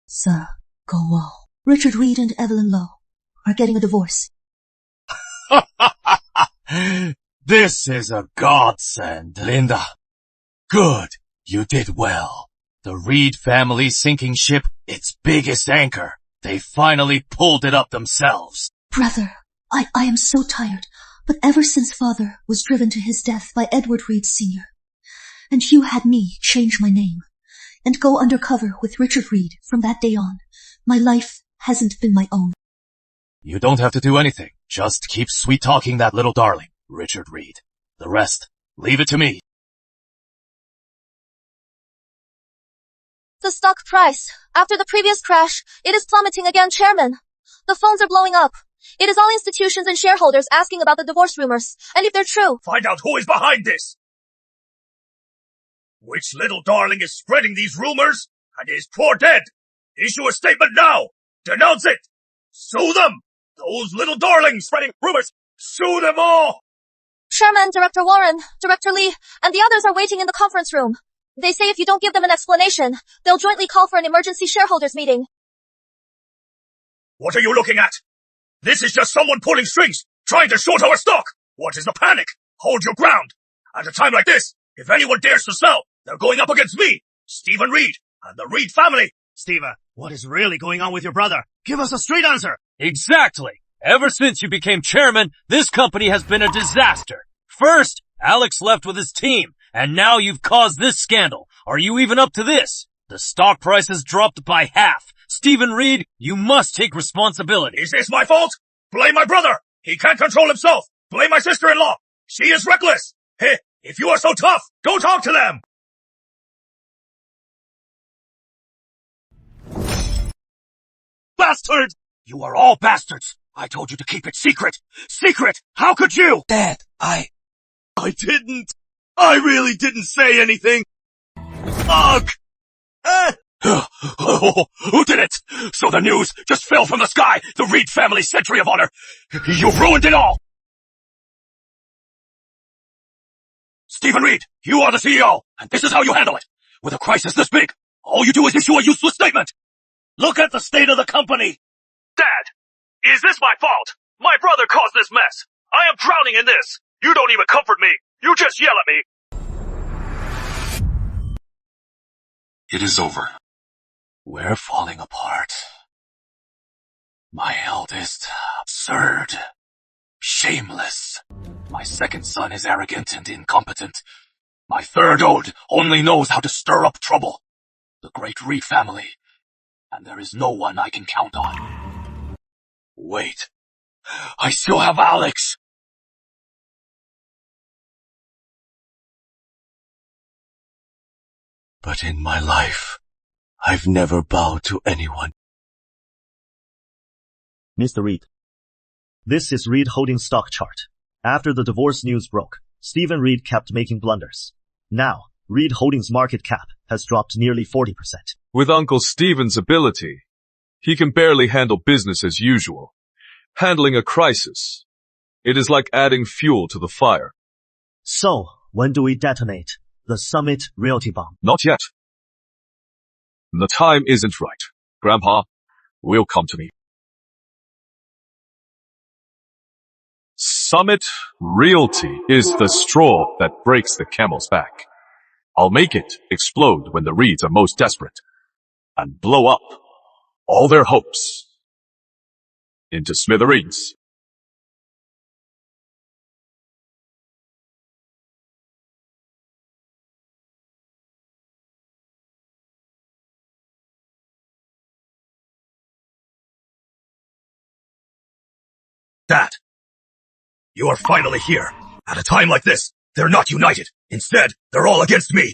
Sir, go Wall. Richard Reed and Evelyn Lowe are getting a divorce. This is a godsend, Linda. Good. You did well. The Reed family sinking ship, its biggest anchor. They finally pulled it up themselves. Brother, I am so tired, but ever since Father was driven to his death by Edward Reed Sr., and you had me change my name and go undercover with Richard Reed from that day on, my life hasn't been my own. You don't have to do anything. Just keep sweet-talking that little darling, Richard Reed. The rest, leave it to me. The stock price. After the previous crash, it is plummeting again, Chairman. The phones are blowing up. It is all institutions and shareholders asking about the divorce rumors, and if they're true. Find out who is behind this. Which little darling is spreading these rumors and is poor dead? Issue a statement now. Denounce it. Sue them. Those little darlings spreading rumors. Sue them all. Chairman, Director Warren, Director Lee, and the others are waiting in the conference room. They say if you don't give them an explanation, they'll jointly call for an emergency shareholders meeting. What are you looking at? This is just someone pulling strings, trying to short our stock. What is the panic? Hold your ground. At a time like this, if anyone dares to sell, they're going up against me, Stephen Reed, and the Reed family. Stephen, what is really going on with your brother? Give us a straight answer. Exactly. Ever since you became chairman, this company has been a disaster. First, Alex left with his team, and now you've caused this scandal. Are you even up to this? The stock price has dropped by half. Stephen Reed, you must take responsibility. Is this my fault? Blame my brother. He can't control himself. Blame my sister-in-law. She is reckless. Hey, if you are so tough, go talk to them. Bastards! You are all bastards. I told you to keep it secret. Secret! How could you? Dad, I didn't. I really didn't say anything. Ugh! Who did it? So the news just fell from the sky. The Reed family century of honor. You ruined it all. Stephen Reed, you are the CEO, and this is how you handle it. With a crisis this big, all you do is issue a useless statement. Look at the state of the company. Dad, is this my fault? My brother caused this mess. I am drowning in this. You don't even comfort me. You just yell at me. It is over. We're falling apart. My eldest, absurd, shameless. My second son is arrogant and incompetent. My third only knows how to stir up trouble. The great Reed family. And there is no one I can count on. Wait. I still have Alex. But in my life, I've never bowed to anyone. Mr. Reed, this is Reed Holdings stock chart. After the divorce news broke, Stephen Reed kept making blunders. Now, Reed Holdings' market cap has dropped nearly 40%. With Uncle Stephen's ability, he can barely handle business as usual. Handling a crisis, it is like adding fuel to the fire. So, when do we detonate the Summit Realty bomb? Not yet. The time isn't right. Grandpa, will come to me. Summit Realty is the straw that breaks the camel's back. I'll make it explode when the Reeds are most desperate and blow up all their hopes into smithereens. Dad, you are finally here. At a time like this, they're not united. Instead, they're all against me.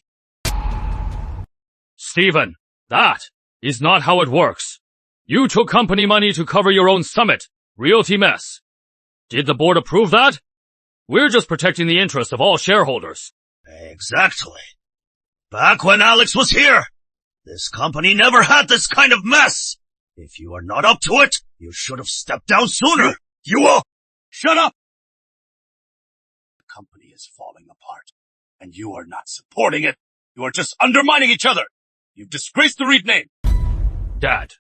Stephen, that is not how it works. You took company money to cover your own Summit Realty mess. Did the board approve that? We're just protecting the interests of all shareholders. Exactly. Back when Alex was here, this company never had this kind of mess. If you are not up to it, you should have stepped down sooner. You will! Shut up! The company is falling apart, and you are not supporting it. You are just undermining each other. You've disgraced the Reed name. Dad.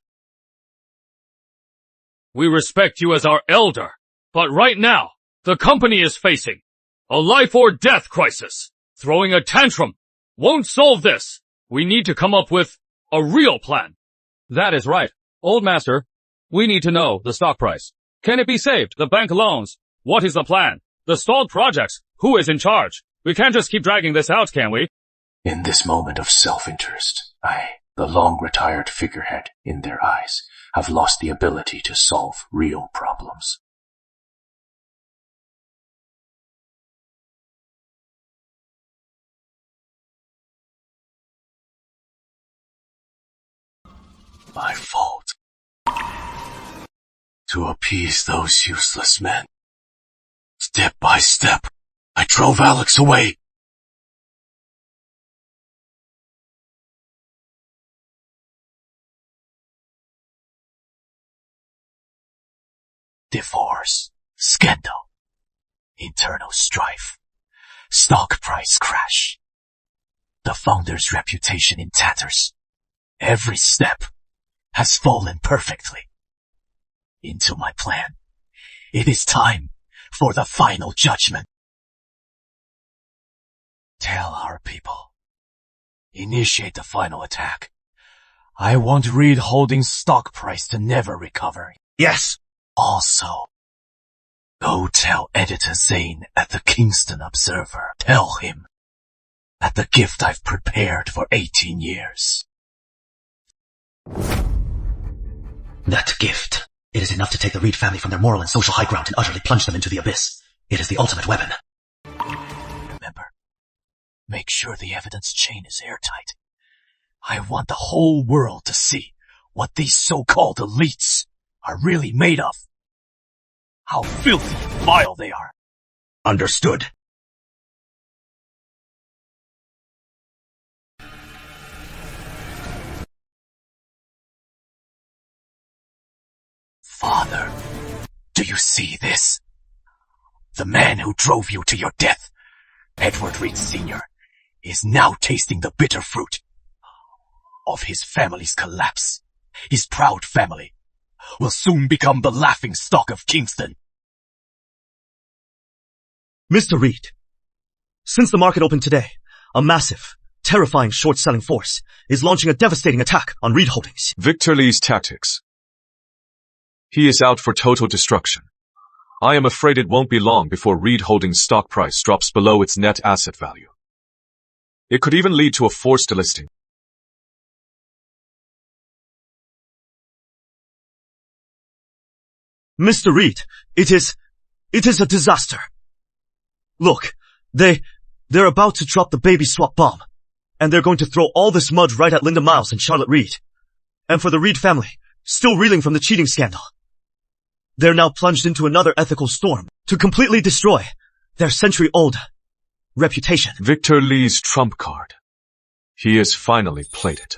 We respect you as our elder, but right now, the company is facing a life or death crisis. Throwing a tantrum won't solve this. We need to come up with a real plan. That is right. Old Master, we need to know the stock price. Can it be saved? The bank loans. What is the plan? The stalled projects. Who is in charge? We can't just keep dragging this out, can we? In this moment of self-interest, I, the long-retired figurehead in their eyes, have lost the ability to solve real problems. My fault. To appease those useless men. Step by step, I drove Alex away. Divorce, scandal, internal strife, stock price crash, the founder's reputation in tatters. Every step has fallen perfectly into my plan. It is time for the final judgment. Tell our people. Initiate the final attack. I want Reed Holdings' stock price to never recover. Yes. Also, go tell Editor Zane at the Kingston Observer. Tell him that the gift I've prepared for 18 years. That gift. It is enough to take the Reed family from their moral and social high ground and utterly plunge them into the abyss. It is the ultimate weapon. Remember, make sure the evidence chain is airtight. I want the whole world to see what these so-called elites are really made of. How filthy and vile they are. Understood. Father, do you see this? The man who drove you to your death, Edward Reed Sr., is now tasting the bitter fruit of his family's collapse. His proud family will soon become the laughing stock of Kingston. Mr. Reed, since the market opened today, a massive, terrifying short-selling force is launching a devastating attack on Reed Holdings. Victor Lee's tactics. He is out for total destruction. I am afraid it won't be long before Reed Holdings' stock price drops below its net asset value. It could even lead to a forced delisting. Mr. Reed, it is a disaster. Look, they're about to drop the baby swap bomb, and they're going to throw all this mud right at Linda Miles and Charlotte Reed. And for the Reed family, still reeling from the cheating scandal, they're now plunged into another ethical storm to completely destroy their century-old reputation. Victor Lee's trump card. He has finally played it.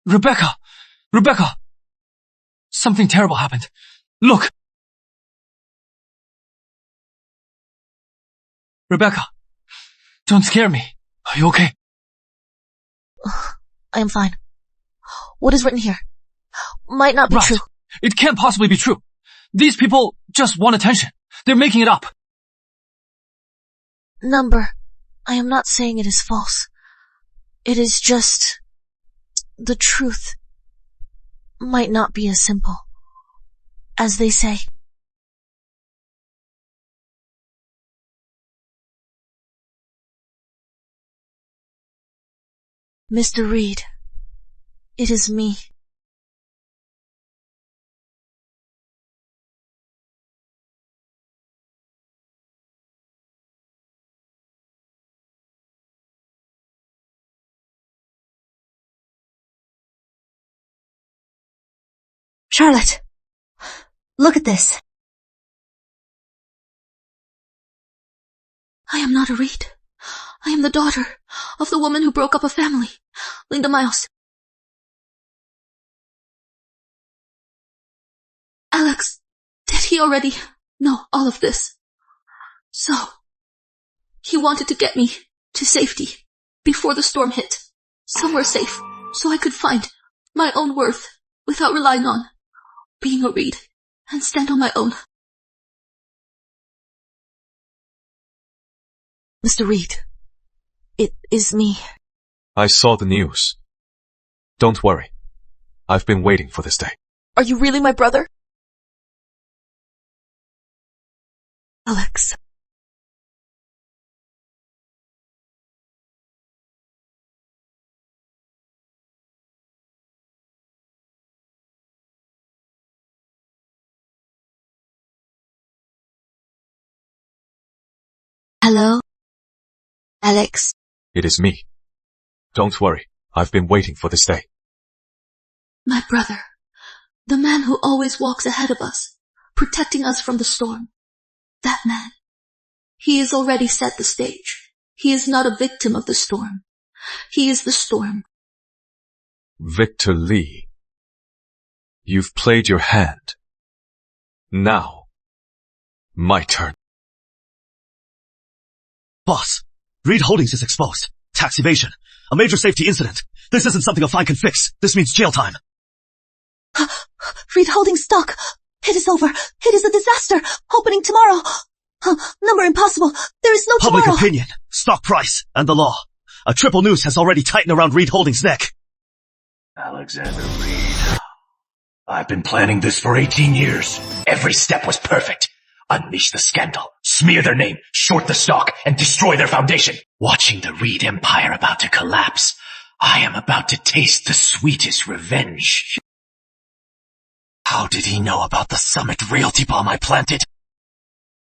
Rebecca! Rebecca! Something terrible happened. Look! Rebecca! Don't scare me. Are you okay? I am fine. What is written here might not be true. It can't possibly be true. These people just want attention. They're making it up. Number, I am not saying it is false. It is just the truth might not be as simple as they say. Mr. Reed, it is me. Charlotte, look at this. I am not a Reed. I am the daughter of the woman who broke up a family, Linda Miles. Alex, did he already know all of this? So, he wanted to get me to safety before the storm hit, somewhere safe, so I could find my own worth without relying on being a Reed and stand on my own. Mr. Reed, it is me. I saw the news. Don't worry. I've been waiting for this day. Are you really my brother? Alex. Hello? Alex. It is me. Don't worry. I've been waiting for this day. My brother. The man who always walks ahead of us, protecting us from the storm. That man. He has already set the stage. He is not a victim of the storm. He is the storm. Victor Lee. You've played your hand. Now, my turn. Boss, Reed Holdings is exposed. Tax evasion. A major safety incident. This isn't something a fine can fix. This means jail time. Reed Holdings stock. It is over. It is a disaster. Opening tomorrow. Number impossible. There is no Public tomorrow. opinion, stock price, and the law. A triple noose has already tightened around Reed Holdings' neck. Alexander Reed. I've been planning this for 18 years. Every step was perfect. Unleash the scandal, smear their name, short the stock, and destroy their foundation. Watching the Reed empire about to collapse, I am about to taste the sweetest revenge. How did he know about the Summit Realty bomb I planted?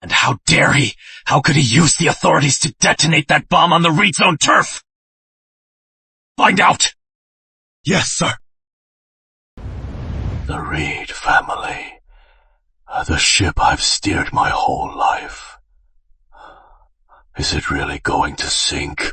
And how dare he? How could he use the authorities to detonate that bomb on the Reed's own turf? Find out! Yes, sir. The Reed family. The ship I've steered my whole life. Is it really going to sink?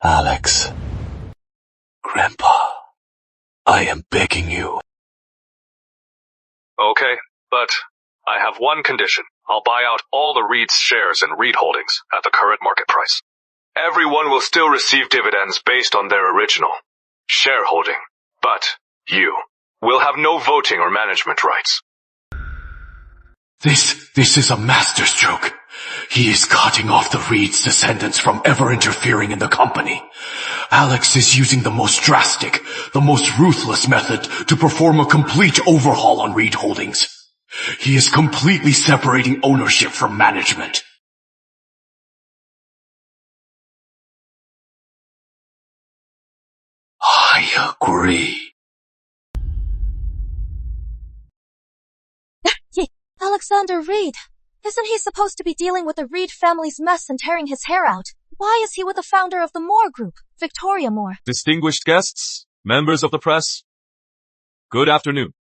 Alex. Grandpa. I am begging you. Okay, but I have one condition. I'll buy out all the Reed's shares in Reed Holdings at the current market price. Everyone will still receive dividends based on their original shareholding, but you will have no voting or management rights. This is a masterstroke. He is cutting off the Reed's descendants from ever interfering in the company. Alex is using the most drastic, the most ruthless method to perform a complete overhaul on Reed Holdings. He is completely separating ownership from management. I agree. Alexander Reed. Isn't he supposed to be dealing with the Reed family's mess and tearing his hair out? Why is he with the founder of the Moore Group, Victoria Moore? Distinguished guests, members of the press, good afternoon.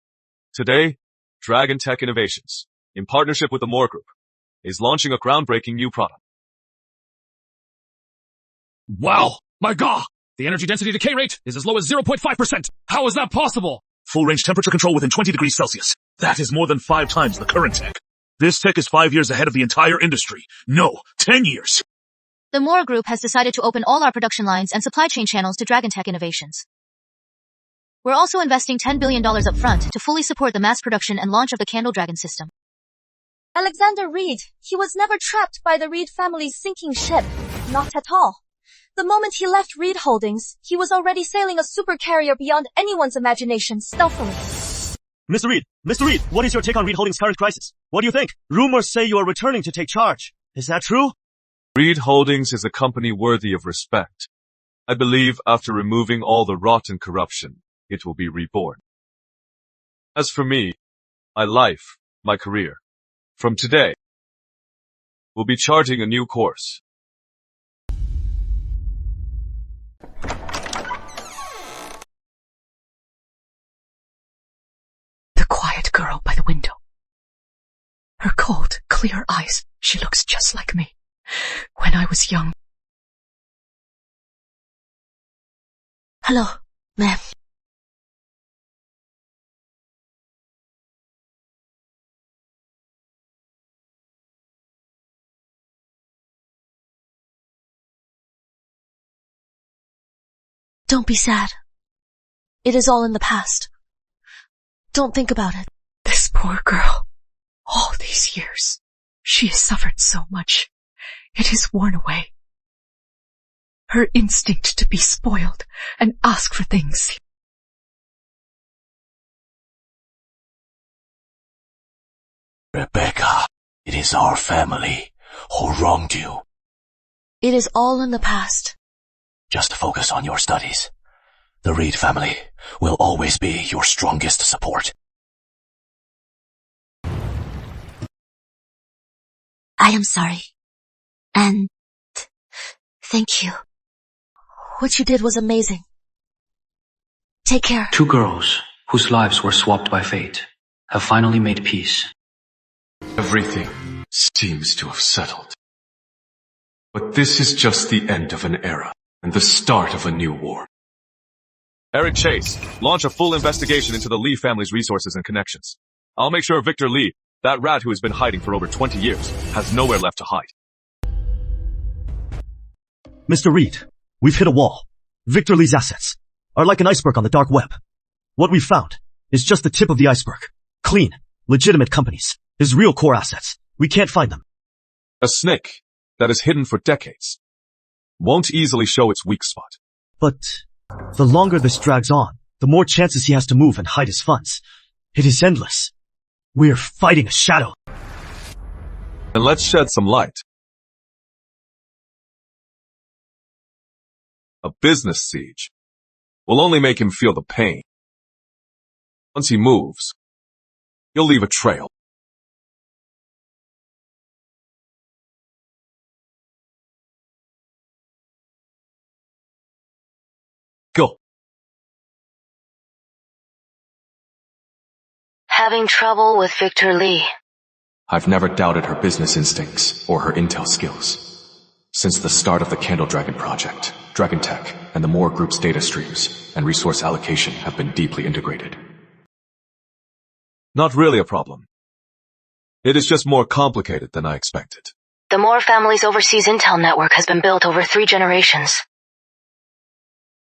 Today, Dragon Tech Innovations, in partnership with the Moore Group, is launching a groundbreaking new product. Wow! My God! The energy density decay rate is as low as 0.5%. How is that possible? Full range temperature control within 20 degrees Celsius. That is more than 5 times the current tech. This tech is 5 years ahead of the entire industry. No, 10 years. The Moore Group has decided to open all our production lines and supply chain channels to Dragon Tech Innovations. We're also investing $10 billion up front to fully support the mass production and launch of the Candle Dragon system. Alexander Reed, he was never trapped by the Reed family's sinking ship. Not at all. The moment he left Reed Holdings, he was already sailing a supercarrier beyond anyone's imagination stealthily. Mr. Reed, what is your take on Reed Holdings' current crisis? What do you think? Rumors say you are returning to take charge. Is that true? Reed Holdings is a company worthy of respect. I believe after removing all the rot and corruption, it will be reborn. As for me, my life, my career, from today, will be charting a new course. clear eyes. She looks just like me. When I was young. Hello, ma'am. Don't be sad. It is all in the past. Don't think about it. This poor girl. All these years. She has suffered so much. It has worn away. Her instinct to be spoiled and ask for things. Rebecca, it is our family who wronged you. It is all in the past. Just focus on your studies. The Reed family will always be your strongest support. I am sorry. And thank you. What you did was amazing. Take care. 2 girls, whose lives were swapped by fate, have finally made peace. Everything seems to have settled. But this is just the end of an era and the start of a new war. Eric Chase, launch a full investigation into the Lee family's resources and connections. I'll make sure Victor Lee, that rat who has been hiding for over 20 years, has nowhere left to hide. Mr. Reed, we've hit a wall. Victor Lee's assets are like an iceberg on the dark web. What we've found is just the tip of the iceberg. Clean, legitimate companies. His real core assets. We can't find them. A snake that is hidden for decades won't easily show its weak spot. But the longer this drags on, the more chances he has to move and hide his funds. It is endless. We're fighting a shadow. And let's shed some light. A business siege will only make him feel the pain. Once he moves, he'll leave a trail. Go. Having trouble with Victor Lee. I've never doubted her business instincts or her intel skills. Since the start of the Candle Dragon project, Dragon Tech and the Moore Group's data streams and resource allocation have been deeply integrated. Not really a problem. It is just more complicated than I expected. The Moore family's overseas intel network has been built over 3 generations.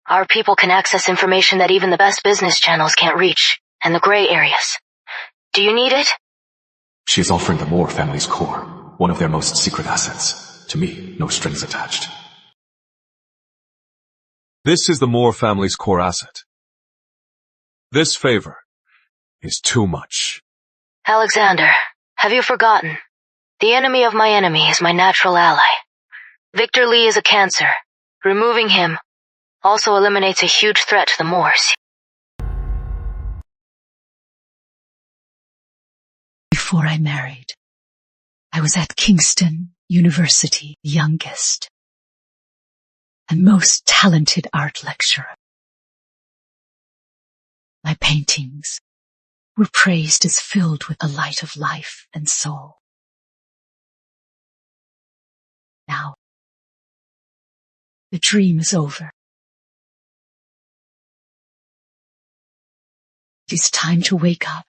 Our people can access information that even the best business channels can't reach, and the gray areas. Do you need it? She is offering the Moore family's core, one of their most secret assets. To me, no strings attached. This is the Moore family's core asset. This favor is too much. Alexander, have you forgotten? The enemy of my enemy is my natural ally. Victor Lee is a cancer. Removing him also eliminates a huge threat to the Moors. Before I married, I was at Kingston University, the youngest and most talented art lecturer. My paintings were praised as filled with the light of life and soul. Now, the dream is over. It is time to wake up.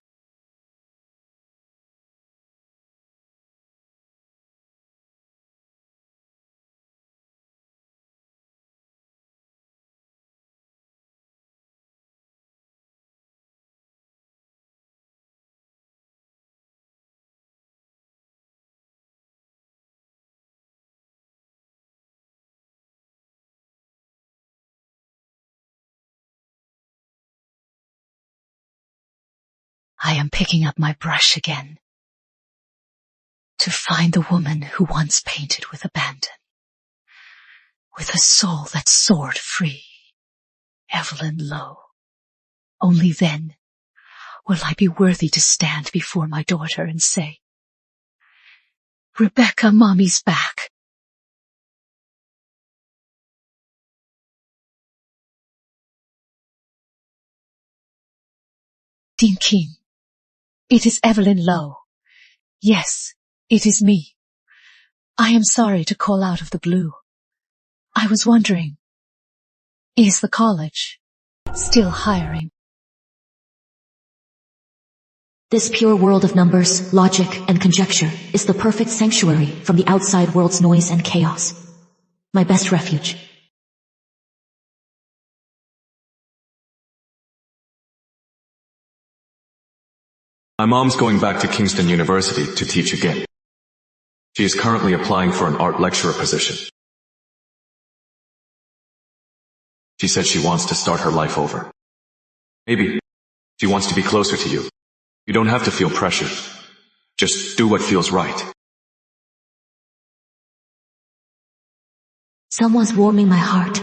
I am picking up my brush again to find the woman who once painted with abandon, with a soul that soared free, Evelyn Lowe. Only then will I be worthy to stand before my daughter and say, Rebecca, Mommy's back. Dean King, it is Evelyn Lowe. Yes, It is me. I am sorry to call out of the blue. I was wondering, is the college still hiring? This pure world of numbers, logic, and conjecture is the perfect sanctuary from the outside world's noise and chaos. My best refuge. My mom's going back to Kingston University to teach again. She is currently applying for an art lecturer position. She said she wants to start her life over. Maybe she wants to be closer to you. You don't have to feel pressured. Just do what feels right. Someone's warming my heart.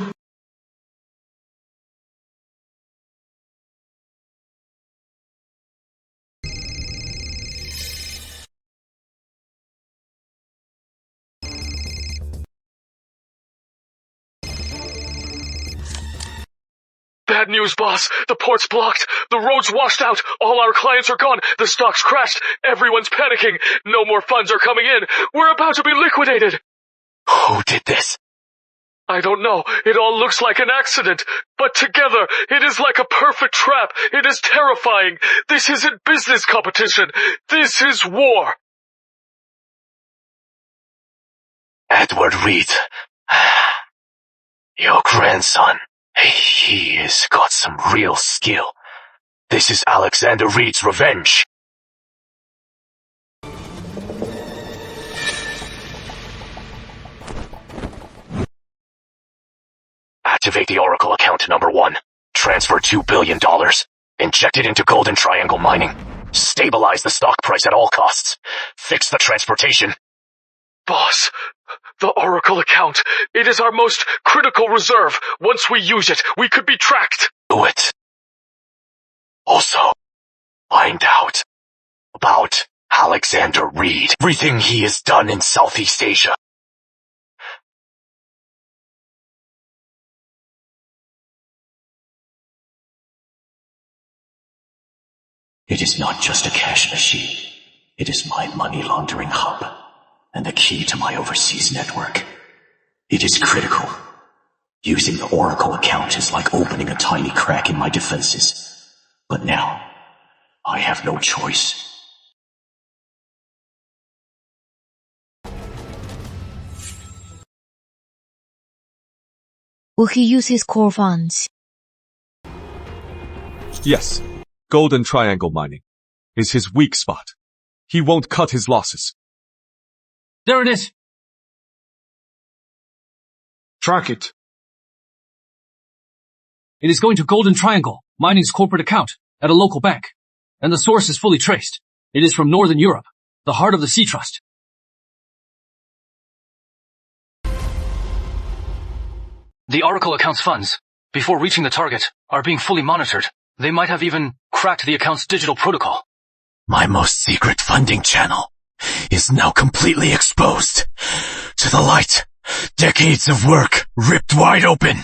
Bad news, boss. The port's blocked. The road's washed out. All our clients are gone. The stock's crashed. Everyone's panicking. No more funds are coming in. We're about to be liquidated. Who did this? I don't know. It all looks like an accident. But together, it is like a perfect trap. It is terrifying. This isn't business competition. This is war. Edward Reed. Your grandson. He has got some real skill. This is Alexander Reed's revenge. Activate the Oracle account number 1. Transfer $2 billion. Inject it into Golden Triangle Mining. Stabilize the stock price at all costs. Fix the transportation. Boss, the Oracle account. It is our most critical reserve. Once we use it, we could be tracked. Do it. Also, find out about Alexander Reed. Everything he has done in Southeast Asia. It is not just a cash machine. It is my money laundering hub and the key to my overseas network. It is critical. Using the Oracle account is like opening a tiny crack in my defenses. But now, I have no choice. Will he use his core funds? Yes, Golden Triangle Mining is his weak spot. He won't cut his losses. There it is. Track it. It is going to Golden Triangle, Mining's corporate account, at a local bank. And the source is fully traced. It is from Northern Europe, the heart of the Sea Trust. The Oracle account's funds, before reaching the target, are being fully monitored. They might have even cracked the account's digital protocol. My most secret funding channel is now completely exposed to the light. Decades of work ripped wide open.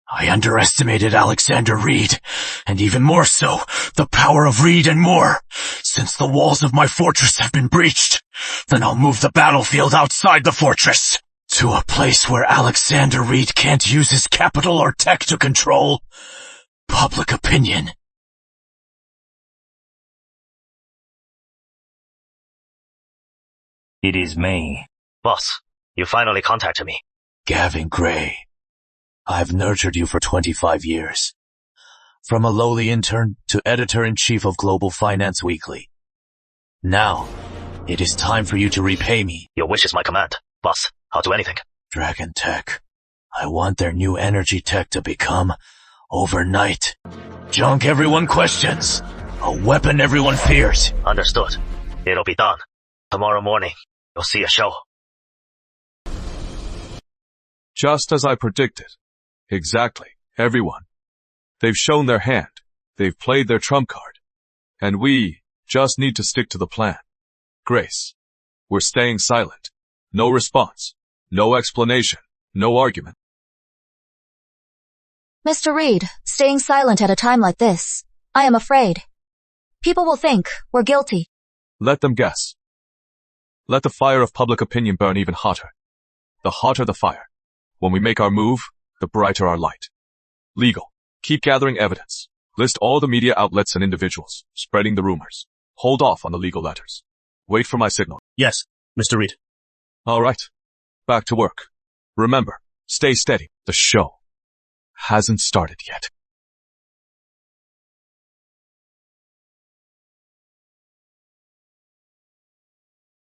I underestimated Alexander Reed, and even more so, the power of Reed and more. Since the walls of my fortress have been breached, then I'll move the battlefield outside the fortress to a place where Alexander Reed can't use his capital or tech to control public opinion. It is me. Boss, you finally contacted me. Gavin Gray. I've nurtured you for 25 years. From a lowly intern to editor-in-chief of Global Finance Weekly. Now, it is time for you to repay me. Your wish is my command. Boss, I'll do anything. Dragon Tech. I want their new energy tech to become overnight. Junk everyone questions. A weapon everyone fears. Understood. It'll be done. Tomorrow morning, you'll see a show. Just as I predicted. Exactly. Everyone. They've shown their hand. They've played their trump card. And we just need to stick to the plan. Grace. We're staying silent. No response. No explanation. No argument. Mr. Reed, staying silent at a time like this, I am afraid. People will think we're guilty. Let them guess. Let the fire of public opinion burn even hotter. The hotter the fire. When we make our move, the brighter our light. Legal. Keep gathering evidence. List all the media outlets and individuals spreading the rumors. Hold off on the legal letters. Wait for my signal. Yes, Mr. Reed. All right. Back to work. Remember, stay steady. The show hasn't started yet.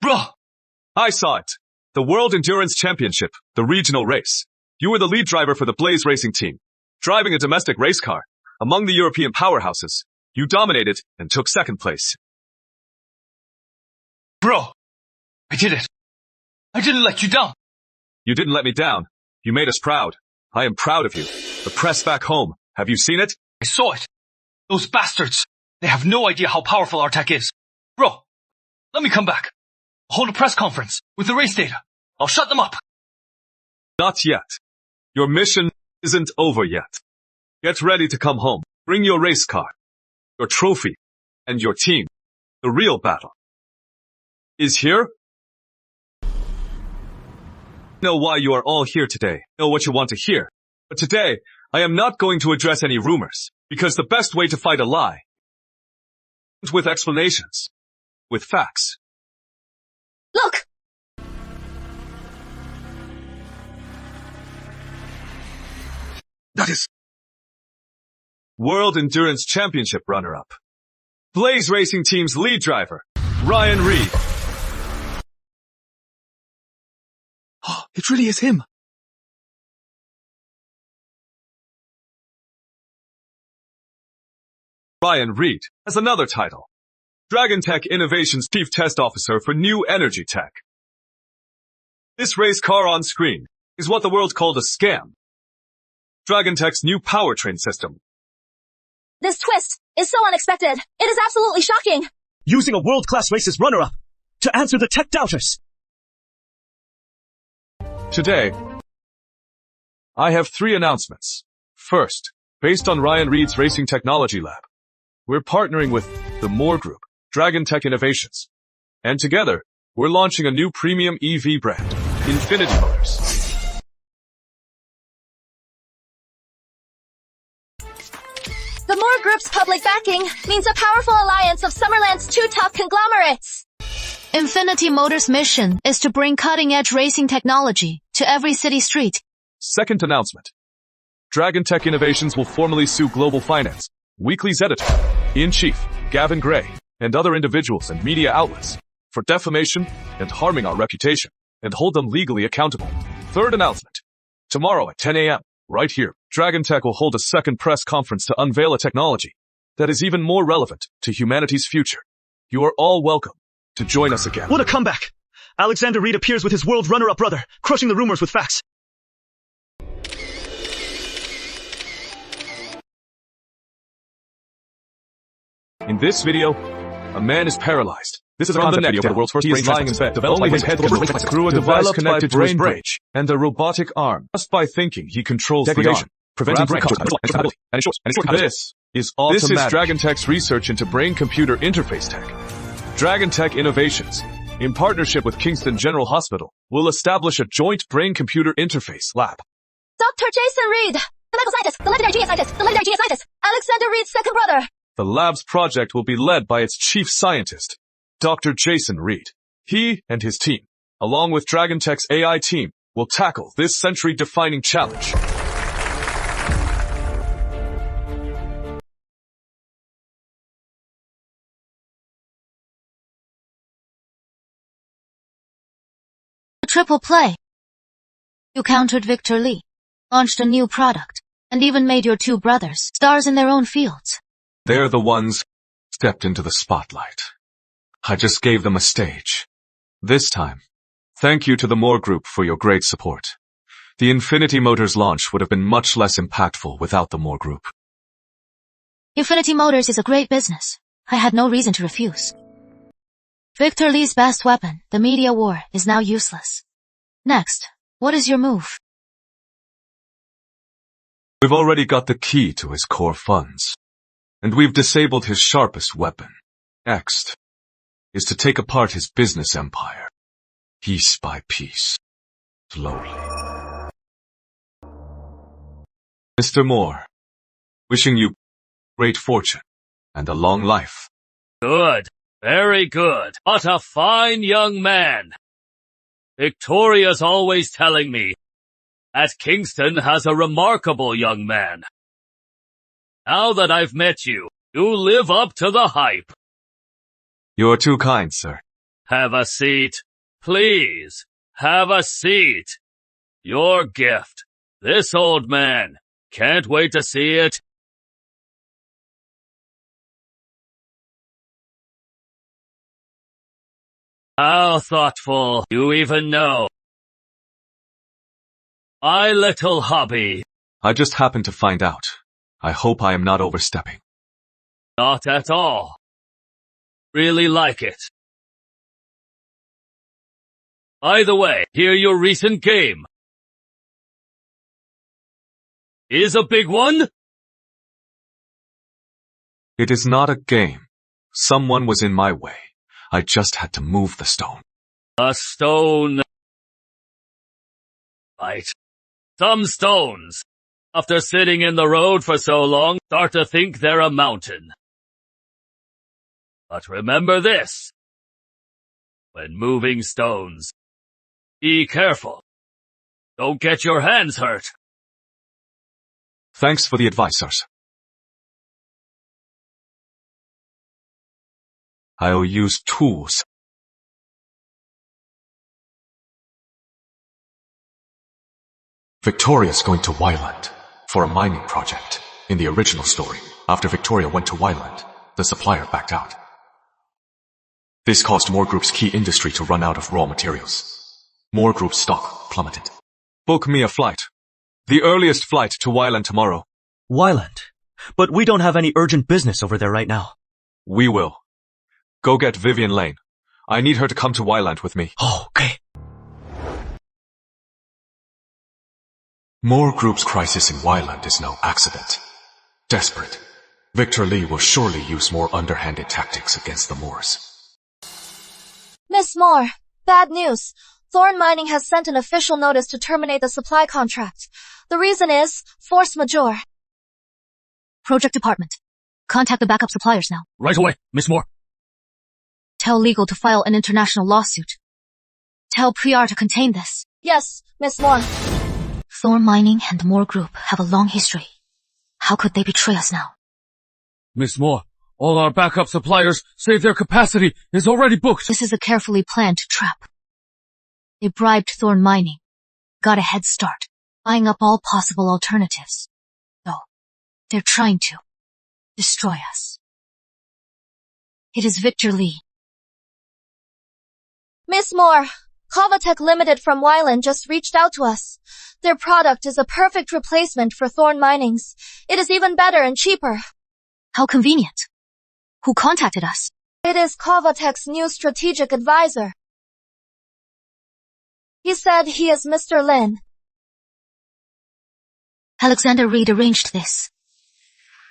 Bro! I saw it. The World Endurance Championship, the regional race. You were the lead driver for the Blaze racing team. Driving a domestic race car. Among the European powerhouses, you dominated and took second place. Bro! I did it. I didn't let you down. You didn't let me down. You made us proud. I am proud of you. The press back home. Have you seen it? I saw it. Those bastards. They have no idea how powerful our tech is. Bro, let me come back. I'll hold a press conference with the race data. I'll shut them up. Not yet. Your mission isn't over yet. Get ready to come home. Bring your race car, your trophy, and your team. The real battle is here. Know why you are all here today. Know what you want to hear. But today, I am not going to address any rumors, because the best way to fight a lie is with explanations, with facts. Look! That is World Endurance Championship runner-up. Blaze Racing Team's lead driver, Ryan Reed. Oh, it really is him. Ryan Reed has another title. Dragon Tech Innovations Chief Test Officer for New Energy Tech. This race car on screen is what the world called a scam. Dragon Tech's new powertrain system. This twist is so unexpected. It is absolutely shocking. Using a world-class race's runner-up to answer the tech doubters. Today, I have 3 announcements. First, based on Ryan Reed's Racing Technology Lab, we're partnering with the Moore Group, Dragon Tech Innovations. And together, we're launching a new premium EV brand, Infinity Motors. The Moore Group's public backing means a powerful alliance of Summerland's 2 top conglomerates. Infinity Motors' mission is to bring cutting-edge racing technology to every city street. Second announcement. Dragon Tech Innovations will formally sue Global Finance, Weekly's editor, in-chief, Gavin Gray, and other individuals and media outlets for defamation and harming our reputation, and hold them legally accountable. Third announcement. Tomorrow at 10 a.m., right here, Dragon Tech will hold a second press conference to unveil a technology that is even more relevant to humanity's future. You are all welcome to join us again. What a comeback! Alexander Reed appears with his world runner-up brother, crushing the rumors with facts. In this video, a man is paralyzed. This is a concept video for the world's first brain lying in bed. Only his head can move through a device connected to his brain and a robotic arm. Just by thinking, he controls the arm, preventing brain This is automatic. This is Dragon Tech's research into brain-computer interface tech. Dragon Tech Innovations, in partnership with Kingston General Hospital, will establish a joint brain-computer interface lab. Dr. Jason Reed, the medical scientist, the legendary genius scientist, Alexander Reed's second brother. The lab's project will be led by its chief scientist, Dr. Jason Reed. He and his team, along with Dragon Tech's AI team, will tackle this century-defining challenge. Triple play. You countered Victor Lee, launched a new product, and even made your 2 brothers stars in their own fields. They're the ones stepped into the spotlight. I just gave them a stage. This time, thank you to the Moore Group for your great support. The Infinity Motors launch would have been much less impactful without the Moore Group. Infinity Motors is a great business. I had no reason to refuse. Victor Lee's best weapon, the media war, is now useless. Next, what is your move? We've already got the key to his core funds. And we've disabled his sharpest weapon. Next is to take apart his business empire. piece by piece, slowly. Mr. Moore, wishing you great fortune and a long life. Good. Very good. What a fine young man. Victoria's always telling me that Kingston has a remarkable young man. Now that I've met you, you live up to the hype. You're too kind, sir. Have a seat. Please, have a seat. Your gift. This old man. Can't wait to see it. How thoughtful. You even know. My little hobby. I just happened to find out. I hope I am not overstepping. Not at all. Really like it. By the way, hear your recent game. Is a big one? It is not a game. Someone was in my way. I just had to move the stone. A stone. Right. Some stones, after sitting in the road for so long, start to think they're a mountain. But remember this. When moving stones, be careful. Don't get your hands hurt. Thanks for the advice, sirs. I'll use tools. Victoria's going to Wyland for a mining project. In the original story, after Victoria went to Wyland, the supplier backed out. This caused Moore Group's key industry to run out of raw materials. Moore Group's stock plummeted. Book me a flight. The earliest flight to Wyland tomorrow. Wyland? But we don't have any urgent business over there right now. We will. Go get Vivian Lane. I need her to come to Wyland with me. Oh, okay. Moore Group's crisis in Wyland is no accident. Desperate, Victor Lee will surely use more underhanded tactics against the Moors. Miss Moore, bad news. Thorn Mining has sent an official notice to terminate the supply contract. The reason is force majeure. Project Department. Contact the backup suppliers now. Right away, Miss Moore. Tell legal to file an international lawsuit. Tell Priar to contain this. Yes, Miss Moore. Thorn Mining and Moore Group have a long history. How could they betray us now? Miss Moore, all our backup suppliers say their capacity is already booked. This is a carefully planned trap. They bribed Thorn Mining, got a head start, buying up all possible alternatives. No, they're trying to destroy us. It is Victor Lee. Miss Moore, Covatech Limited from Wyland just reached out to us. Their product is a perfect replacement for Thorn Mining's. It is even better and cheaper. How convenient. Who contacted us? It is Covatech's new strategic advisor. He said he is Mr. Lin. Alexander Reed arranged this.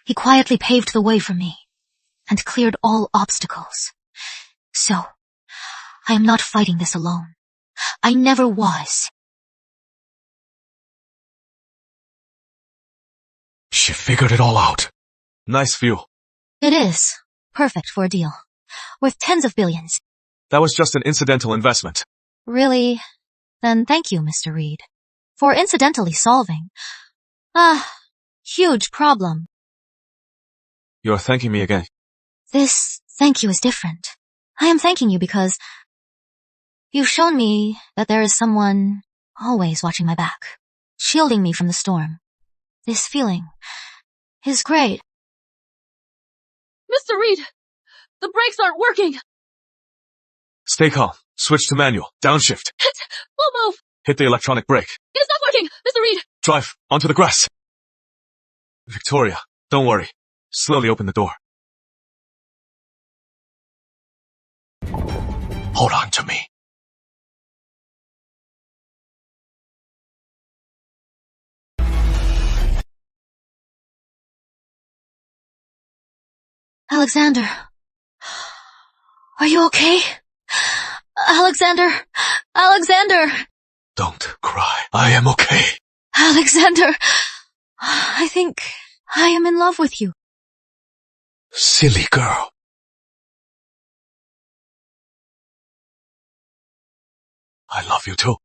He quietly paved the way for me and cleared all obstacles. So, I am not fighting this alone. I never was. She figured it all out. Nice view. It is. Perfect for a deal. Worth tens of billions. That was just an incidental investment. Really? Then thank you, Mr. Reed, for incidentally solving a huge problem. You're thanking me again. This thank you is different. I am thanking you because you've shown me that there is someone always watching my back, shielding me from the storm. This feeling is great. Mr. Reed, the brakes aren't working. Stay calm. Switch to manual. Downshift. We'll move. Hit the electronic brake. It's not working, Mr. Reed. Drive. Onto the grass. Victoria, don't worry. Slowly open the door. Hold on to me. Alexander, are you okay? Alexander! Alexander! Don't cry. I am okay. Alexander! I think I am in love with you. Silly girl. I love you too.